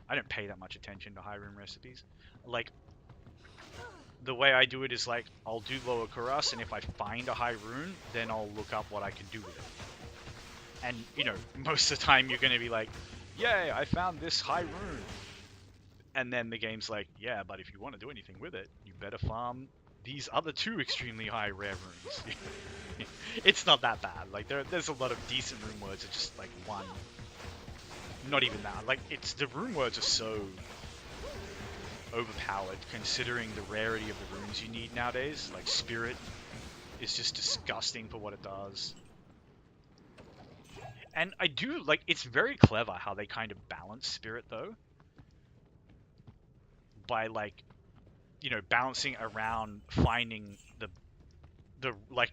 I don't pay that much attention to high rune recipes. Like, the way I do it is like, I'll do lower Kuras, and if I find a high rune, then I'll look up what I can do with it. And, you know, most of the time you're going to be like, yay, I found this high rune. And then the game's like, yeah, but if you want to do anything with it, you better farm these other 2 extremely high rare runes. It's not that bad. Like, there's a lot of decent rune words, it's just like 1. Not even that. Like, the rune words are so overpowered considering the rarity of the runes you need nowadays. Like, Spirit is just disgusting for what it does. And I do, like, it's very clever how they kind of balance Spirit, though. By, like, you know, balancing around finding the like...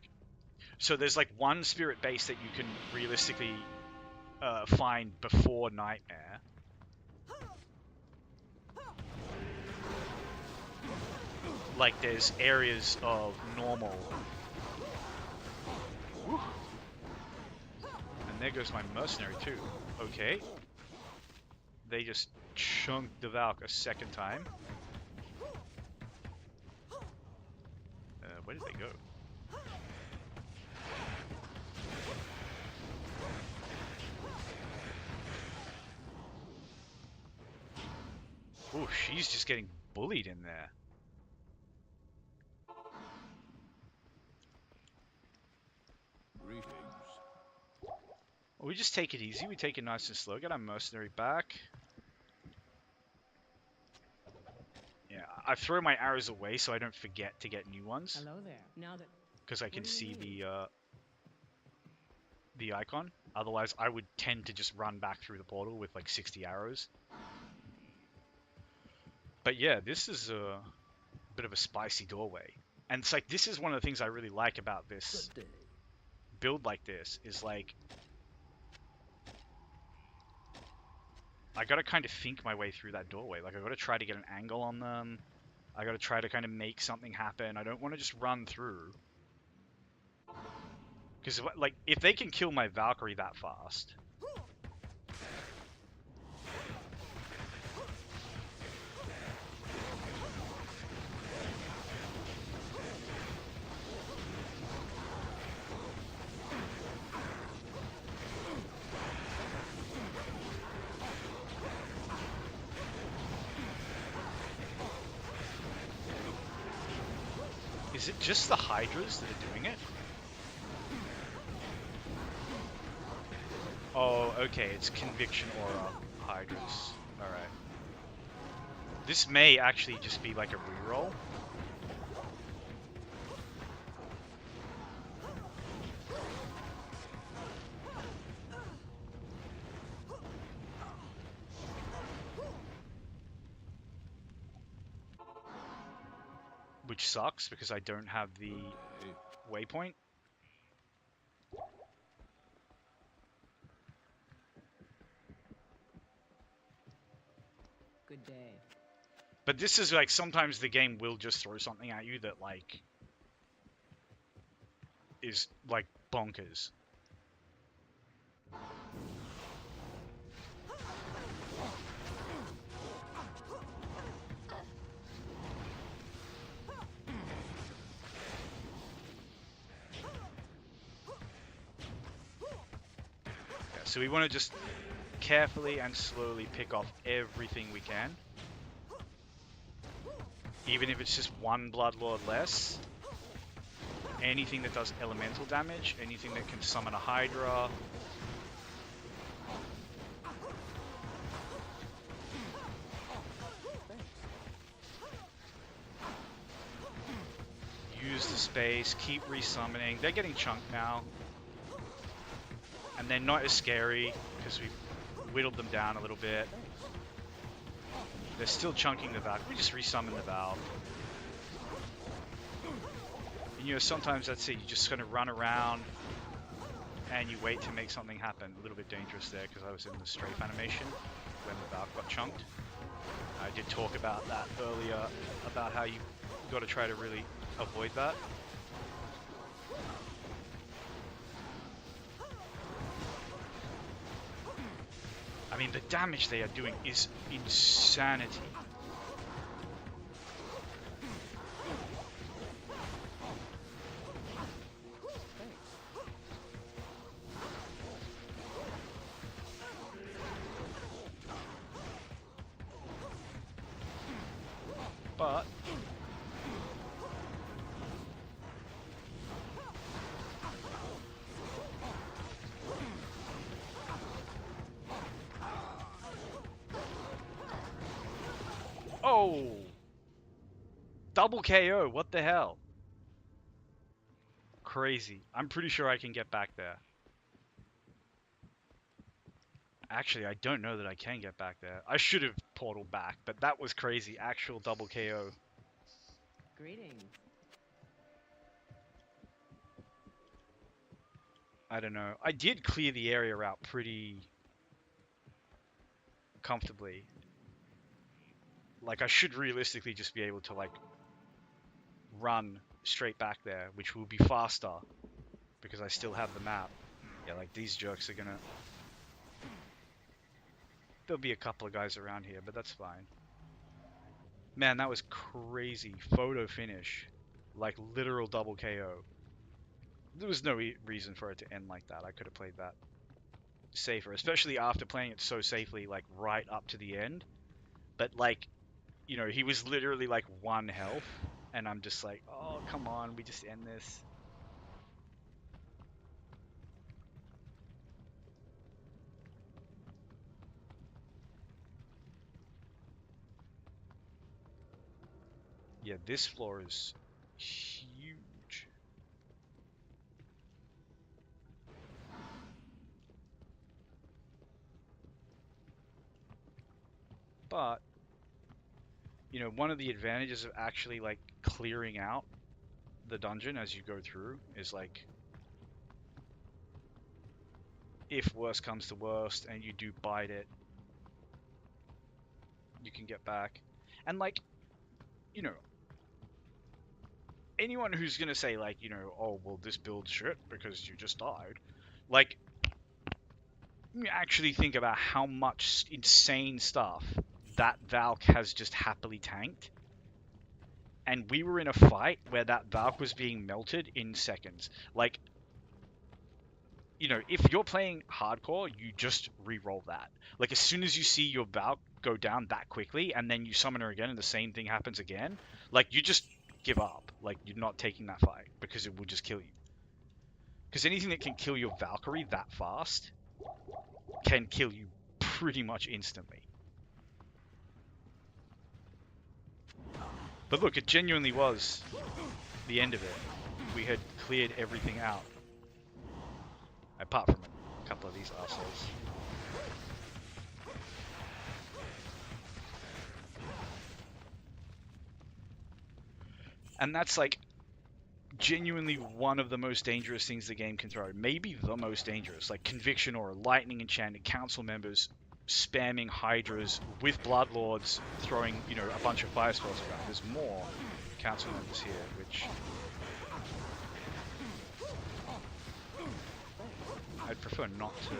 So there's, like, 1 Spirit base that you can realistically find before Nightmare. Like, there's areas of normal And there goes my mercenary too. Okay. They just chunked the Valk a second time. Where did they go? Oh, she's just getting bullied in there. Greetings. Well, we just take it easy. We take it nice and slow. Get our mercenary back. Yeah, I throw my arrows away so I don't forget to get new ones. Hello there. Now that Because I can What do you see the icon. Otherwise, I would tend to just run back through the portal with like 60 arrows. But yeah, this is a bit of a spicy doorway. And it's like, this is one of the things I really like about this Good day. build like this, is like, I gotta kind of think my way through that doorway. Like, I gotta try to get an angle on them. I gotta try to kind of make something happen. I don't want to just run through. Because, like, if they can kill my Valkyrie that fast... Is it just the Hydras that are doing it? Oh, okay, it's Conviction Aura Hydras. Alright. This may actually just be like a reroll. Which sucks, because I don't have the waypoint. good day. But this is like, sometimes the game will just throw something at you that like is like bonkers. Yeah, so we want to just carefully and slowly pick off everything we can. Even if it's just one Bloodlord less. Anything that does elemental damage, anything that can summon a Hydra. Use the space, keep resummoning. They're getting chunked now. And they're not as scary, because we've whittled them down a little bit. They're still chunking the Valk. We just resummon the Valk. And you know, sometimes that's it. You just kind of run around and you wait to make something happen. A little bit dangerous there, because I was in the strafe animation when the Valk got chunked. I did talk about that earlier, about how you got to try to really avoid that. I mean, the damage they are doing is insanity. But oh, double KO, what the hell? Crazy. I'm pretty sure I can get back there. Actually, I don't know that I can get back there. I should have portaled back, but that was crazy. Actual double KO. Greetings. I don't know. I did clear the area out pretty comfortably. Like, I should realistically just be able to, like, run straight back there, which will be faster, because I still have the map. Yeah, like these jerks are gonna... There'll be a couple of guys around here, but that's fine. Man, that was crazy. Photo finish. Like literal double KO. There was no reason for it to end like that. I could have played that safer, especially after playing it so safely, like right up to the end. But like, you know, he was literally like 1 health, and I'm just like, oh, come on, we just end this. Yeah, this floor is huge. But, you know, one of the advantages of actually like clearing out the dungeon as you go through is like, if worst comes to worst and you do bite it, you can get back. And like, you know, anyone who's gonna say like, you know, oh well, this build's shit because you just died, like, you actually think about how much insane stuff that Valk has just happily tanked. And we were in a fight where that Valk was being melted in seconds. Like, you know, if you're playing hardcore, you just re-roll that. Like, as soon as you see your Valk go down that quickly, and then you summon her again, and the same thing happens again, like, you just give up. Like, you're not taking that fight, because it will just kill you. Because anything that can kill your Valkyrie that fast can kill you pretty much instantly. But look, it genuinely was the end of it. We had cleared everything out. Apart from a couple of these assholes. And that's like genuinely one of the most dangerous things the game can throw. Maybe the most dangerous. Like Conviction or Lightning Enchanted Council members spamming Hydras with Bloodlords throwing, you know, a bunch of fire spells around. There's more Council members here, which I'd prefer not to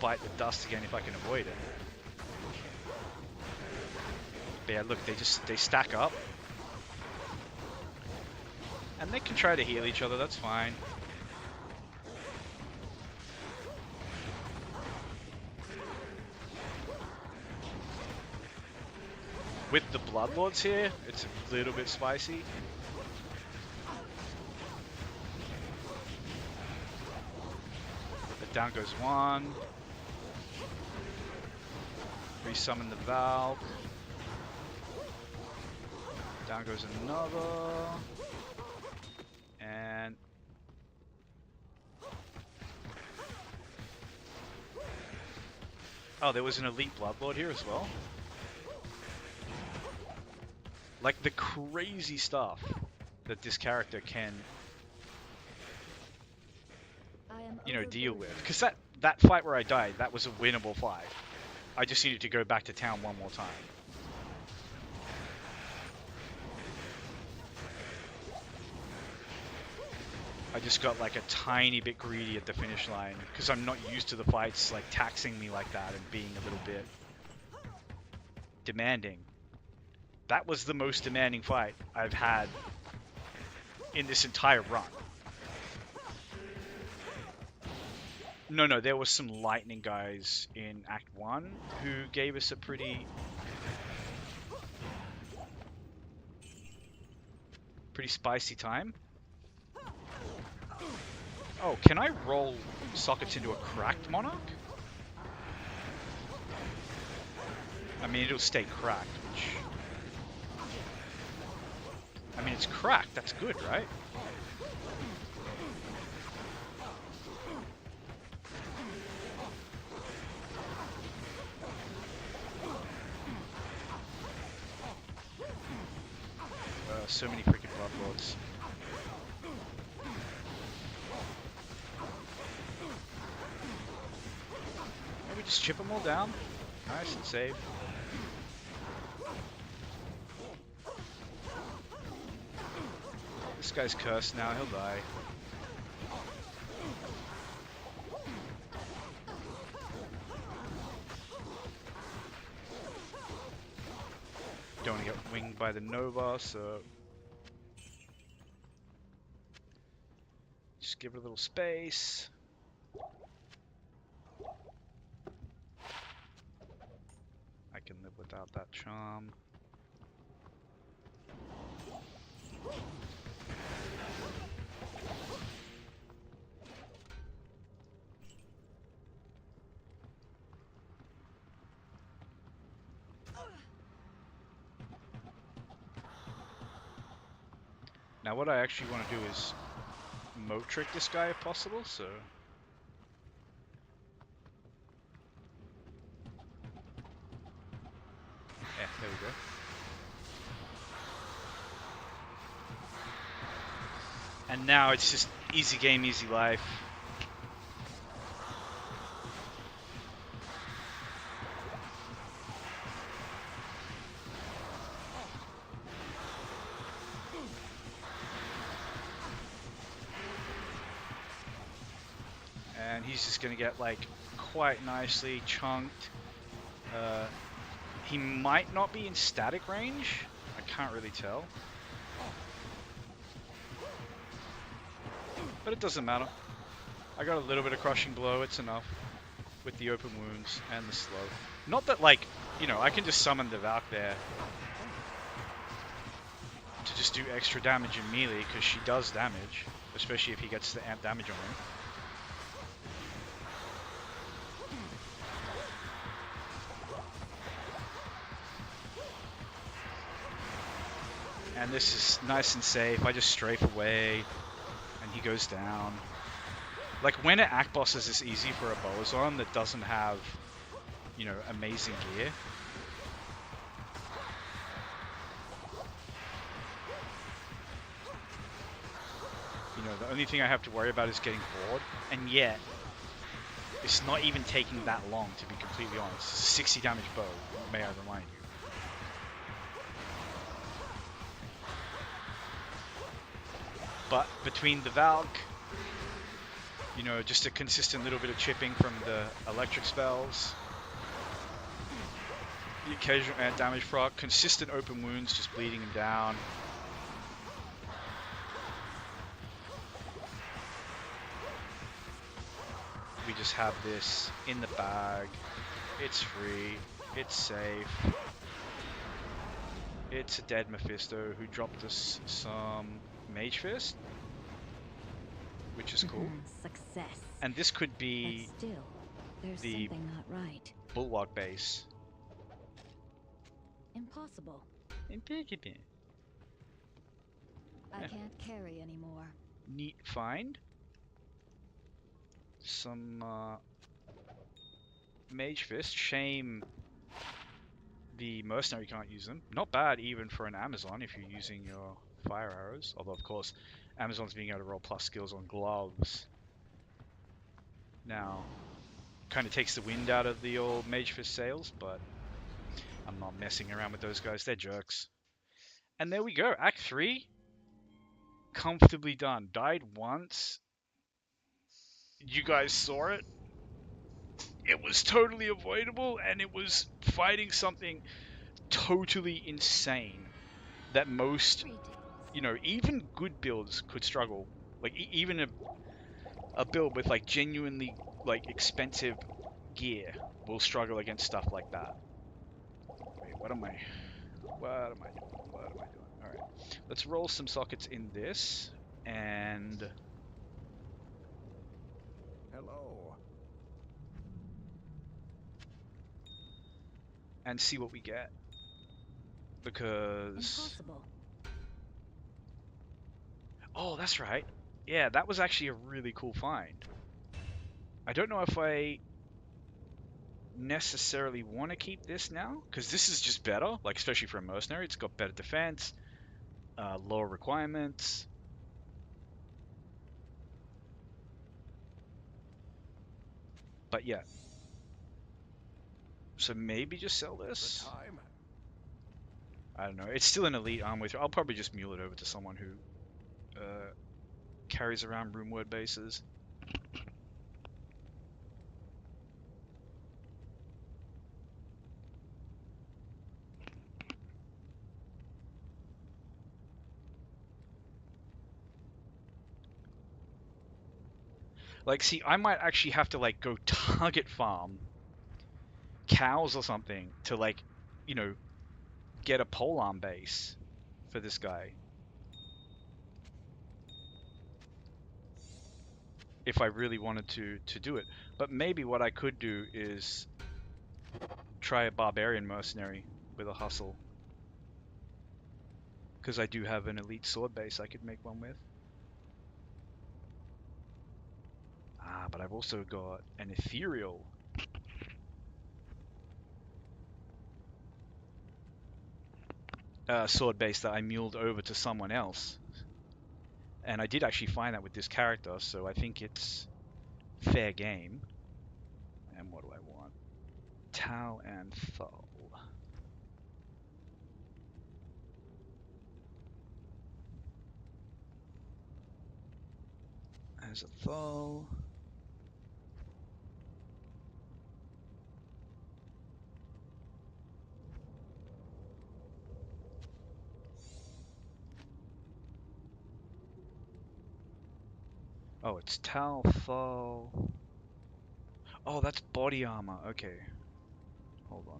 bite the dust again if I can avoid it. But yeah, look, they stack up. And they can try to heal each other, that's fine. With the Bloodlords here, it's a little bit spicy. But down goes one. Resummon the Valk. Down goes another. And oh, there was an elite Bloodlord here as well. Like the crazy stuff that this character can, you know, deal with. Because that fight where I died, that was a winnable fight. I just needed to go back to town one more time. I just got like a tiny bit greedy at the finish line because I'm not used to the fights like taxing me like that and being a little bit demanding. That was the most demanding fight I've had in this entire run. No, there was some lightning guys in Act 1 who gave us a pretty spicy time. Oh, can I roll sockets into a cracked Monarch? I mean, it'll stay cracked, which... I mean, it's cracked. That's good, right? So many freaking Bloodlords. Maybe just chip them all down. Nice and safe. This guy's cursed now, he'll die. by the Nova, so just give it a little space. I can live without that charm. Now what I actually want to do is moat trick this guy if possible, so... Yeah, there we go. And now it's just easy game, easy life. And he's just gonna get like quite nicely chunked. He might not be in static range. I can't really tell. But it doesn't matter. I got a little bit of crushing blow, it's enough. With the open wounds and the slow. Not that like, you know, I can just summon the Valk there. To just do extra damage in melee, because she does damage. Especially if he gets the amp damage on him. And this is nice and safe. I just strafe away, and he goes down. Like, when an act boss is this easy for a Boazon that doesn't have, you know, amazing gear. You know, the only thing I have to worry about is getting bored, and yet, it's not even taking that long, to be completely honest. It's a 60 damage bow, may I remind you. But between the Valk, you know, just a consistent little bit of chipping from the electric spells, the occasional ant damage proc, consistent open wounds, just bleeding him down. We just have this in the bag. It's free. It's safe. It's a dead Mephisto who dropped us some Mage Fist, which is cool. Success. And this could be But still, there's the something not right. Bulwark base. Impossible. Impeccable. I Yeah. can't carry anymore. Neat find. Some Mage Fist. Shame the Mercenary can't use them. Not bad even for an Amazon if you're using your fire arrows. Although, of course, Amazon's being able to roll plus skills on gloves. Now, kind of takes the wind out of the old Mage Fist sails, but I'm not messing around with those guys. They're jerks. And there we go. Act 3. Comfortably done. Died once. You guys saw it. It was totally avoidable, and it was fighting something totally insane that most, you know, even good builds could struggle. Like, even a build with, like, genuinely, like, expensive gear will struggle against stuff like that. Wait, what am I doing? Alright. Let's roll some sockets in this, and... Hello. and see what we get. Because... Impossible. Oh, that's right. Yeah, that was actually a really cool find. I don't know if I necessarily want to keep this now, because this is just better, like especially for a mercenary. It's got better defense, lower requirements. But yeah. So maybe just sell this? The time. I don't know. It's still an elite arm with. I'll probably just mule it over to someone who carries around room word bases. Like, see, I might actually have to, like, go target farm cows or something to, like, you know, get a polearm base for this guy. If I really wanted to do it. But maybe what I could do is try a barbarian mercenary with a hustle. Because I do have an elite sword base I could make one with. Ah, but I've also got an ethereal sword base that I muled over to someone else. And I did actually find that with this character, so I think it's fair game. And what do I want? Tal and Thul. As a Thul. Oh, it's Tal, Thul. Oh, that's body armor. Okay. Hold on.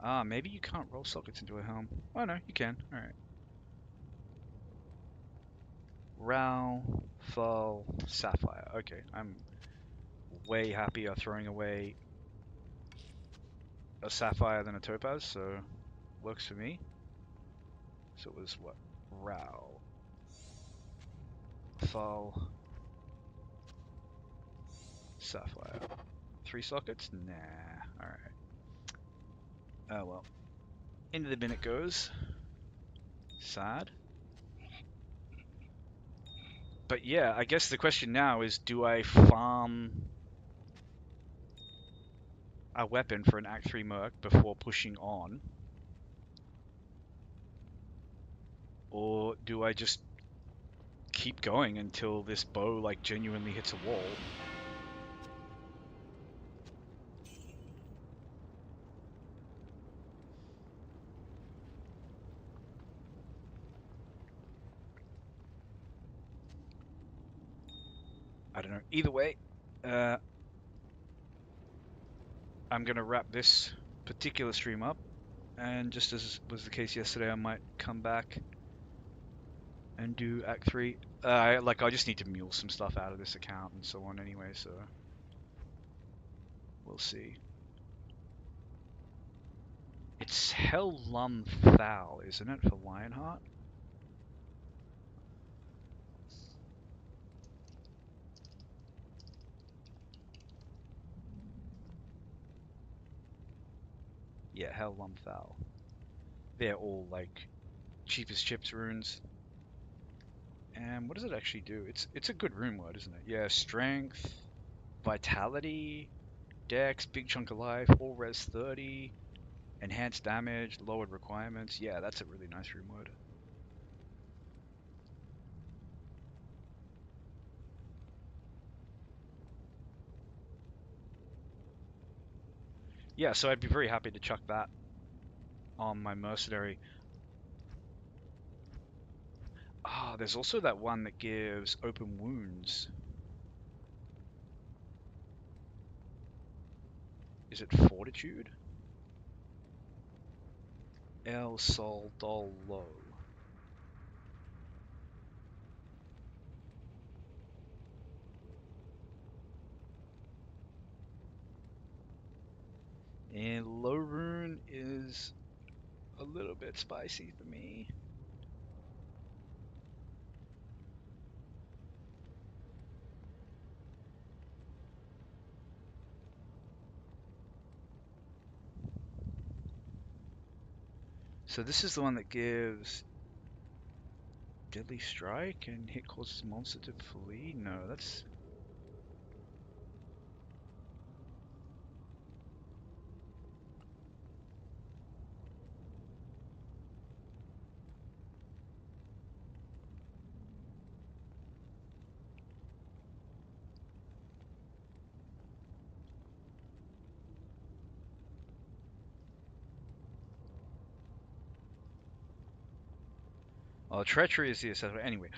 Ah, maybe you can't roll sockets into a helm. Oh no, you can. Alright. Ral, Thul, Sapphire. Okay, I'm way happier throwing away a Sapphire than a Topaz, so works for me. So it was what? Ral, Thul, Sapphire. 3 sockets? Nah. Alright. Oh well. Into the bin it goes. Sad. But yeah, I guess the question now is, do I farm a weapon for an Act 3 Merc before pushing on? Or do I just keep going until this bow like genuinely hits a wall? I don't know. Either way, I'm going to wrap this particular stream up. And just as was the case yesterday, I might come back and do Act 3. I just need to mule some stuff out of this account and so on anyway, so we'll see. It's Hellum Thal, isn't it, for Lionheart? Yeah, Hellum Thal. They're all like cheapest chips runes. And what does it actually do? It's a good rune word, isn't it? Yeah, strength, vitality, dex, big chunk of life, all res 30, enhanced damage, lowered requirements. Yeah, that's a really nice rune word. Yeah, so I'd be very happy to chuck that on my mercenary. Ah, there's also that one that gives open wounds. Is it fortitude? El Soldolo. And low rune is a little bit spicy for me. So this is the one that gives deadly strike and hit causes monster to flee? No, that's... Treachery is the accessory. Anyway,